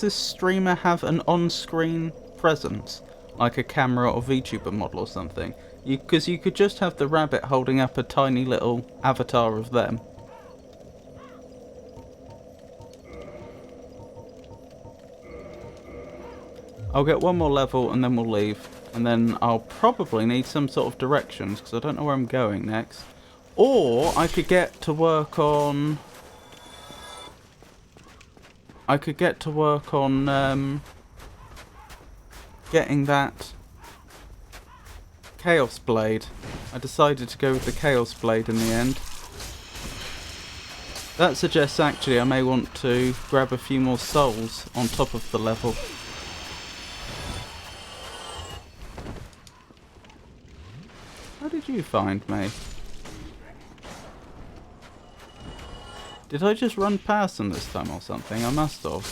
this streamer have an on-screen presence? Like a camera or VTuber model or something? Because you could just have the rabbit holding up a tiny little avatar of them. I'll get one more level and then we'll leave. And then I'll probably need some sort of directions because I don't know where I'm going next. Or I could get to work on... getting that Chaos Blade. I decided to go with the Chaos Blade in the end. That suggests actually I may want to grab a few more souls on top of the level. How did you find me? Did I just run past them this time or something? I must have.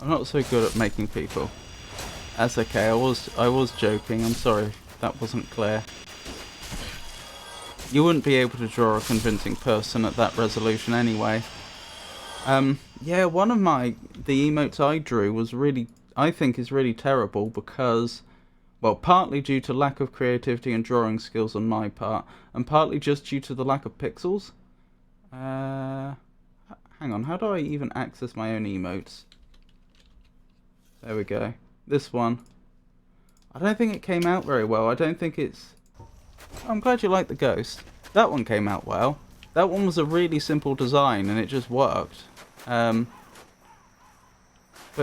I'm not so good at making people. That's okay, I was joking, I'm sorry if that wasn't clear. You wouldn't be able to draw a convincing person at that resolution anyway. Yeah, one of the emotes I drew was really, I think is really terrible because, well, partly due to lack of creativity and drawing skills on my part, and partly just due to the lack of pixels. Hang on, how do I even access my own emotes? There we go. This one. I don't think it came out very well. I don't think it's... I'm glad you like the ghost. That one came out well. That one was a really simple design and it just worked. But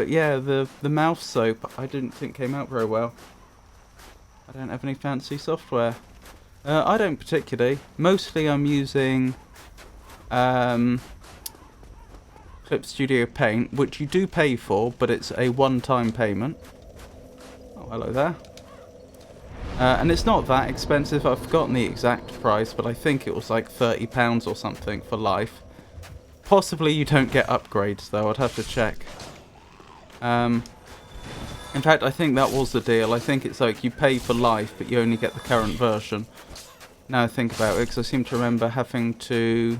yeah, the mouth soap I didn't think came out very well. I don't have any fancy software. I don't particularly. Mostly I'm using Clip Studio Paint, which you do pay for, but it's a one-time payment. Oh, hello there. And it's not that expensive. I've forgotten the exact price, but I think it was like £30 or something for life. Possibly you don't get upgrades, though. I'd have to check. In fact, I think that was the deal. I think it's like you pay for life, but you only get the current version. Now I think about it, because I seem to remember having to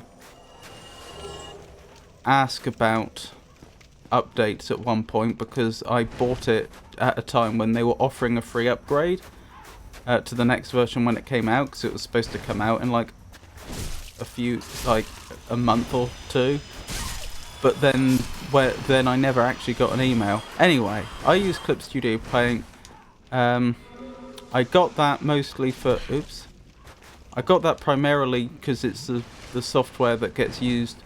ask about updates at one point, because I bought it at a time when they were offering a free upgrade to the next version when it came out, because it was supposed to come out in like a month or two. But then I never actually got an email. Anyway, I use Clip Studio Paint. I got that mostly for... Oops. I got that primarily because it's the software that gets used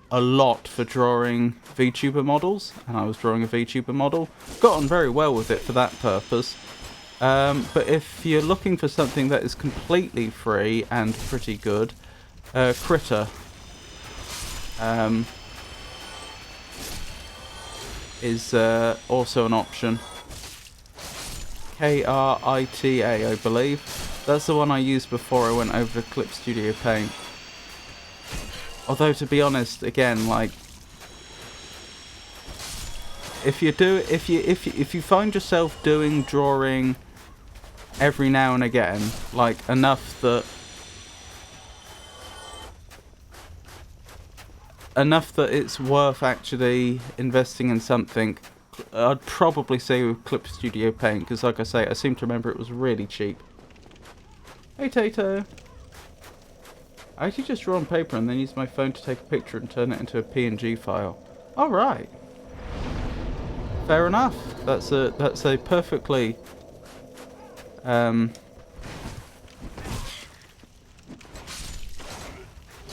a lot for drawing VTuber models. And I was drawing a VTuber model. Got on very well with it for that purpose. But if you're looking for something that is completely free and pretty good, Critter is also an option. Krita, I believe. That's the one I used before I went over to Clip Studio Paint. Although, to be honest, again, like, if you find yourself doing drawing every now and again, like enough that it's worth actually investing in something, I'd probably say with Clip Studio Paint, because like I say, I seem to remember it was really cheap. Hey Tato! I actually just draw on paper and then use my phone to take a picture and turn it into a PNG file. Alright. Fair enough. That's a perfectly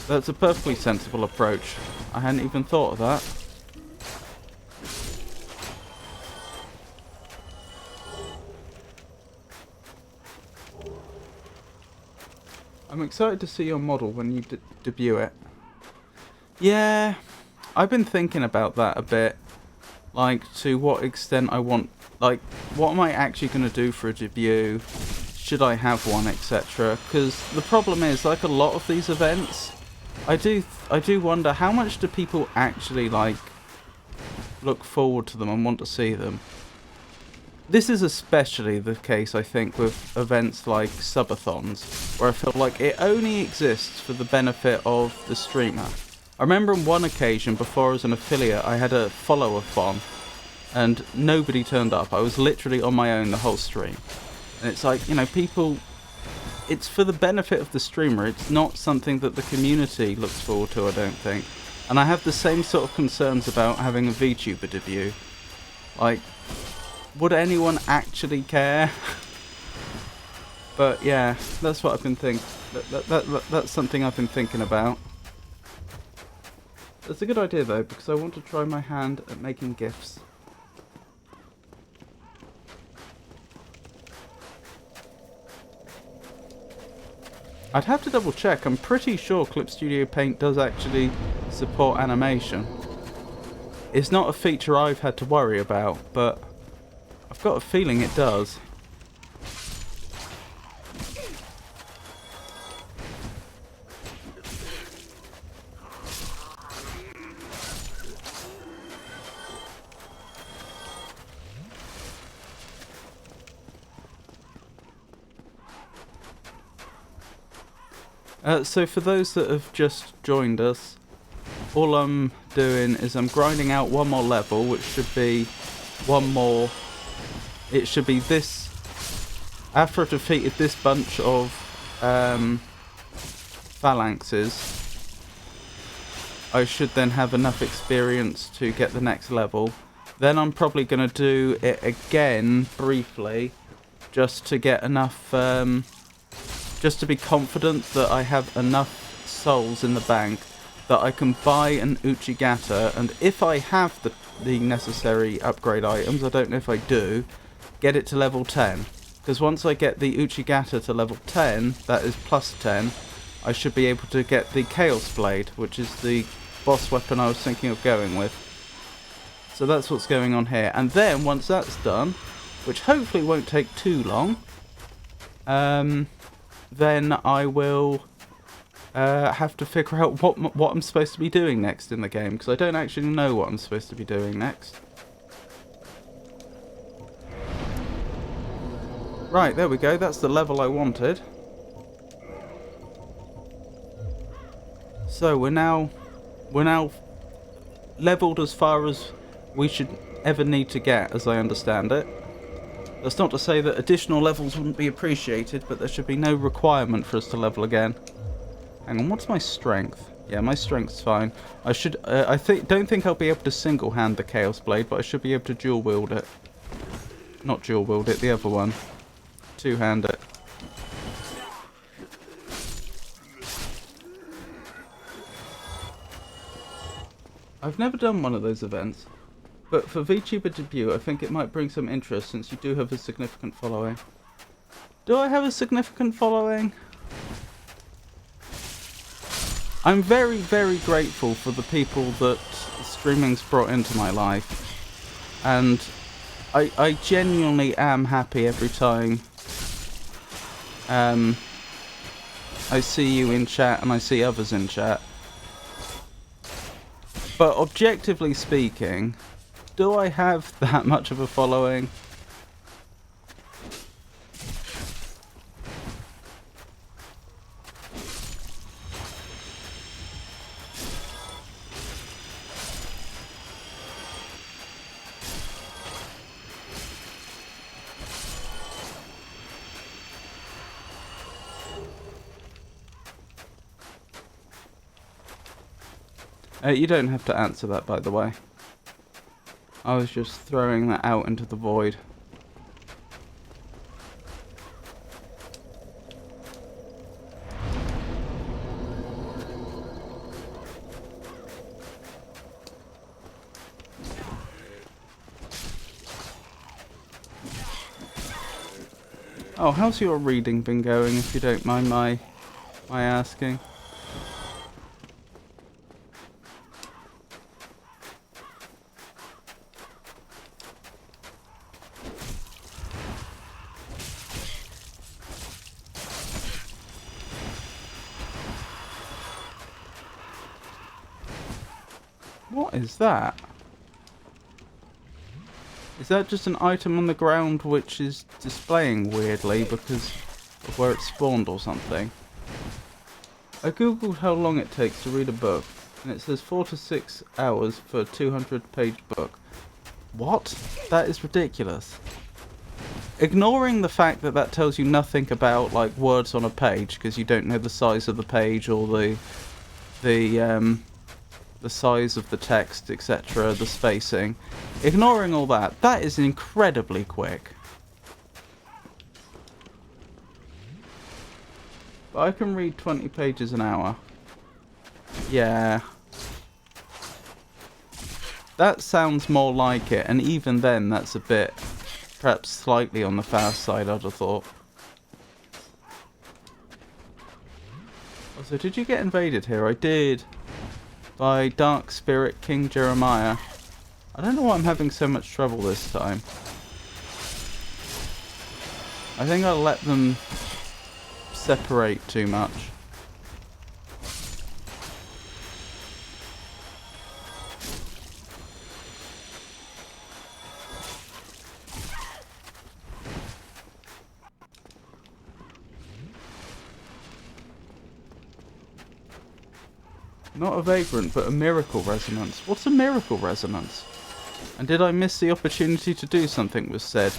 That's a perfectly sensible approach. I hadn't even thought of that. I'm excited to see your model when you debut it. Yeah, I've been thinking about that a bit. Like, to what extent I want... Like, what am I actually going to do for a debut? Should I have one, etc.? Because the problem is, like a lot of these events, I do wonder how much do people actually, like, look forward to them and want to see them. This is especially the case, I think, with events like subathons, where I feel like it only exists for the benefit of the streamer. I remember on one occasion, before I was an affiliate, I had a follow-a-thon, and nobody turned up. I was literally on my own the whole stream. And it's like, you know, people... It's for the benefit of the streamer. It's not something that the community looks forward to, I don't think. And I have the same sort of concerns about having a VTuber debut. Like... Would anyone actually care? But yeah, that's what I've been thinking. That's something I've been thinking about. It's a good idea though, because I want to try my hand at making GIFs. I'd have to double check. I'm pretty sure Clip Studio Paint does actually support animation. It's not a feature I've had to worry about, but I've got a feeling it does. So for those that have just joined us, all I'm doing is I'm grinding out one more level, which should be one more... It should be this... After I've defeated this bunch of phalanxes, I should then have enough experience to get the next level. Then I'm probably going to do it again, briefly, just to get enough... just to be confident that I have enough souls in the bank that I can buy an Uchigata, and if I have the necessary upgrade items, I don't know if I do, get it to level 10. Because once I get the Uchigata to level 10, that is plus 10, I should be able to get the Chaos Blade, which is the boss weapon I was thinking of going with. So that's what's going on here. And then, once that's done, which hopefully won't take too long, then I will have to figure out what I'm supposed to be doing next in the game, because I don't actually know what I'm supposed to be doing next. Right, there we go. That's the level I wanted. So we're now leveled as far as we should ever need to get, as I understand it. That's not to say that additional levels wouldn't be appreciated, but there should be no requirement for us to level again. Hang on, what's my strength? Yeah, my strength's fine. I should, don't think I'll be able to single-hand the Chaos Blade, but I should be able to dual-wield it. Not dual-wield it, the other one. Two-hand it. I've never done one of those events. But for VTuber debut, I think it might bring some interest since you do have a significant following. Do I have a significant following? I'm very, very grateful for the people that streaming's brought into my life. And I genuinely am happy every time I see you in chat and I see others in chat. But objectively speaking... Do I have that much of a following? You don't have to answer that, by the way. I was just throwing that out into the void. Oh, how's your reading been going, if you don't mind my asking? What is that? Is that just an item on the ground which is displaying weirdly because of where it spawned or something? I googled how long it takes to read a book, and it says 4 to 6 hours for a 200-page book. What? That is ridiculous. Ignoring the fact that that tells you nothing about like words on a page because you don't know the size of the page or the size of the text, etc., the spacing. Ignoring all that, that is incredibly quick. But I can read 20 pages an hour. Yeah. That sounds more like it, and even then that's a bit, perhaps slightly on the fast side, I'd have thought. Also, did you get invaded here? I did. By Dark Spirit King Jeremiah. I don't know why I'm having so much trouble this time. I think I let them separate too much. Not a vagrant, but a miracle resonance. What's a miracle resonance? And did I miss the opportunity to do something with said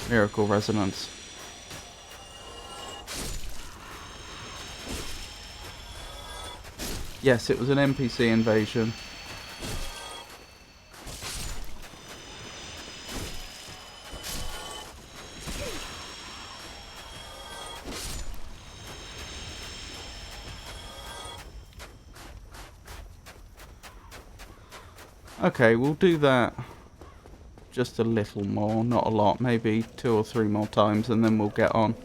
miracle resonance? Yes, it was an NPC invasion. Okay, we'll do that just a little more, not a lot, maybe 2 or 3 more times, and then we'll get on.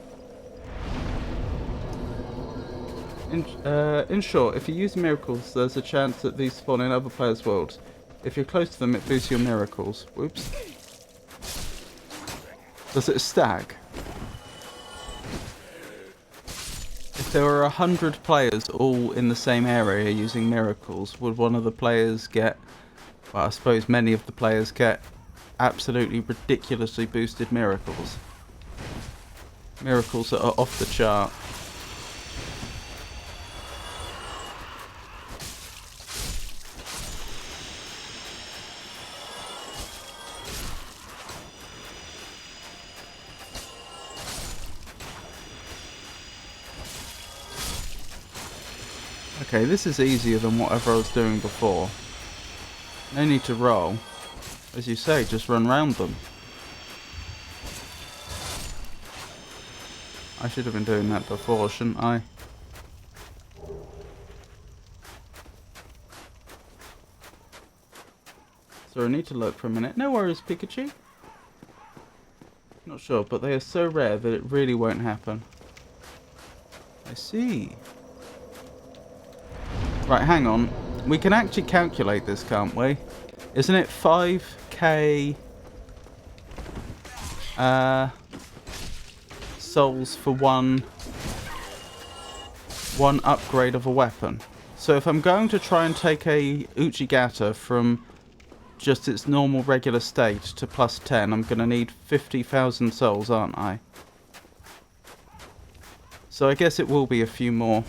In short, if you use miracles, there's a chance that these spawn in other players' worlds. If you're close to them, it boosts your miracles. Whoops. Does it stack? If there were 100 players all in the same area using miracles, would one of the players get... Well, I suppose many of the players get absolutely ridiculously boosted miracles. Miracles that are off the chart. Okay, this is easier than whatever I was doing before. No need to roll. As you say, just run round them. I should have been doing that before, shouldn't I? So I need to look for a minute. No worries, Pikachu. Not sure, but they are so rare that it really won't happen. I see. Right, hang on. We can actually calculate this, can't we? Isn't it 5k souls for one upgrade of a weapon? So if I'm going to try and take a Uchigata from just its normal regular state to plus 10, I'm going to need 50,000 souls, aren't I? So I guess it will be a few more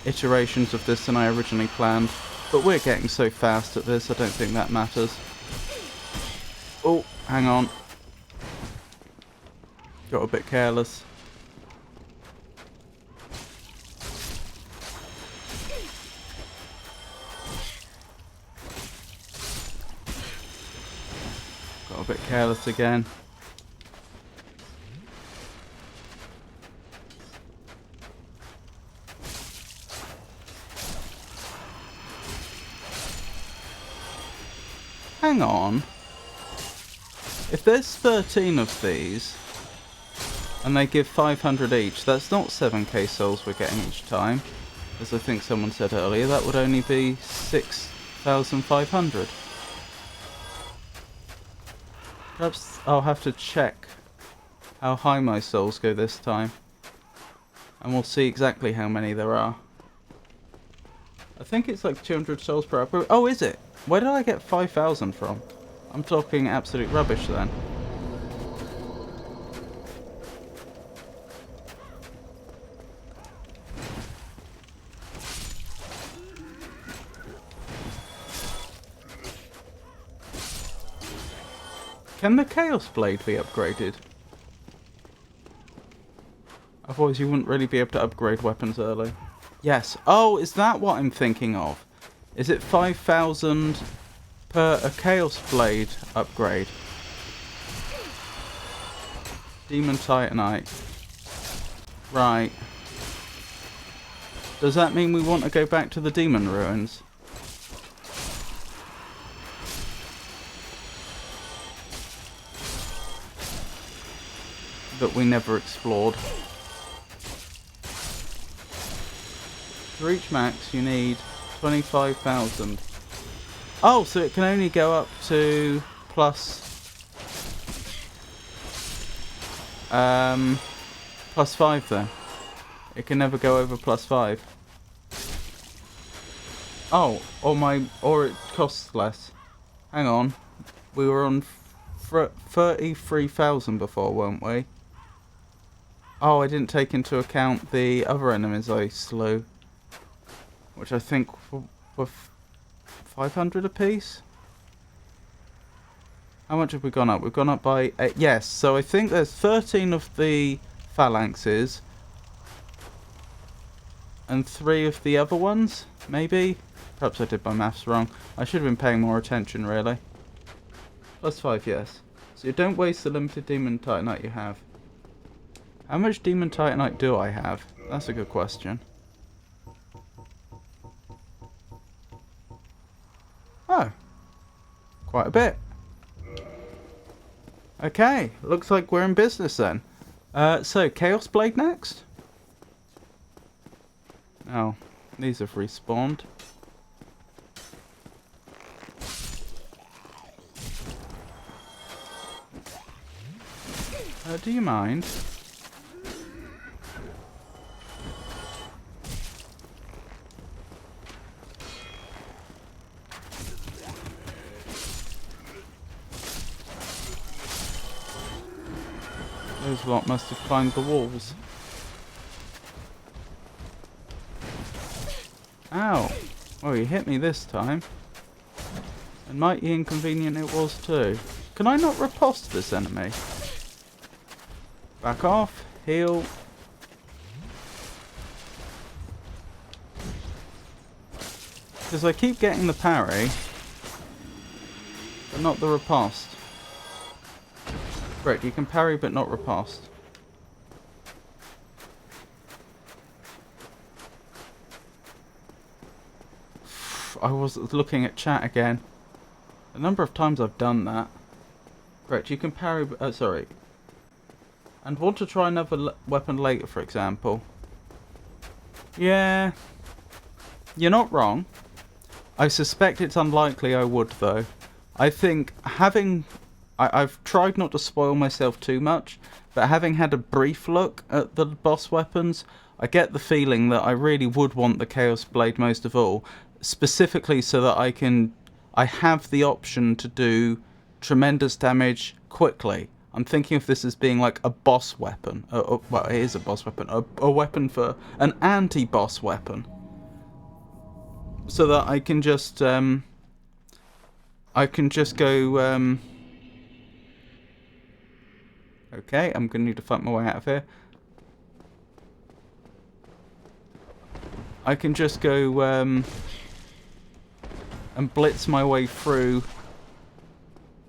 iterations of this than I originally planned. But we're getting so fast at this, I don't think that matters. Oh, hang on. Got a bit careless. Got a bit careless again. Hang on. If there's 13 of these, And they give 500 each. That's not 7k souls we're getting each time. As I think someone said earlier, that would only be 6,500. Perhaps I'll have to check how high my souls go this time. And we'll see exactly how many there are. I think it's like 200 souls per upgrade. Oh, is it? Where did I get 5,000 from? I'm talking absolute rubbish then. Can the Chaos Blade be upgraded? Otherwise you wouldn't really be able to upgrade weapons early. Yes. Oh, is that what I'm thinking of? Is it 5,000 per a Chaos Blade upgrade? Demon Titanite. Right. Does that mean we want to go back to the Demon Ruins? That we never explored. To reach max, you need 25,000. Oh, so it can only go up to plus 5 then. It can never go over +5. Oh, or it costs less. Hang on, we were on 33,000 before, weren't we? Oh, I didn't take into account the other enemies I slew, which I think were 500 apiece. How much have we gone up? We've gone up by 8. Yes, so I think there's 13 of the phalanxes and 3 of the other ones, maybe? Perhaps I did my maths wrong. I should have been paying more attention, really. +5, yes. So you don't waste the limited Demon Titanite you have. How much Demon Titanite do I have? That's a good question. Oh. Quite a bit. Okay, looks like we're in business then. So, Chaos Blade next? Oh, these have respawned. Do you mind? Those lot must have climbed the walls. Ow! Well, you hit me this time. And mighty inconvenient it was too. Can I not riposte this enemy? Back off. Heal. Because I keep getting the parry, but not the riposte. Correct, you can parry but not riposte. I was looking at chat again. The number of times I've done that. Correct, you can parry, sorry. And want to try another weapon later, for example. Yeah. You're not wrong. I suspect it's unlikely I would, though. I think having... I've tried not to spoil myself too much, but having had a brief look at the boss weapons, I get the feeling that I really would want the Chaos Blade most of all, specifically so that I have the option to do tremendous damage quickly. I'm thinking of this as being like a boss weapon. Well, it is a boss weapon. A weapon for... an anti-boss weapon. So that I can just go... Okay, I'm going to need to fight my way out of here. I can just go and blitz my way through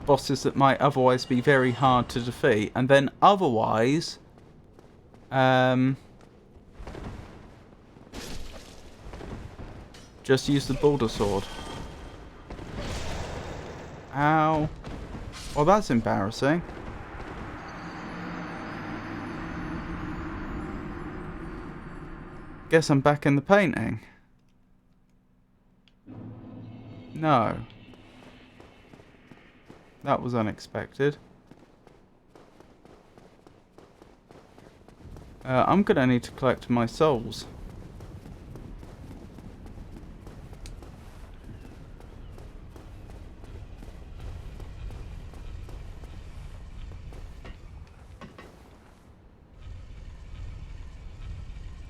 bosses that might otherwise be very hard to defeat. And then otherwise... just use the Boulder Sword. Ow. Well, that's embarrassing. Guess I'm back in the painting. No. That was unexpected. I'm gonna need to collect my souls.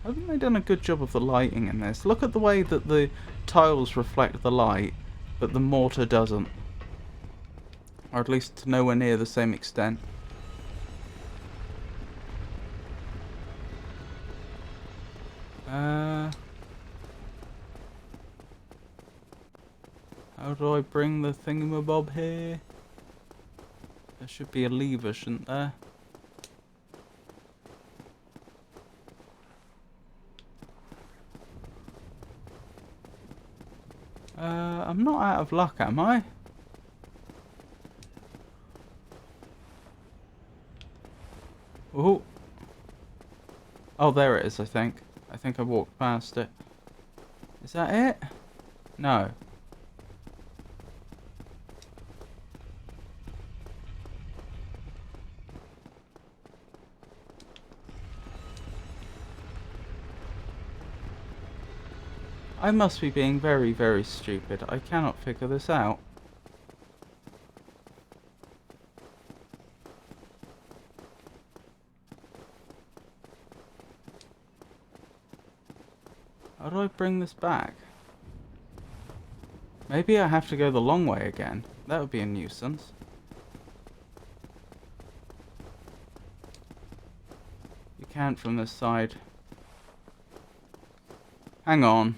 Haven't they done a good job of the lighting in this? Look at the way that the tiles reflect the light, but the mortar doesn't. Or at least to nowhere near the same extent. How do I bring the thingamabob here? There should be a lever, shouldn't there? I'm not out of luck, am I? Oh. Oh, there it is, I think. I think I walked past it. Is that it? No. I must be being very, very stupid. I cannot figure this out. How do I bring this back? Maybe I have to go the long way again. That would be a nuisance. You can't from this side. Hang on.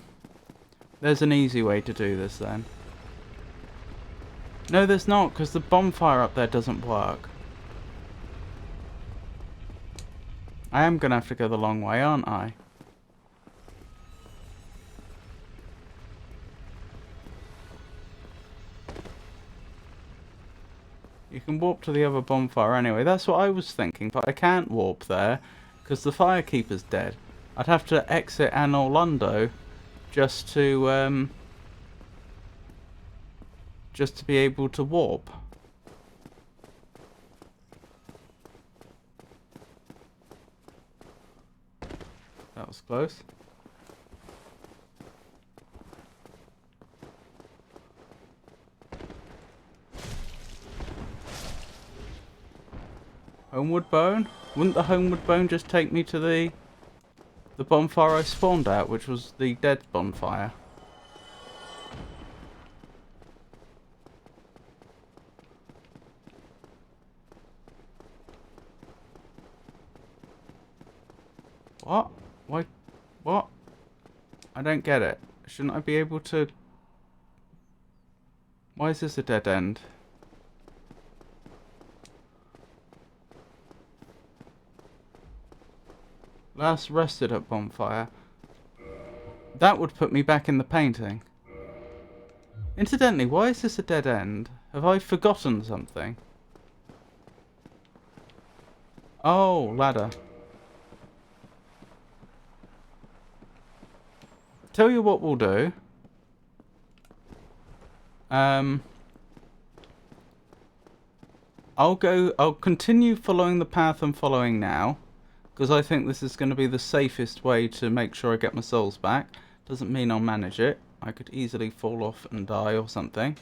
There's an easy way to do this then. No, there's not, because the bonfire up there doesn't work. I am going to have to go the long way, aren't I? You can warp to the other bonfire anyway. That's what I was thinking, but I can't warp there, because the firekeeper's dead. I'd have to exit Anor Londo just to be able to warp. That was close. Homeward Bone? Wouldn't the Homeward Bone just take me to the bonfire I spawned at, which was the dead bonfire? What? Why? What? I don't get it. Shouldn't I be able to... Why is this a dead end? Last rested at bonfire. That would put me back in the painting. Incidentally, why is this a dead end? Have I forgotten something? Oh, ladder. Tell you what we'll do. I'll continue following the path I'm following now, because I think this is going to be the safest way to make sure I get my souls back. Doesn't mean I'll manage it. I could easily fall off and die or something.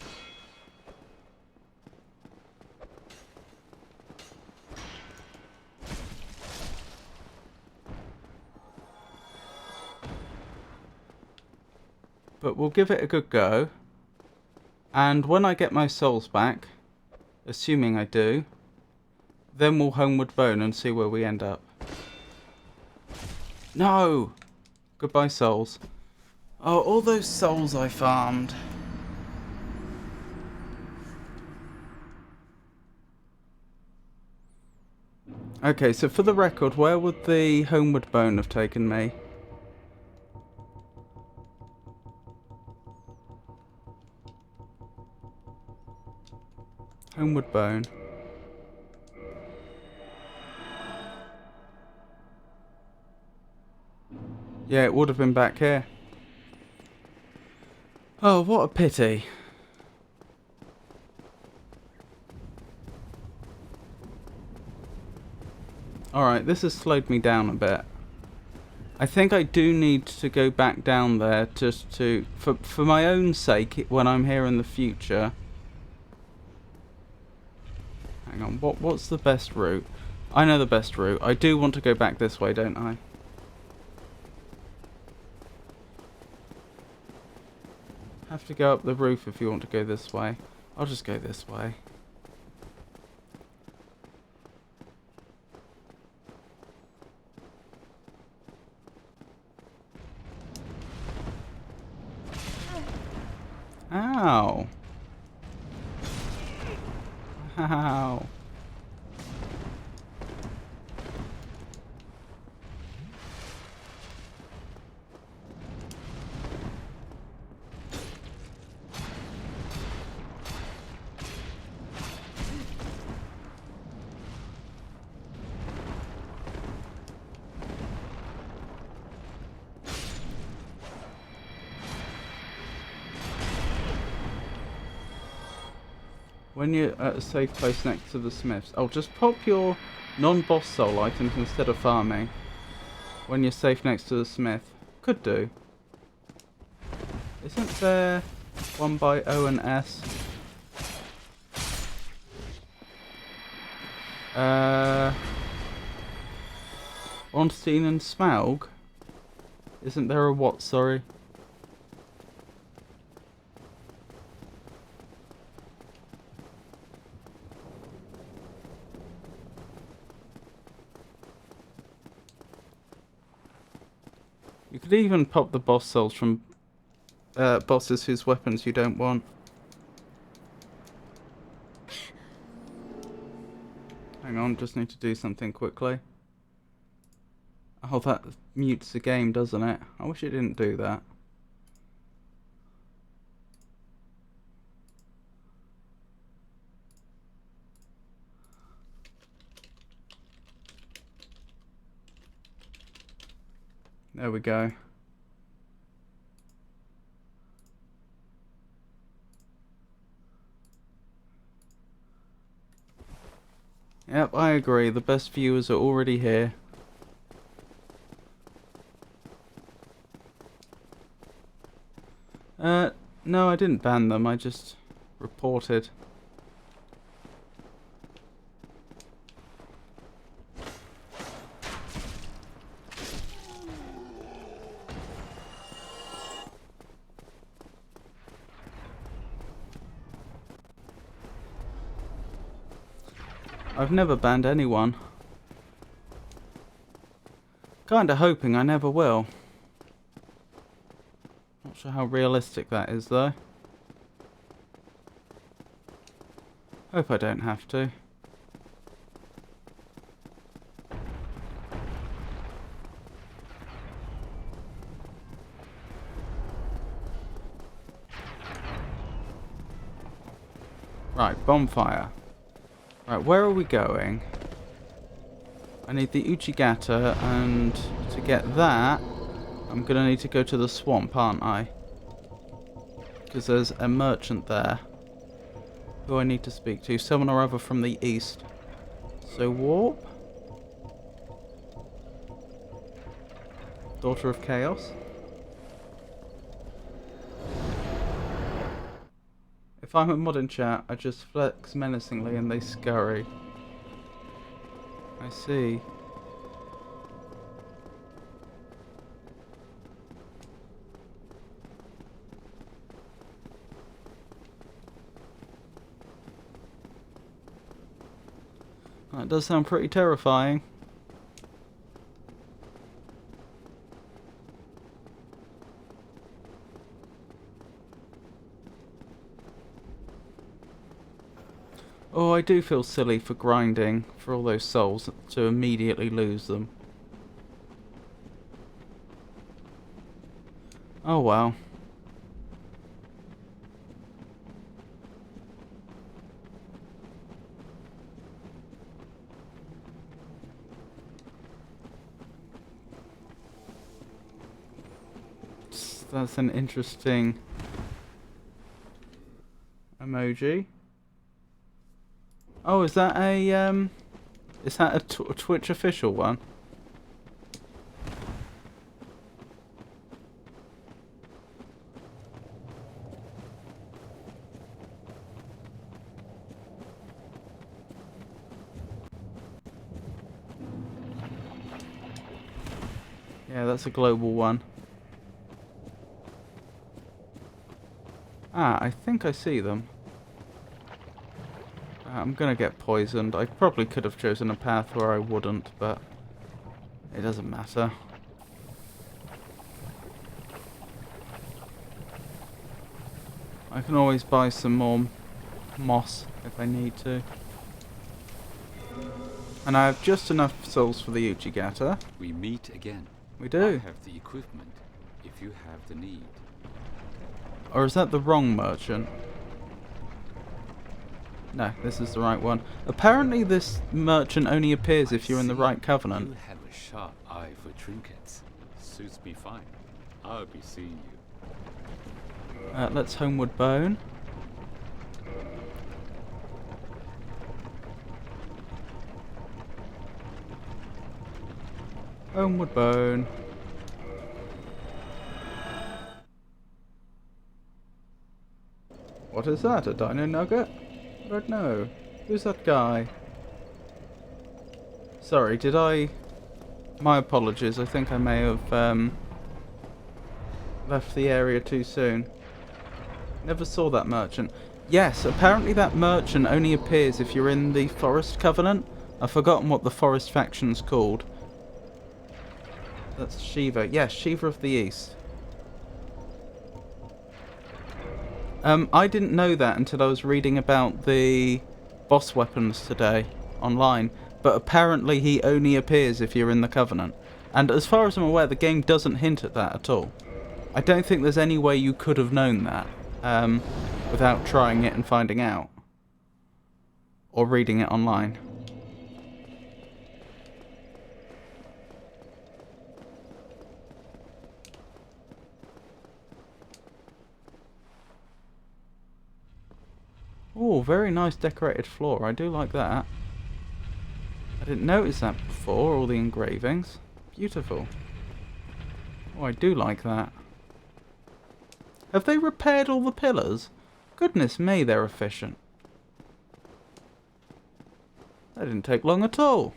But we'll give it a good go. And when I get my souls back, assuming I do, then we'll Homeward Bone and see where we end up. No! Goodbye, souls. Oh, all those souls I farmed. Okay, so for the record, where would the Homeward Bone have taken me? Homeward Bone. Yeah, it would have been back here. Oh, what a pity. Alright, this has slowed me down a bit. I think I do need to go back down there just to... For my own sake, when I'm here in the future... Hang on, what's the best route? I know the best route. I do want to go back this way, don't I? Have to go up the roof if you want to go this way. I'll just go this way. Ow. Ow. When you're at a safe place next to the smiths. Oh, just pop your non-boss soul items instead of farming. When you're safe next to the smith. Could do. Isn't there one by O and S? Ornstein and Smaug? Isn't there a what, sorry? You could even pop the boss souls from bosses whose weapons you don't want. Hang on, just need to do something quickly. Oh, that mutes the game, doesn't it? I wish it didn't do that. There we go. Yep, I agree. The best viewers are already here. No, I didn't ban them. I just reported. I've never banned anyone. Kinda hoping I never will. Not sure how realistic that is though. Hope I don't have to. Right, bonfire. Right, where are we going? I need the Uchigata, and to get that, I'm gonna need to go to the swamp, aren't I? Because there's a merchant there who I need to speak to. Someone or other from the east. So warp? Daughter of Chaos? If I'm a mod in chat, I just flex menacingly and they scurry. I see. That does sound pretty terrifying. Oh, I do feel silly for grinding for all those souls to immediately lose them. Oh well. That's an interesting emoji. Oh, is that a Twitch official one? Yeah, that's a global one. Ah, I think I see them. I'm gonna get poisoned. I probably could have chosen a path where I wouldn't, but it doesn't matter. I can always buy some more moss if I need to. And I have just enough souls for the Uchigata. We meet again. We do. I have the equipment, if you have the need. Or is that the wrong merchant? No, this is the right one. Apparently this merchant only appears if you're in the right covenant. You have a sharp eye for trinkets. Suits me fine. I'll be seeing you. Let's homeward bone. Homeward bone. What is that? A dino nugget? I don't know. Who's that guy? Sorry, did I... My apologies. I think I may have left the area too soon. Never saw that merchant. Yes, apparently that merchant only appears if you're in the Forest Covenant. I've forgotten what the Forest faction's called. That's Shiva. Yes, Shiva of the East. I didn't know that until I was reading about the boss weapons today online. But apparently he only appears if you're in the Covenant. And as far as I'm aware, the game doesn't hint at that at all. I don't think there's any way you could have known that without trying it and finding out. Or reading it online. Oh, very nice decorated floor. I do like that. I didn't notice that before, all the engravings. Beautiful. Oh, I do like that. Have they repaired all the pillars? Goodness me, they're efficient. That didn't take long at all.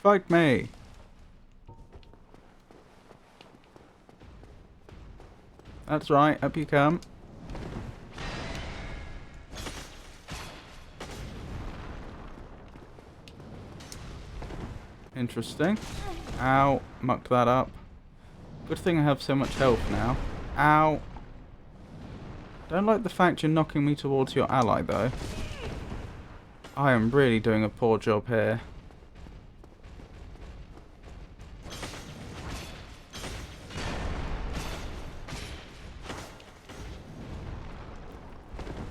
Fight me. That's right, up you come. Interesting. Ow, mucked that up. Good thing I have so much health now. Ow. Don't like the fact you're knocking me towards your ally, though. I am really doing a poor job here.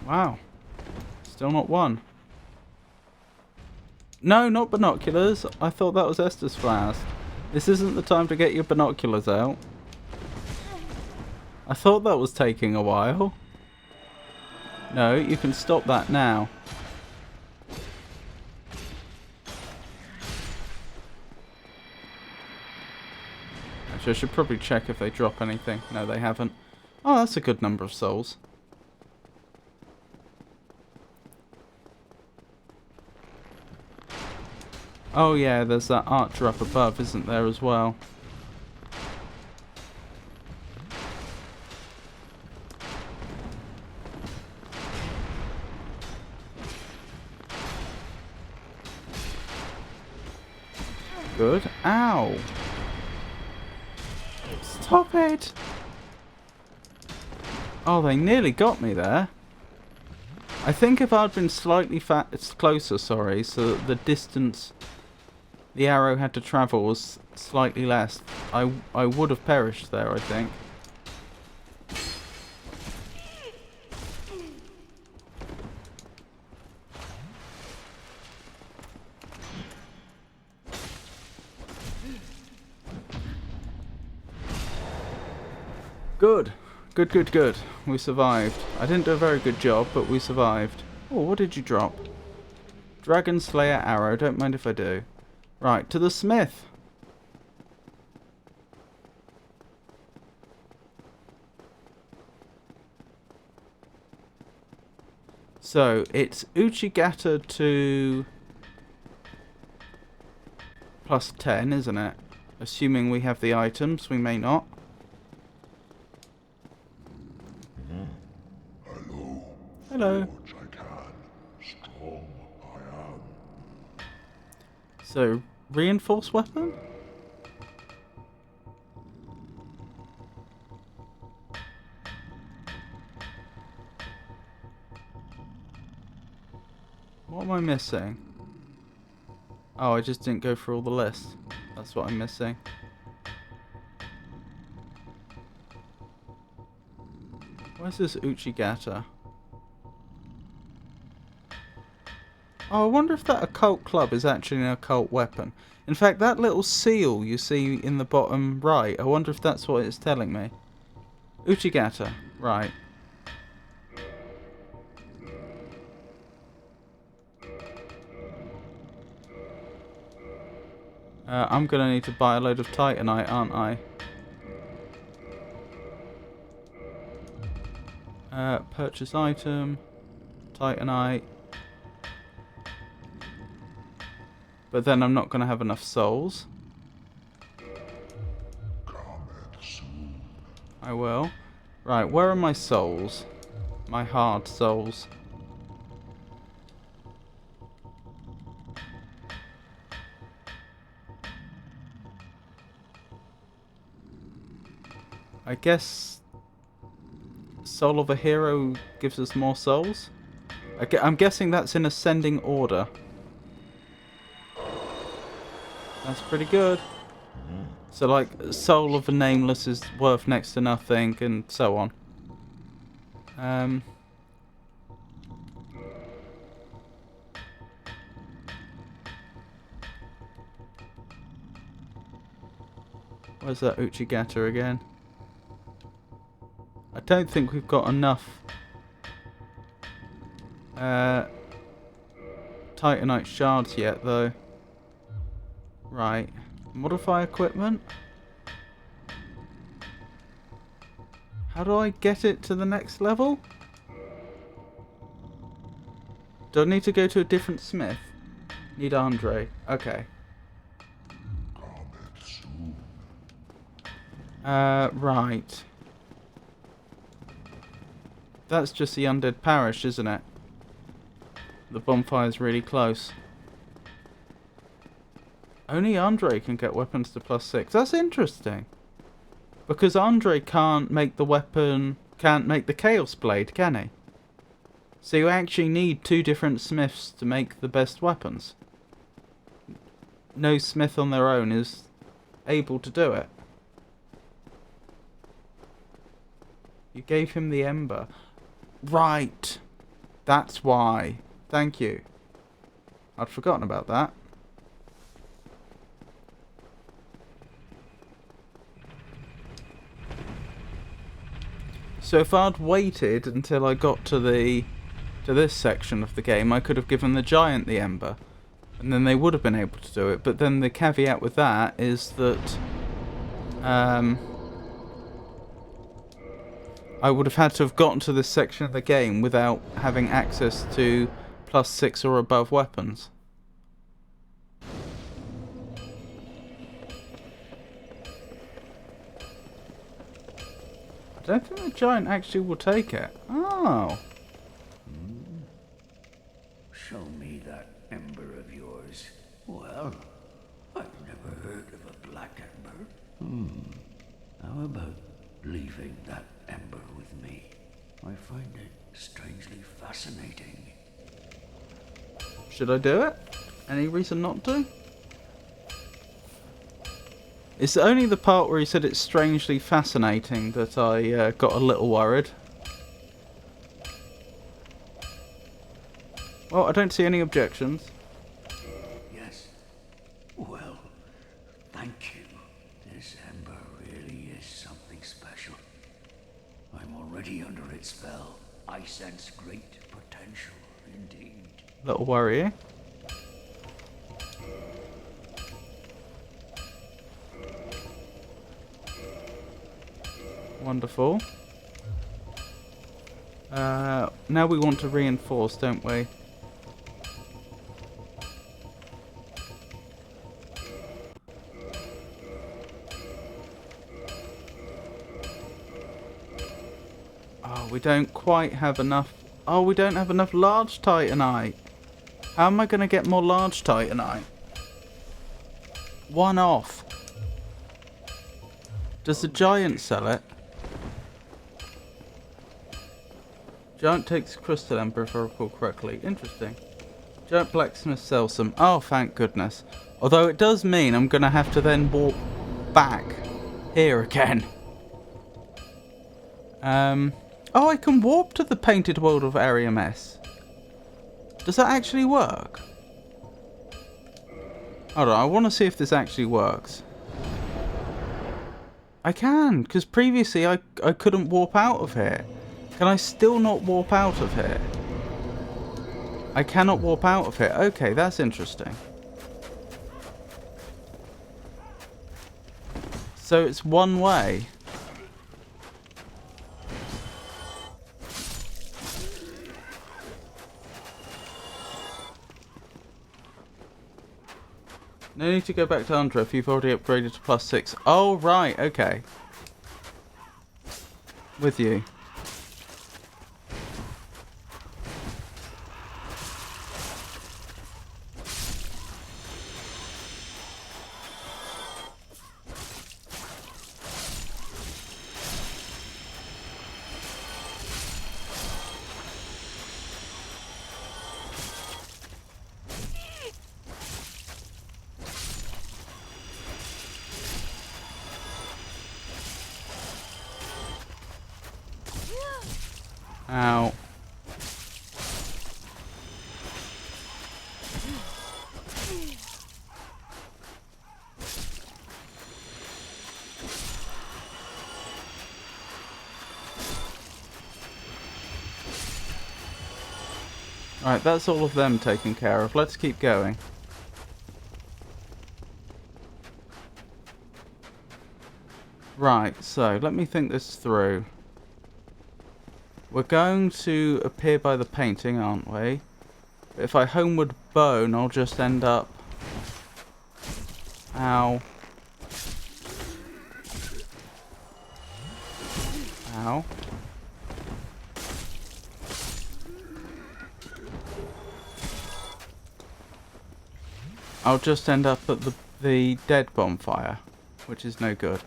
Wow. Still not won. No, not binoculars. I thought that was Esther's flask. This isn't the time to get your binoculars out. I thought that was taking a while. No, you can stop that now. Actually, I should probably check if they drop anything. No, they haven't. Oh, that's a good number of souls. Oh yeah, there's that archer up above, isn't there, as well? Good. Ow! Stop it! Oh, they nearly got me there. I think if I'd been slightly closer, sorry, so that the distance the arrow had to travel was slightly less, I would have perished there, I think. Good. Good, good, good. We survived. I didn't do a very good job, but we survived. Oh, what did you drop? Dragon Slayer arrow. Don't mind if I do. Right, to the smith. So, it's Uchigata to +10, isn't it? Assuming we have the items, we may not. Hello. Hello. Forge I can. Strong I am. So, reinforced weapon? What am I missing? Oh, I just didn't go through all the lists. That's what I'm missing. Where's this Uchigata? Oh, I wonder if that occult club is actually an occult weapon. In fact, that little seal you see in the bottom right, I wonder if that's what it's telling me. Uchigata, right. I'm gonna need to buy a load of Titanite, aren't I? Purchase item, Titanite. But then I'm not gonna have enough souls. I will. Right, where are my souls? My hard souls. I guess Soul of a Hero gives us more souls? I'm guessing that's in ascending order. That's pretty good. So like, Soul of a Nameless is worth next to nothing, and so on. Where's that Uchigata again? I don't think we've got enough Titanite shards yet, though. Right. Modify equipment? How do I get it to the next level? Do I need to go to a different smith? Need Andre. Okay. Right. That's just the undead parish, isn't it? The bonfire's really close. Only Andre can get weapons to +6. That's interesting. Because Andre can't make the weapon, can't make the Chaos Blade, can he? So you actually need 2 different smiths to make the best weapons. No smith on their own is able to do it. You gave him the ember. Right. That's why. Thank you. I'd forgotten about that. So if I'd waited until I got to this section of the game, I could have given the giant the ember, and then they would have been able to do it. But then the caveat with that is that I would have had to have gotten to this section of the game without having access to +6 or above weapons. I don't think the giant actually will take it. Oh. Show me that ember of yours. Well, I've never heard of a black ember. How about leaving that ember with me? I find it strangely fascinating. Should I do it? Any reason not to? It's only the part where he said it's strangely fascinating that I got a little worried. Well, I don't see any objections. Yes. Well, thank you. This ember really is something special. already under its spell. I sense great potential indeed. Little worry, eh? Wonderful. Now we want to reinforce, don't we? Oh, we don't quite have enough. Oh, we don't have enough large titanite. How am I going to get more large titanite? One off. Does the giant sell it? Giant takes crystal ember, if I recall correctly. Interesting. Giant blacksmith sells some. Oh, thank goodness. Although it does mean I'm going to have to then walk back here again. Oh, I can warp to the painted world of Area MS. Does that actually work? Hold on, I want to see if this actually works. I can, because previously I couldn't warp out of here. Can I still not warp out of here? I cannot warp out of here. Okay, that's interesting. So it's one way. No need to go back to Undra if you've already upgraded to +6. Oh, right, okay. With you. Ow. Alright, that's all of them taken care of. Let's keep going. Right, so let me think this through. We're going to appear by the painting, aren't we? If I homeward bone, I'll just end up... Ow. Ow. I'll just end up at the dead bonfire, which is no good.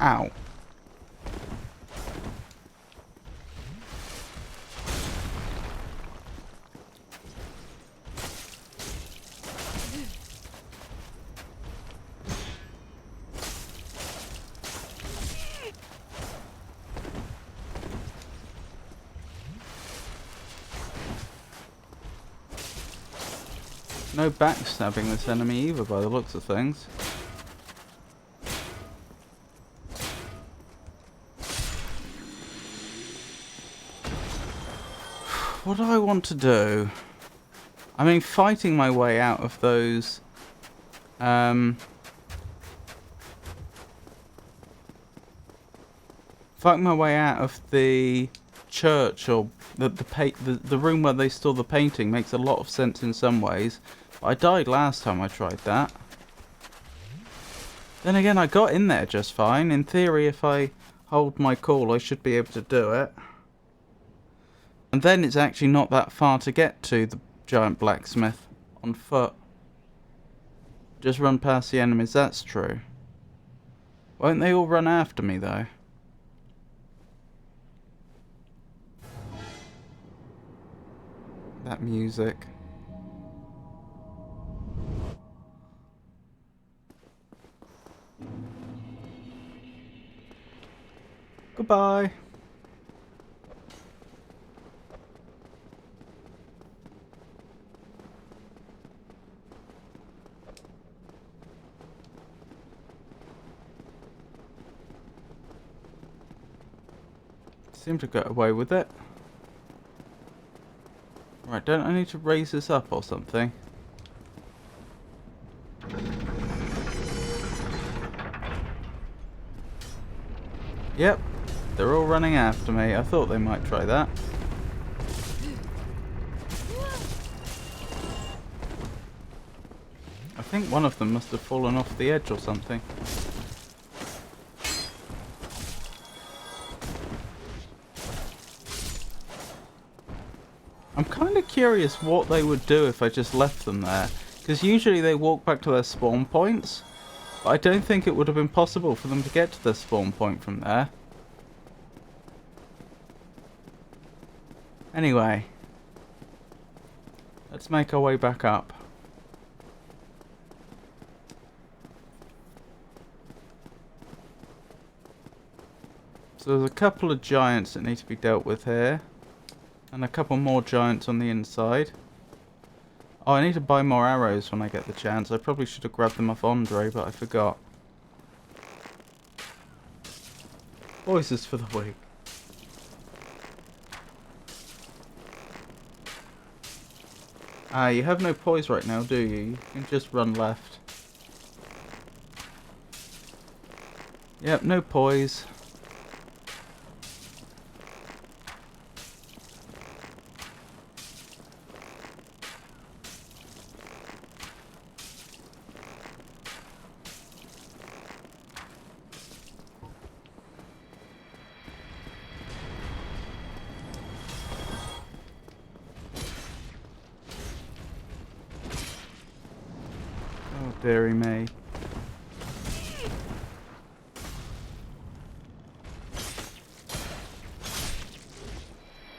Ow. No backstabbing this enemy either, by the looks of things. What do I want to do? I mean, fighting my way out of those... fighting my way out of the church or the room where they store the painting makes a lot of sense in some ways. But I died last time I tried that. Then again, I got in there just fine. In theory, if I hold my call, I should be able to do it. And then it's actually not that far to get to the giant blacksmith on foot. Just run past the enemies, that's true. Won't they all run after me though? That music. Goodbye. Seem to get away with it. Right, don't I need to raise this up or something? Yep, they're all running after me. I thought they might try that. I think one of them must have fallen off the edge or something. I'm kind of curious what they would do if I just left them there. Because usually they walk back to their spawn points. But I don't think it would have been possible for them to get to their spawn point from there. Anyway. Let's make our way back up. So there's a couple of giants that need to be dealt with here. And a couple more giants on the inside. Oh, I need to buy more arrows when I get the chance. I probably should have grabbed them off Andre, but I forgot. Voices for the week. Ah, you have no poise right now, do you? You can just run left. Yep, no poise. Oh, dearie me.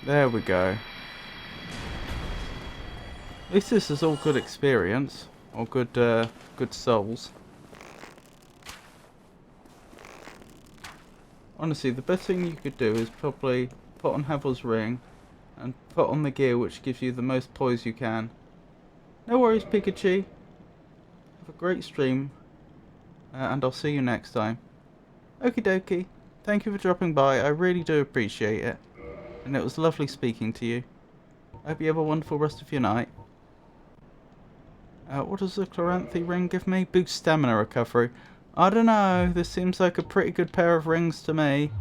There we go. At least this is all good experience. Or good, good souls. Honestly, the best thing you could do is probably put on Havel's ring and put on the gear which gives you the most poise you can. No worries, Pikachu. Have a great stream. And I'll see you next time. Okie dokie. Thank you for dropping by. I really do appreciate it. And it was lovely speaking to you. I hope you have a wonderful rest of your night. What does the Chloranthy ring give me? Boost stamina recovery. I don't know. This seems like a pretty good pair of rings to me.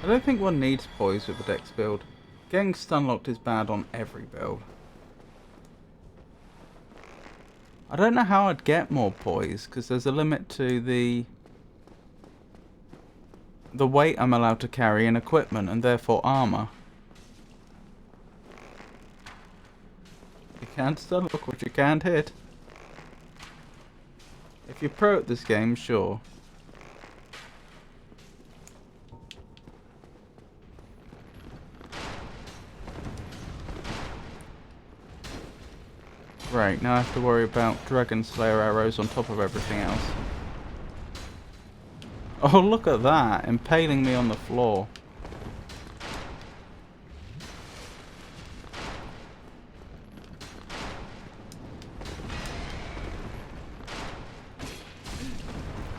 I don't think one needs poise with the Dex build. Getting stunlocked is bad on every build. I don't know how I'd get more poise, because there's a limit to the weight I'm allowed to carry in equipment, and therefore armor. You can't stunlock what you can't hit. If you're pro at this game, sure. Right, now I have to worry about Dragon Slayer arrows on top of everything else. Oh, look at that! Impaling me on the floor.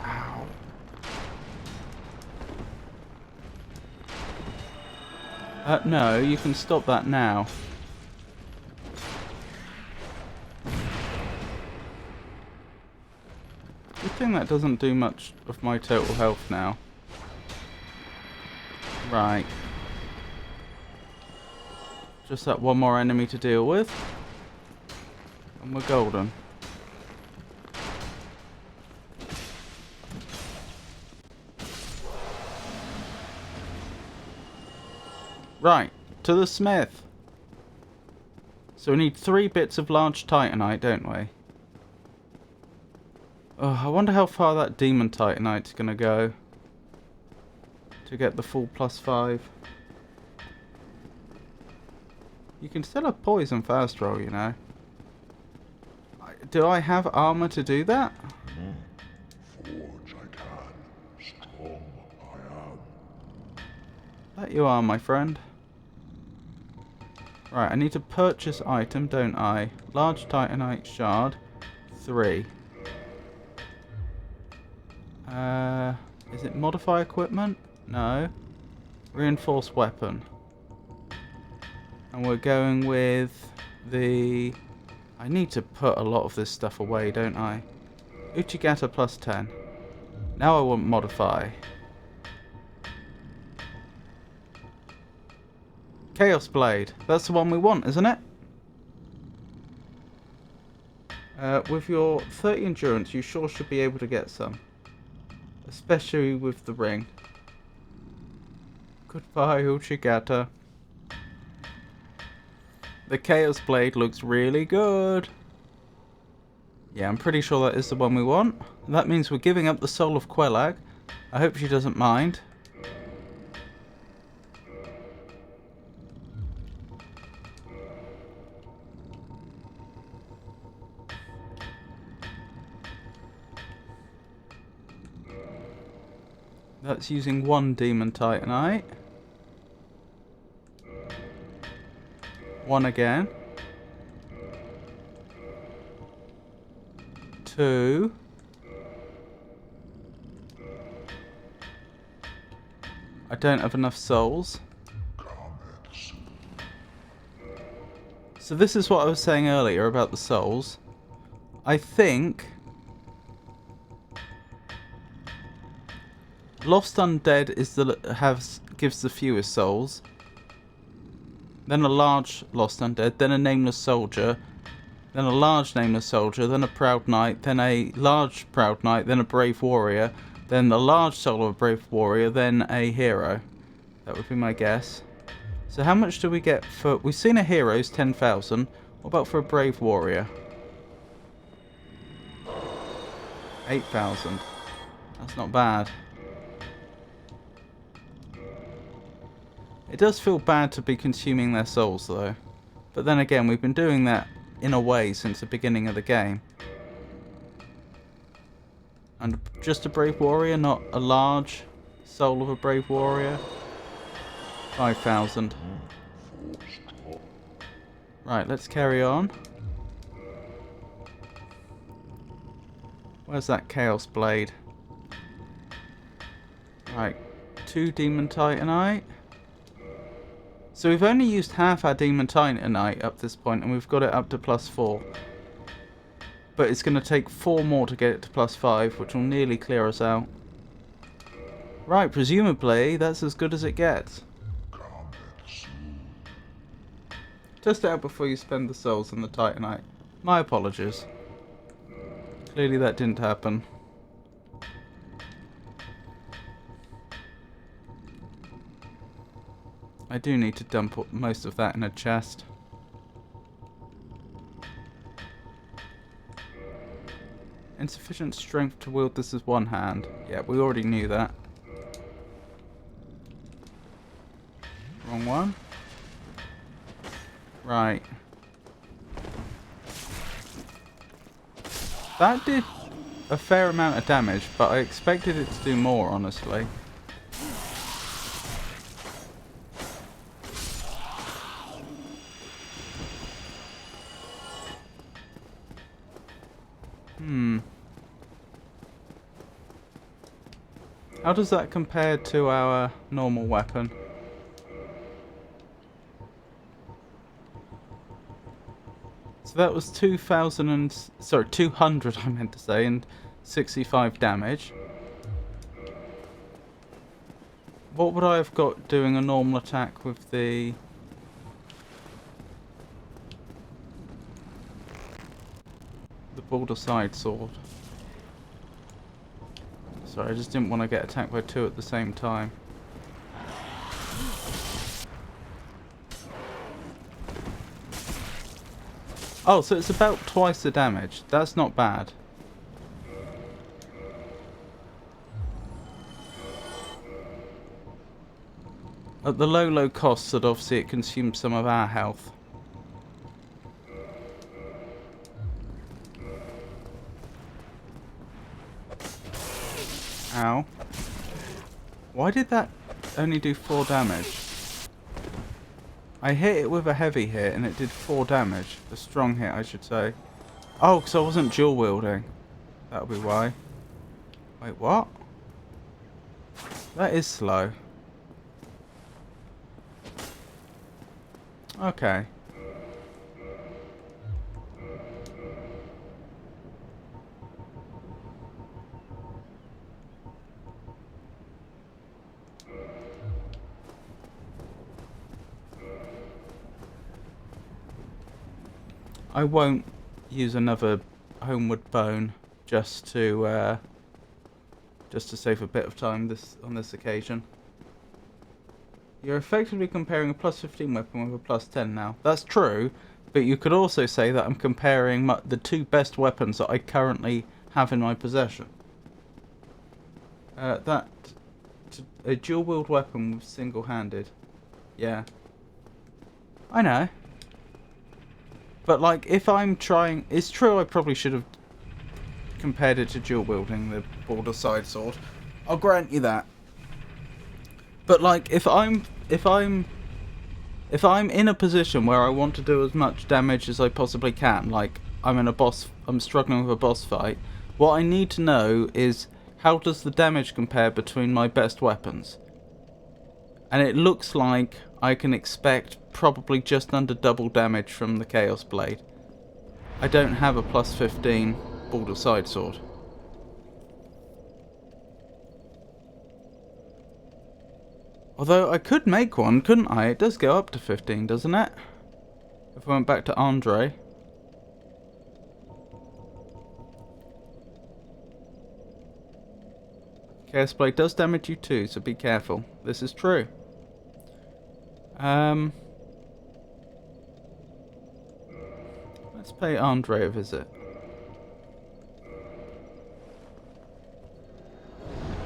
Ow. No, you can stop that now. Good thing that doesn't do much of my total health now. Right. Just that one more enemy to deal with. And we're golden. Right, to the smith. So we need 3 bits of large titanite, don't we? Oh, I wonder how far that Demon Titanite's gonna go to get the full +5. You can still have poison fast roll, you know. Do I have armor to do that? Forge I can, strong I am. That you are, my friend. Right, I need to purchase item, don't I? Large Titanite shard, 3. Is it modify equipment? No. Reinforced weapon. And we're going with the... I need to put a lot of this stuff away, don't I? Uchigata +10. Now I want modify. Chaos Blade. That's the one we want, isn't it? With your 30 endurance, you sure should be able to get some. Especially with the ring. Goodbye, Uchigata. The Chaos Blade looks really good. Yeah, I'm pretty sure that is the one we want. That means we're giving up the soul of Quelag. I hope she doesn't mind. That's using 1 Demon Titanite. 1 again. 2. I don't have enough souls. So this is what I was saying earlier about the souls. I think Lost Undead is gives the fewest souls. Then a large Lost Undead, then a Nameless Soldier, then a large Nameless Soldier, then a Proud Knight, then a large Proud Knight, then a Brave Warrior, then the large soul of a Brave Warrior, then a Hero. That would be my guess. So how much do we get for... We've seen a Hero's 10,000. What about for a Brave Warrior? 8,000. That's not bad. It does feel bad to be consuming their souls, though. But then again, we've been doing that in a way since the beginning of the game. And just a Brave Warrior, not a large soul of a Brave Warrior. 5,000. Right, let's carry on. Where's that Chaos Blade? Right, 2 Demon Titanite. So we've only used half our Demon Titanite up this point, and we've got it up to +4. But it's going to take 4 more to get it to +5, which will nearly clear us out. Right, presumably that's as good as it gets. Test it out before you spend the souls in the Titanite. My apologies. Clearly that didn't happen. I do need to dump most of that in a chest. Insufficient strength to wield this as one hand. Yeah, we already knew that. Wrong one. Right. That did a fair amount of damage, but I expected it to do more, honestly. How does that compare to our normal weapon? So that was 200 I meant to say, and 65 damage. What would I have got doing a normal attack with the... Boulder Side Sword? Sorry, I just didn't want to get attacked by 2 at the same time. Oh, so it's about twice the damage. That's not bad. At the low costs that obviously it consumes some of our health. Ow. Why did that only do 4 damage? I hit it with a heavy hit and it did 4 damage. A strong hit, I should say. Oh, because I wasn't dual wielding. That'll be why. Wait, what? That is slow. Okay. I won't use another homeward bone just to save a bit of time on this occasion. You're effectively comparing a plus 15 weapon with a plus 10 now. That's true, but you could also say that I'm comparing the 2 best weapons that I currently have in my possession. A dual wield weapon with single-handed. Yeah. I know. But like, if I'm trying... It's true I probably should have compared it to dual wielding the border side sword. I'll grant you that. But like, if I'm in a position where I want to do as much damage as I possibly can, like I'm struggling with a boss fight, what I need to know is how does the damage compare between my best weapons? And it looks like I can expect probably just under double damage from the Chaos Blade. I don't have a plus 15 border side sword. Although I could make one, couldn't I? It does go up to 15, doesn't it? If I went back to Andre. Chaos Blade does damage you too, so be careful. This is true. Let's pay Andre a visit.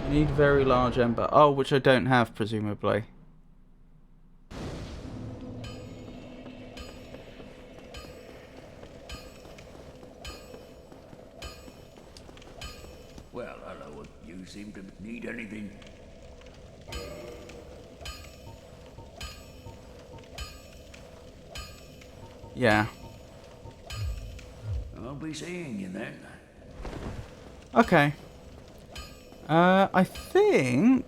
You need very large ember. Oh, which I don't have, presumably. Well, hello. You seem to need anything. Yeah. I'll be seeing you then. Okay. I think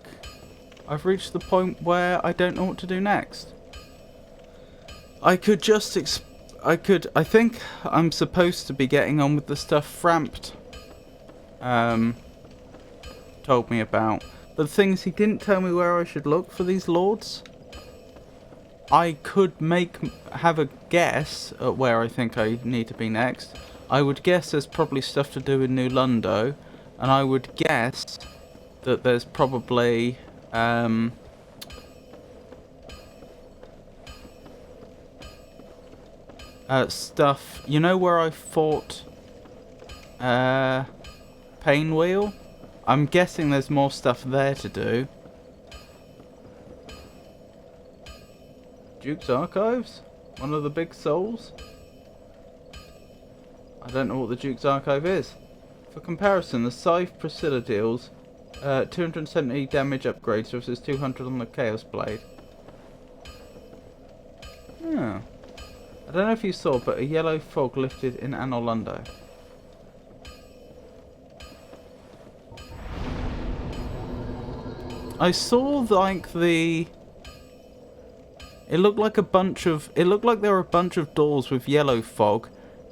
I've reached the point where I don't know what to do next. I could just I think I'm supposed to be getting on with the stuff Frampt told me about. But the thing is, he didn't tell me where I should look for these lords. I could have a guess at where I think I need to be next. I would guess there's probably stuff to do in New Lundo, and I would guess that there's probably stuff. You know where I fought Painwheel? I'm guessing there's more stuff there to do. Duke's Archives? One of the big souls? I don't know what the Duke's Archive is. For comparison, the Scythe Priscilla deals 270 damage upgrades versus 200 on the Chaos Blade. Yeah. I don't know if you saw, but a yellow fog lifted in Anor Londo. I saw like the... It looked like there were a bunch of doors with yellow fog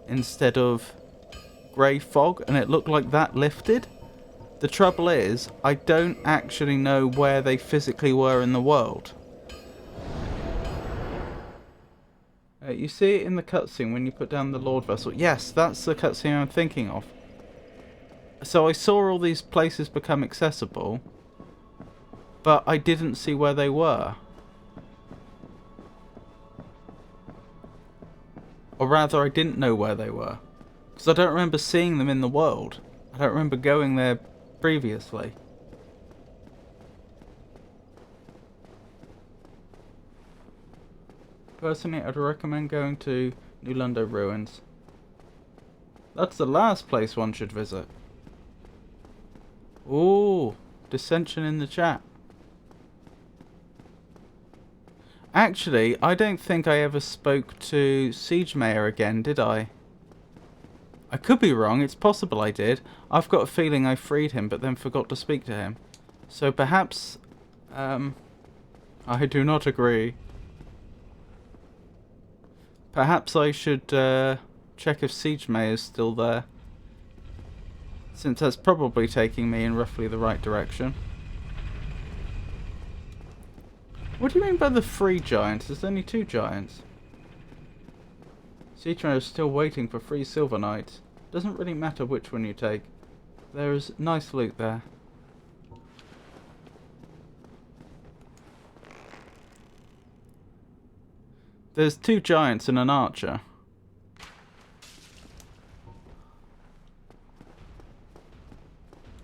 instead of grey fog, and it looked like that lifted. The trouble is, I don't actually know where they physically were in the world. You see it in the cutscene when you put down the Lord Vessel. Yes, that's the cutscene I'm thinking of. So I saw all these places become accessible, but I didn't see where they were. Or rather, I didn't know where they were. Because I don't remember seeing them in the world. I don't remember going there previously. Personally, I'd recommend going to New Lundo Ruins. That's the last place one should visit. Ooh, dissension in the chat. Actually, I don't think I ever spoke to Siege Mayor again, did I? I could be wrong, it's possible I did. I've got a feeling I freed him, but then forgot to speak to him. So perhaps... I do not agree. Perhaps I should check if Siege Mayor is still there. Since that's probably taking me in roughly the right direction. What do you mean by the 3 giants? There's only 2 giants. Siege Mayor is still waiting for 3 Silver Knights. Doesn't really matter which one you take. There is nice loot there. There's 2 giants and an archer.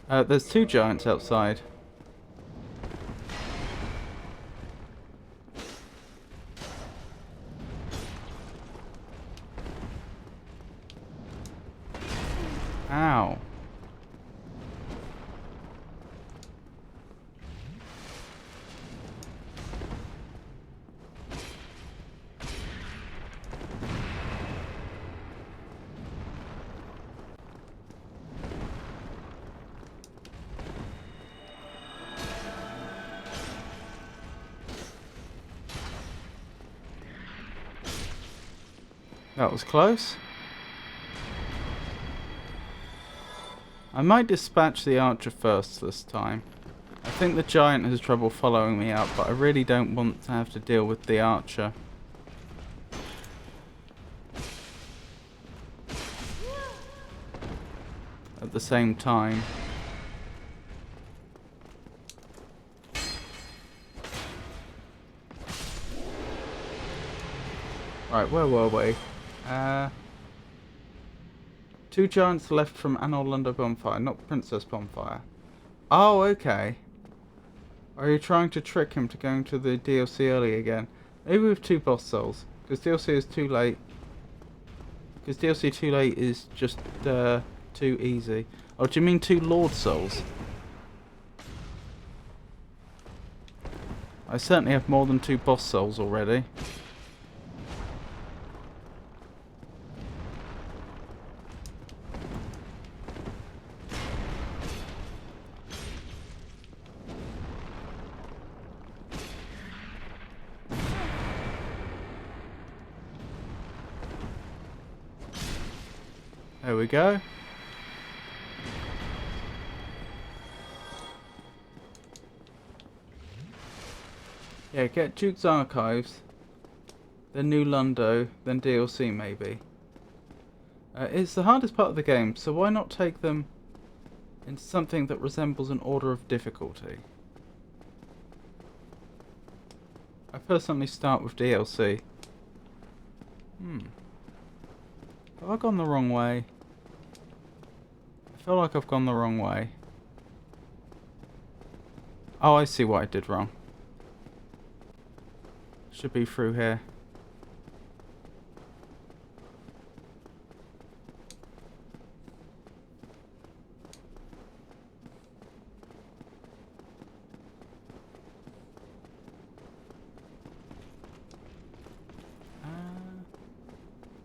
There's 2 giants outside. Ow. That was close. I might dispatch the archer first this time. I think the giant has trouble following me up, but I really don't want to have to deal with the archer. At the same time. Right, where were we? 2 giants left from Anor Londo Bonfire, not Princess Bonfire. Oh, okay. Are you trying to trick him to going to the DLC early again? Maybe with 2 boss souls. Because DLC is too late. Because DLC too late is just too easy. Oh, do you mean 2 Lord souls? I certainly have more than 2 boss souls already. There we go. Yeah, get Duke's Archives, then New Lundo, then DLC maybe. It's the hardest part of the game, so why not take them into something that resembles an order of difficulty? I personally start with DLC. Have I gone the wrong way? I feel like I've gone the wrong way. Oh, I see what I did wrong. Should be through here.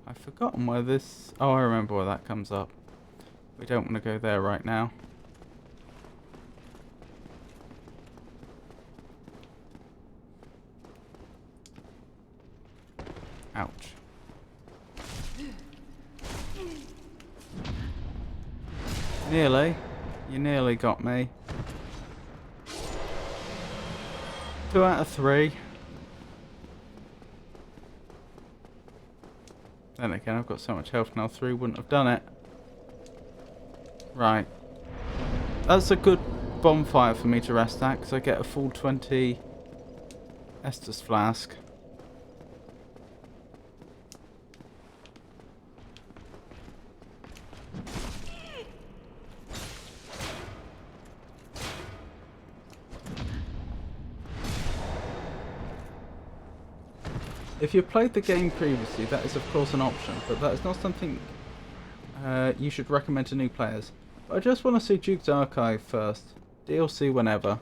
I've forgotten where this... Oh, I remember where that comes up. We don't want to go there right now. Ouch. Nearly. You nearly got me. 2 out of 3. Then again, I've got so much health now, 3 wouldn't have done it. Right. That's a good bonfire for me to rest at, because I get a full 20 Estus flask. If you've played the game previously, that is of course an option, but that is not something you should recommend to new players. But I just want to see Duke's Archive first. DLC whenever.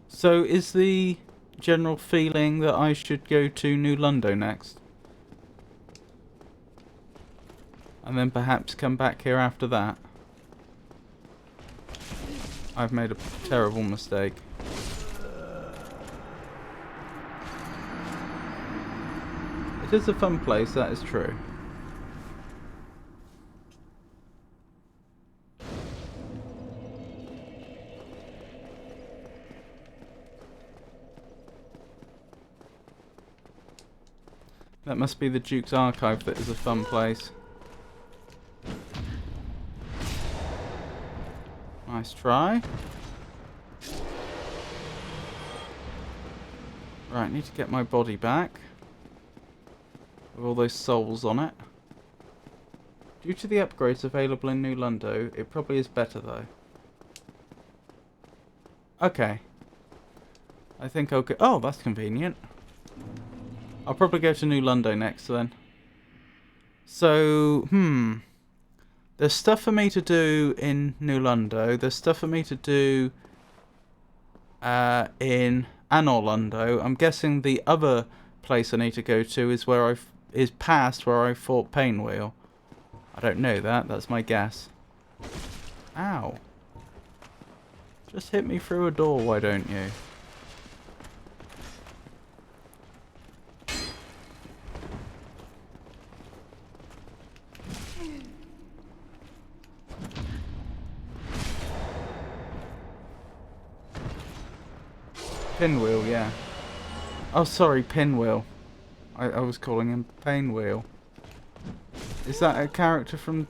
So is the general feeling that I should go to New Lundo next? And then perhaps come back here after that? I've made a terrible mistake. It is a fun place, that is true. That must be the Duke's Archive that is a fun place. Nice try. Right, need to get my body back. With all those souls on it. Due to the upgrades available in New Lundo, it probably is better though. Okay. I think I'll go... Oh, that's convenient. I'll probably go to New Lundo next then. So, there's stuff for me to do in New Lundo. There's stuff for me to do in Anor Lundo. I'm guessing the other place I need to go to is where is past where I fought Painwheel. I don't know that. That's my guess. Ow. Just hit me through a door, why don't you? Pinwheel, yeah. Oh, sorry, Pinwheel. I was calling him Painwheel. Is that a character from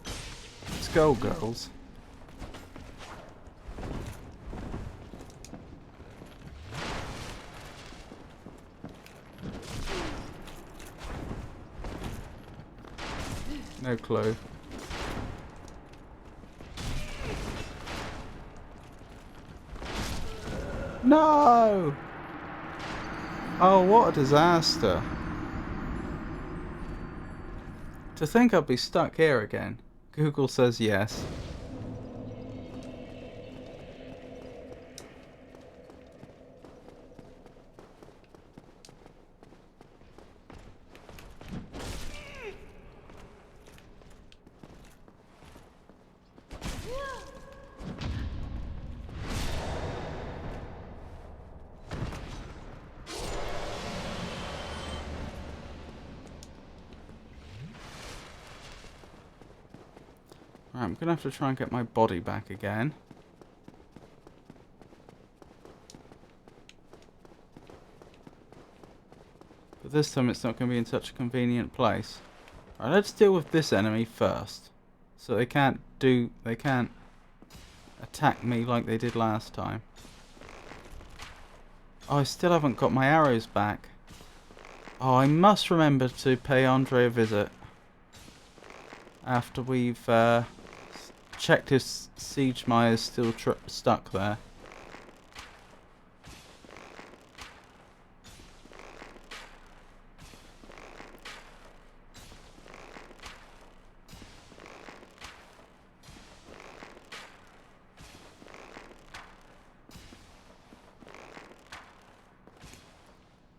Skullgirls? No clue. No! Oh, what a disaster. To think I'd be stuck here again. Google says yes. Right, I'm gonna have to try and get my body back again. But this time it's not gonna be in such a convenient place. Alright, let's deal with this enemy first. So they can't attack me like they did last time. Oh, I still haven't got my arrows back. Oh, I must remember to pay Andre a visit. After we've checked if Siege Mire's still stuck there.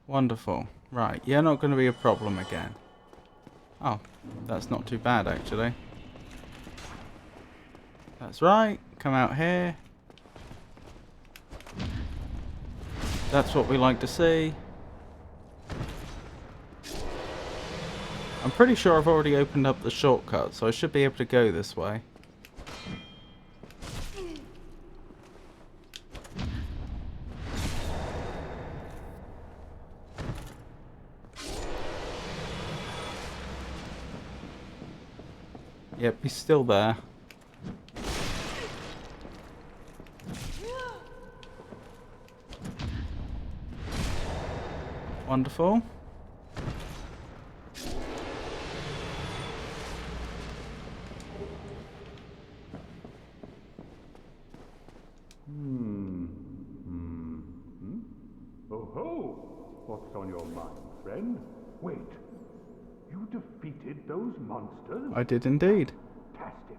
Wonderful. Right, you're not going to be a problem again. Oh, that's not too bad actually. That's right, come out here. That's what we like to see. I'm pretty sure I've already opened up the shortcut, so I should be able to go this way. Yep, he's still there. Wonderful. Oh ho! What's on your mind, friend? Wait. You defeated those monsters? I did indeed. Fantastic.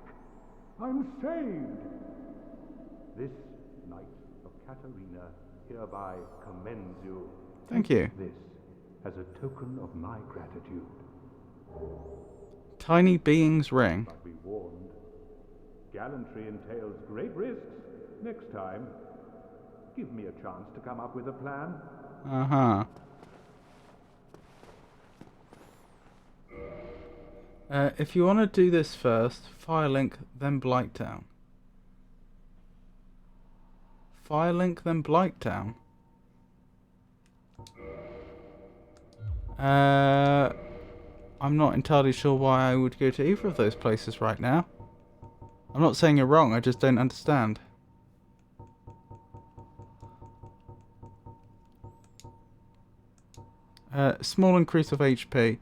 I'm saved. This Knight of Katarina hereby commends you. Thank you. This as a token of my gratitude. Tiny being's ring. But be warned, gallantry entails great risks. Next time, give me a chance to come up with a plan. Uh-huh. If you want to do this first, Firelink, then Blighttown. Firelink, then Blighttown. I'm not entirely sure why I would go to either of those places right now. I'm not saying you're wrong, I just don't understand. Small increase of HP.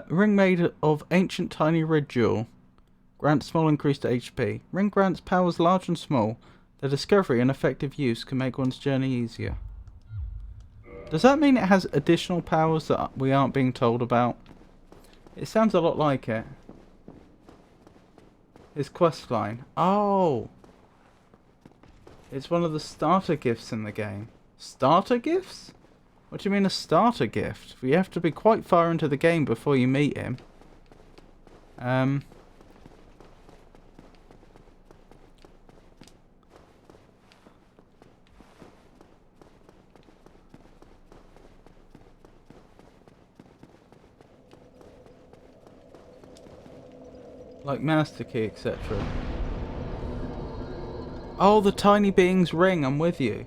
Ring made of ancient tiny red jewel. Grants small increase to HP. Ring grants powers large and small. Their discovery and effective use can make one's journey easier. Does that mean it has additional powers that we aren't being told about? It sounds a lot like it. His quest line. Oh! It's one of the starter gifts in the game. Starter gifts? What do you mean a starter gift? You have to be quite far into the game before you meet him. Like Master Key, etc. Oh, the tiny being's ring, I'm with you.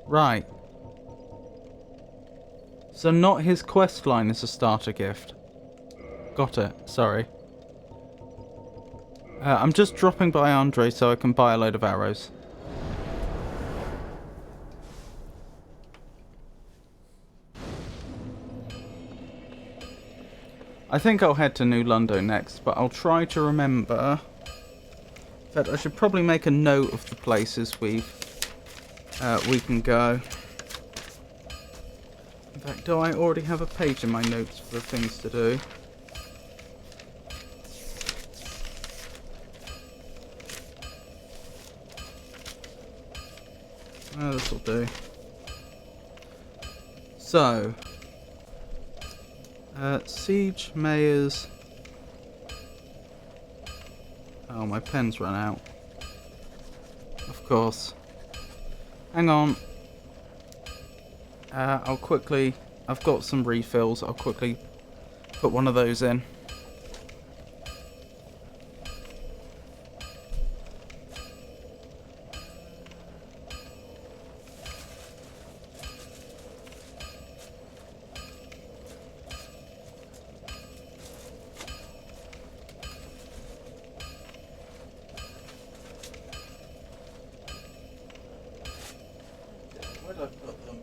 Right. So not his quest line is a starter gift. Got it, sorry. I'm just dropping by Andre so I can buy a load of arrows. I think I'll head to New Lundo next, but I'll try to remember. In fact, I should probably make a note of the places we can go. In fact, do I already have a page in my notes for things to do? Oh, this'll do. So, Siege Mayor's... Oh, my pen's run out. Of course. Hang on. I'll quickly... I've got some refills. I'll quickly put one of those in. Where did I put them?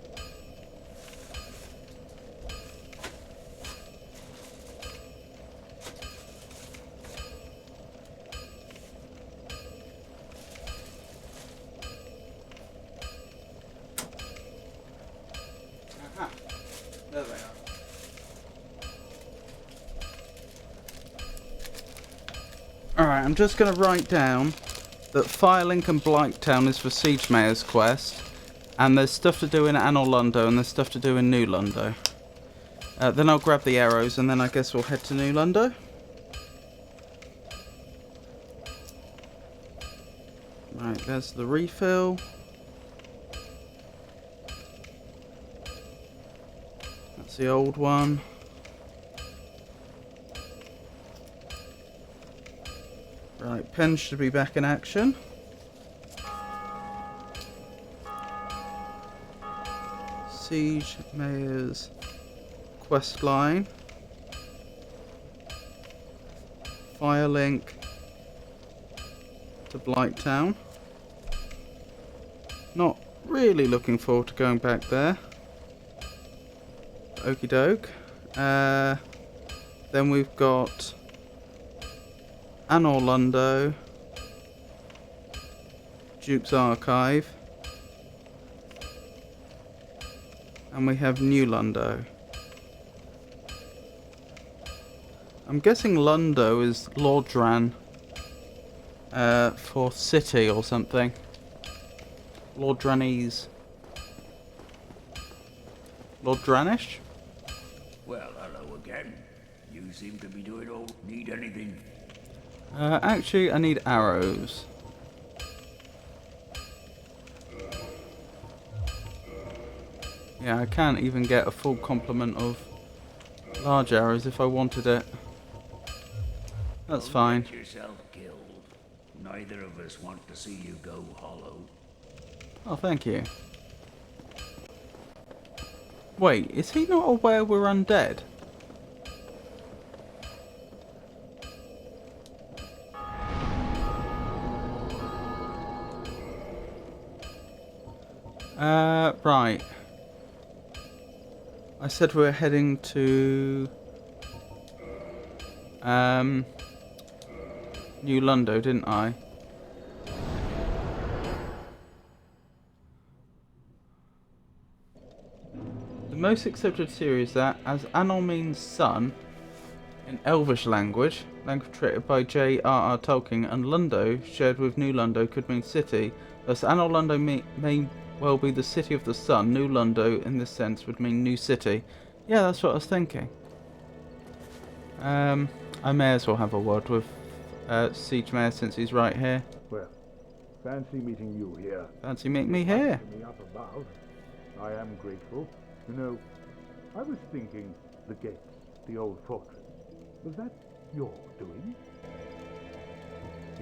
Aha. There they are. Alright, I'm just going to write down that Firelink and Blighttown is for Siege Mayor's quest. And there's stuff to do in Anor Londo and there's stuff to do in New Londo. Then I'll grab the arrows and then I guess we'll head to New Londo. Right, there's the refill. That's the old one. Right, pen should be back in action. Siege Mayor's quest line. Firelink to Blighttown. Not really looking forward to going back there. Okie doke. Then we've got Anor Londo, Duke's Archive, And we have New Lundo. I'm guessing Lundo is Lordran for city or something. Lordranese. Lordranish? Well, hello again. You seem to be doing all. Need anything? Actually, I need arrows. Yeah, I can't even get a full complement of large arrows if I wanted it. That's Don't fine. get yourself killed. Neither of us want to see you go hollow. Oh, thank you. Wait, is he not aware we're undead? Right. I said we're heading to New Lundo, didn't I? The most accepted theory is that, as Anor means sun in Elvish language created by J.R.R. Tolkien, and Lundo, shared with New Lundo, could mean city, thus Anor Lundo may well be the city of the sun. New Lundo, in this sense, would mean new city. Yeah, that's what I was thinking. I may as well have a word with Siege Mayor since he's right here. Well, fancy meeting you here. Fancy meet me here. Me up above. I am grateful. You know, I was thinking the gates, the old fortress. Was that your doing?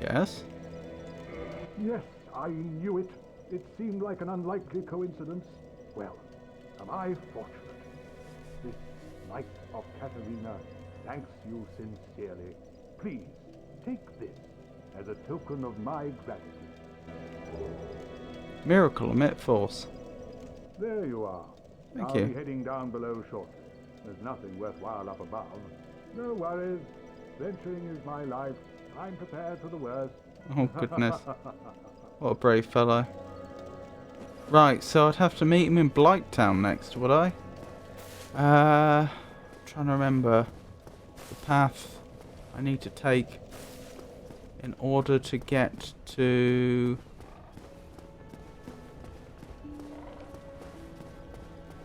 Yes. Yes, I knew it. It seemed like an unlikely coincidence. Well, am I fortunate? This Knight of Katarina thanks you sincerely. Please, take this as a token of my gratitude. Miracle emit force. There you are. Thank I'll you. be heading down below shortly. There's nothing worthwhile up above. No worries. Venturing is my life. I'm prepared for the worst. Oh, goodness. What a brave fellow. Right, so I'd have to meet him in Blighttown next, would I? Trying to remember the path I need to take in order to get to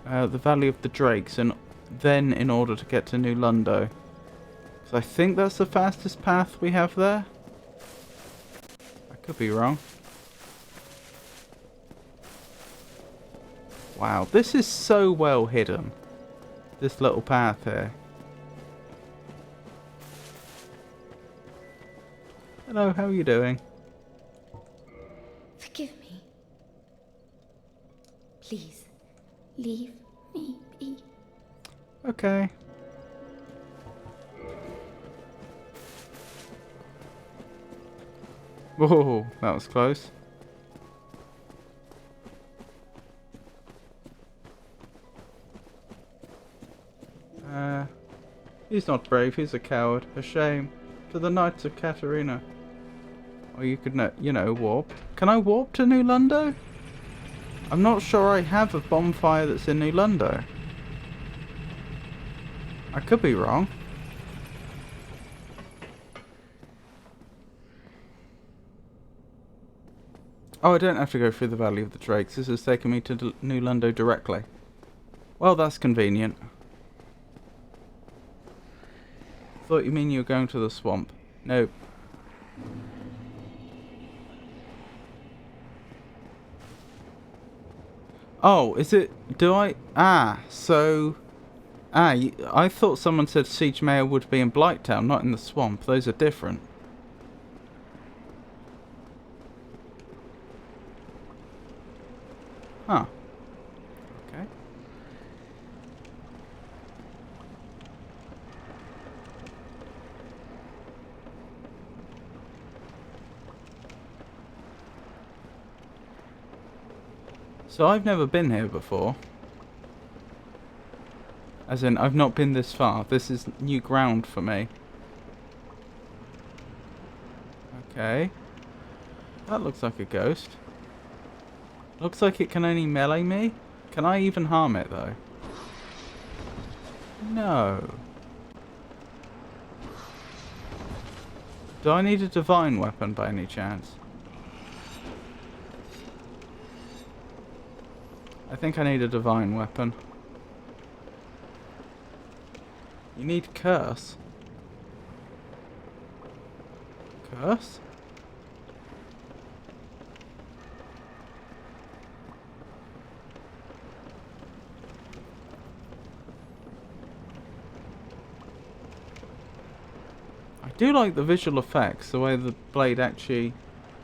the Valley of the Drakes, and then in order to get to New Lundo. Because I think that's the fastest path we have there. I could be wrong. Wow, this is so well hidden. This little path here. Hello, how are you doing? Forgive me. Please, leave me be. Okay. Whoa, that was close. He's not brave, he's a coward. A shame. To the Knights of Katarina. Or you could, warp. Can I warp to New Lundo? I'm not sure I have a bonfire that's in New Lundo. I could be wrong. Oh, I don't have to go through the Valley of the Drakes. This has taken me to New Lundo directly. Well, that's convenient. Thought you mean you were going to the swamp. Nope. Oh, is it... I thought someone said Siege Mayor would be in Blighttown, not in the swamp. Those are different. Huh. Okay. So I've never been here before. As in, I've not been this far. This is new ground for me. Okay. That looks like a ghost. Looks like it can only melee me. Can I even harm it, though? No. Do I need a divine weapon by any chance? I think I need a divine weapon. You need curse. Curse? I do like the visual effects, the way the blade actually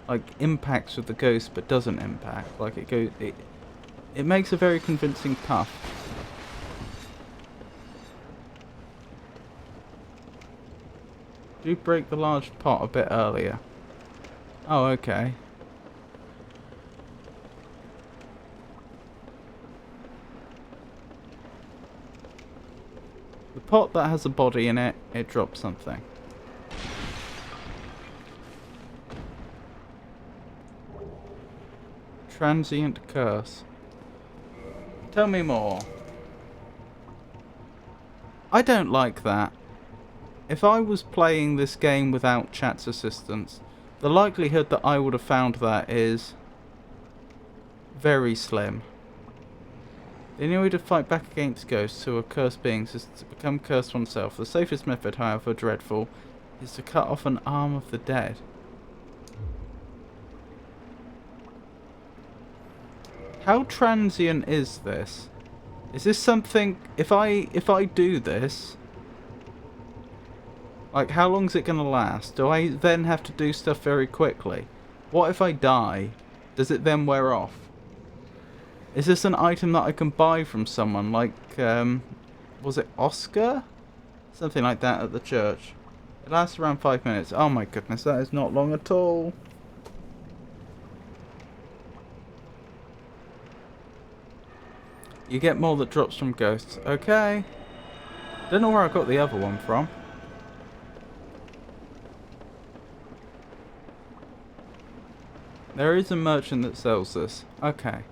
like impacts with the ghost but doesn't impact. Like it makes a very convincing puff. Do break the large pot a bit earlier. Oh, okay. The pot that has a body in it, it drops something. Transient curse. Tell me more. I don't like that. If I was playing this game without chat's assistance, the likelihood that I would have found that is very slim. The only way to fight back against ghosts who are cursed beings is to become cursed oneself. The safest method, however dreadful, is to cut off an arm of the dead. How transient is this? Is this something, if I do this, like how long is it going to last? Do I then have to do stuff very quickly? What if I die? Does it then wear off? Is this an item that I can buy from someone like, was it Oscar? Something like that at the church. It lasts around 5 minutes. Oh my goodness, that is not long at all. You get more that drops from ghosts. Okay. Don't know where I got the other one from. There is a merchant that sells this. Okay.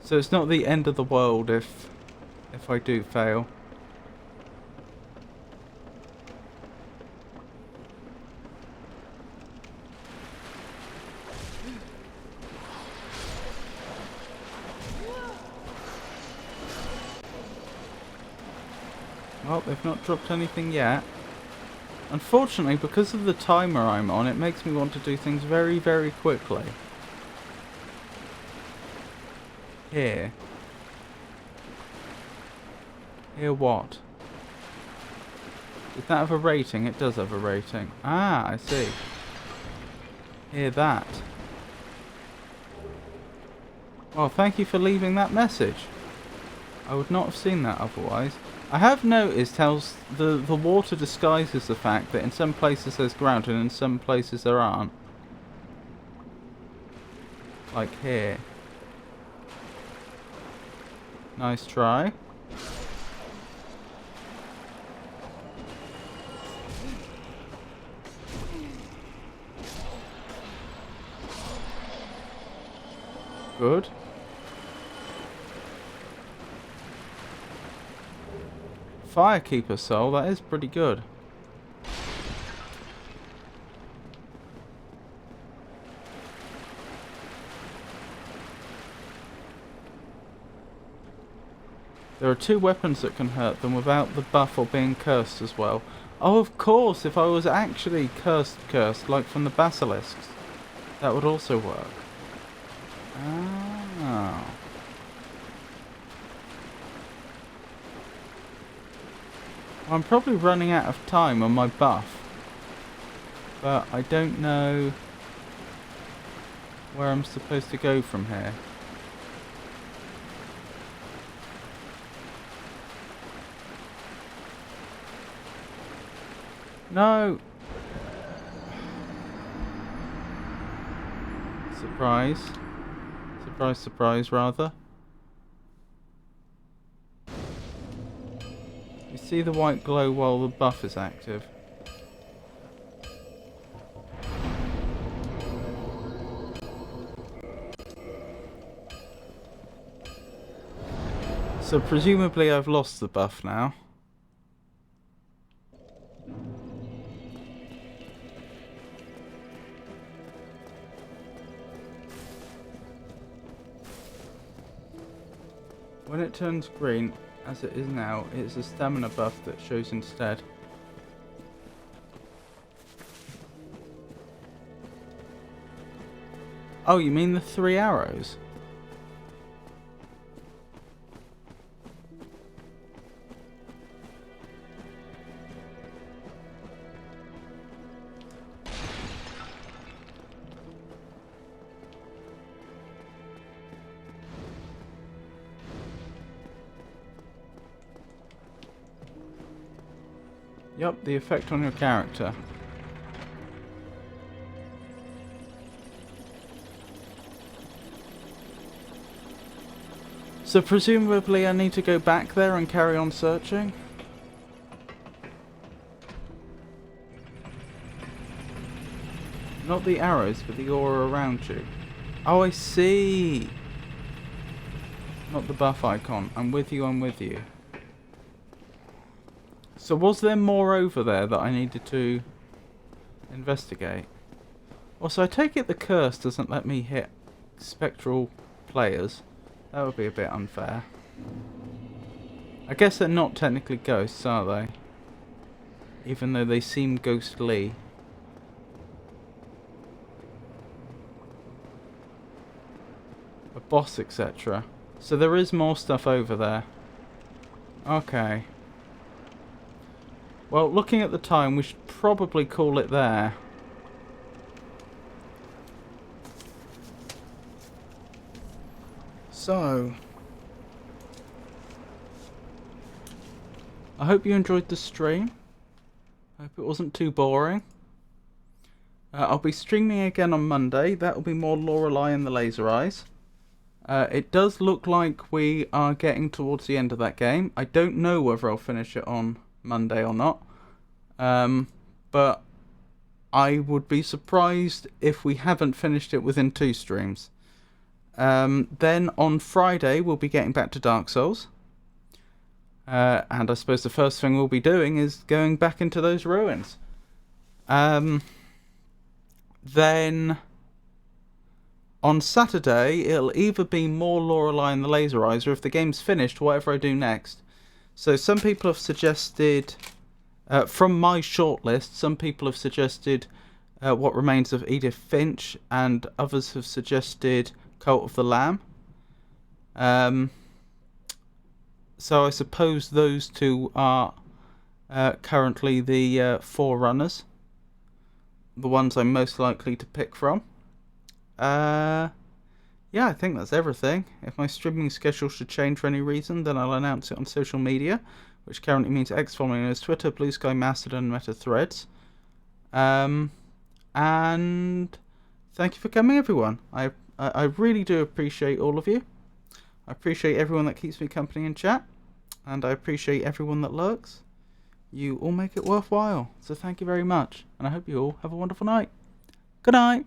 So it's not the end of the world if I do fail. Well, they've not dropped anything yet. Unfortunately, because of the timer I'm on, it makes me want to do things very, very quickly. Here. Here what? Does that have a rating? It does have a rating. Ah, I see. Hear that. Well, thank you for leaving that message. I would not have seen that otherwise. I have noticed how the water disguises the fact that in some places there's ground and in some places there aren't. Like here. Nice try. Good. Firekeeper soul, that is pretty good. There are 2 weapons that can hurt them without the buff or being cursed as well. Oh, of course, if I was actually cursed, like from the basilisks, that would also work. Oh. I'm probably running out of time on my buff, but I don't know where I'm supposed to go from here. No! Surprise. Surprise, surprise, rather. You see the white glow while the buff is active. So presumably I've lost the buff now. When it turns green, as it is now, it's a stamina buff that shows instead. Oh, you mean the 3 arrows? Yup, the effect on your character. So presumably I need to go back there and carry on searching? Not the arrows, but the aura around you. Oh, I see! Not the buff icon. I'm with you, I'm with you. So was there more over there that I needed to investigate? Also, I take it the curse doesn't let me hit spectral players. That would be a bit unfair. I guess they're not technically ghosts, are they? Even though they seem ghostly. A boss, etc. So there is more stuff over there. Okay. Well, looking at the time, we should probably call it there. So, I hope you enjoyed the stream. I hope it wasn't too boring. I'll be streaming again on Monday. That will be more Lorelei and the Laser Eyes. It does look like we are getting towards the end of that game. I don't know whether I'll finish it on Monday or not. But I would be surprised if we haven't finished it within 2 streams. Then on Friday we'll be getting back to Dark Souls. And I suppose the first thing we'll be doing is going back into those ruins. Then on Saturday it'll either be more Lorelei and the Laser Eyes, or if the game's finished, whatever I do next. So some people have suggested, from my shortlist, some people have suggested What Remains of Edith Finch, and others have suggested Cult of the Lamb. So I suppose those two are currently the forerunners, the ones I'm most likely to pick from. Yeah, I think that's everything. If my streaming schedule should change for any reason, then I'll announce it on social media, which currently means X, formerly known as Twitter, Blue Sky, Mastodon, and Meta Threads. And thank you for coming, everyone. I really do appreciate all of you. I appreciate everyone that keeps me company in chat, and I appreciate everyone that lurks. You all make it worthwhile, so thank you very much, and I hope you all have a wonderful night. Good night.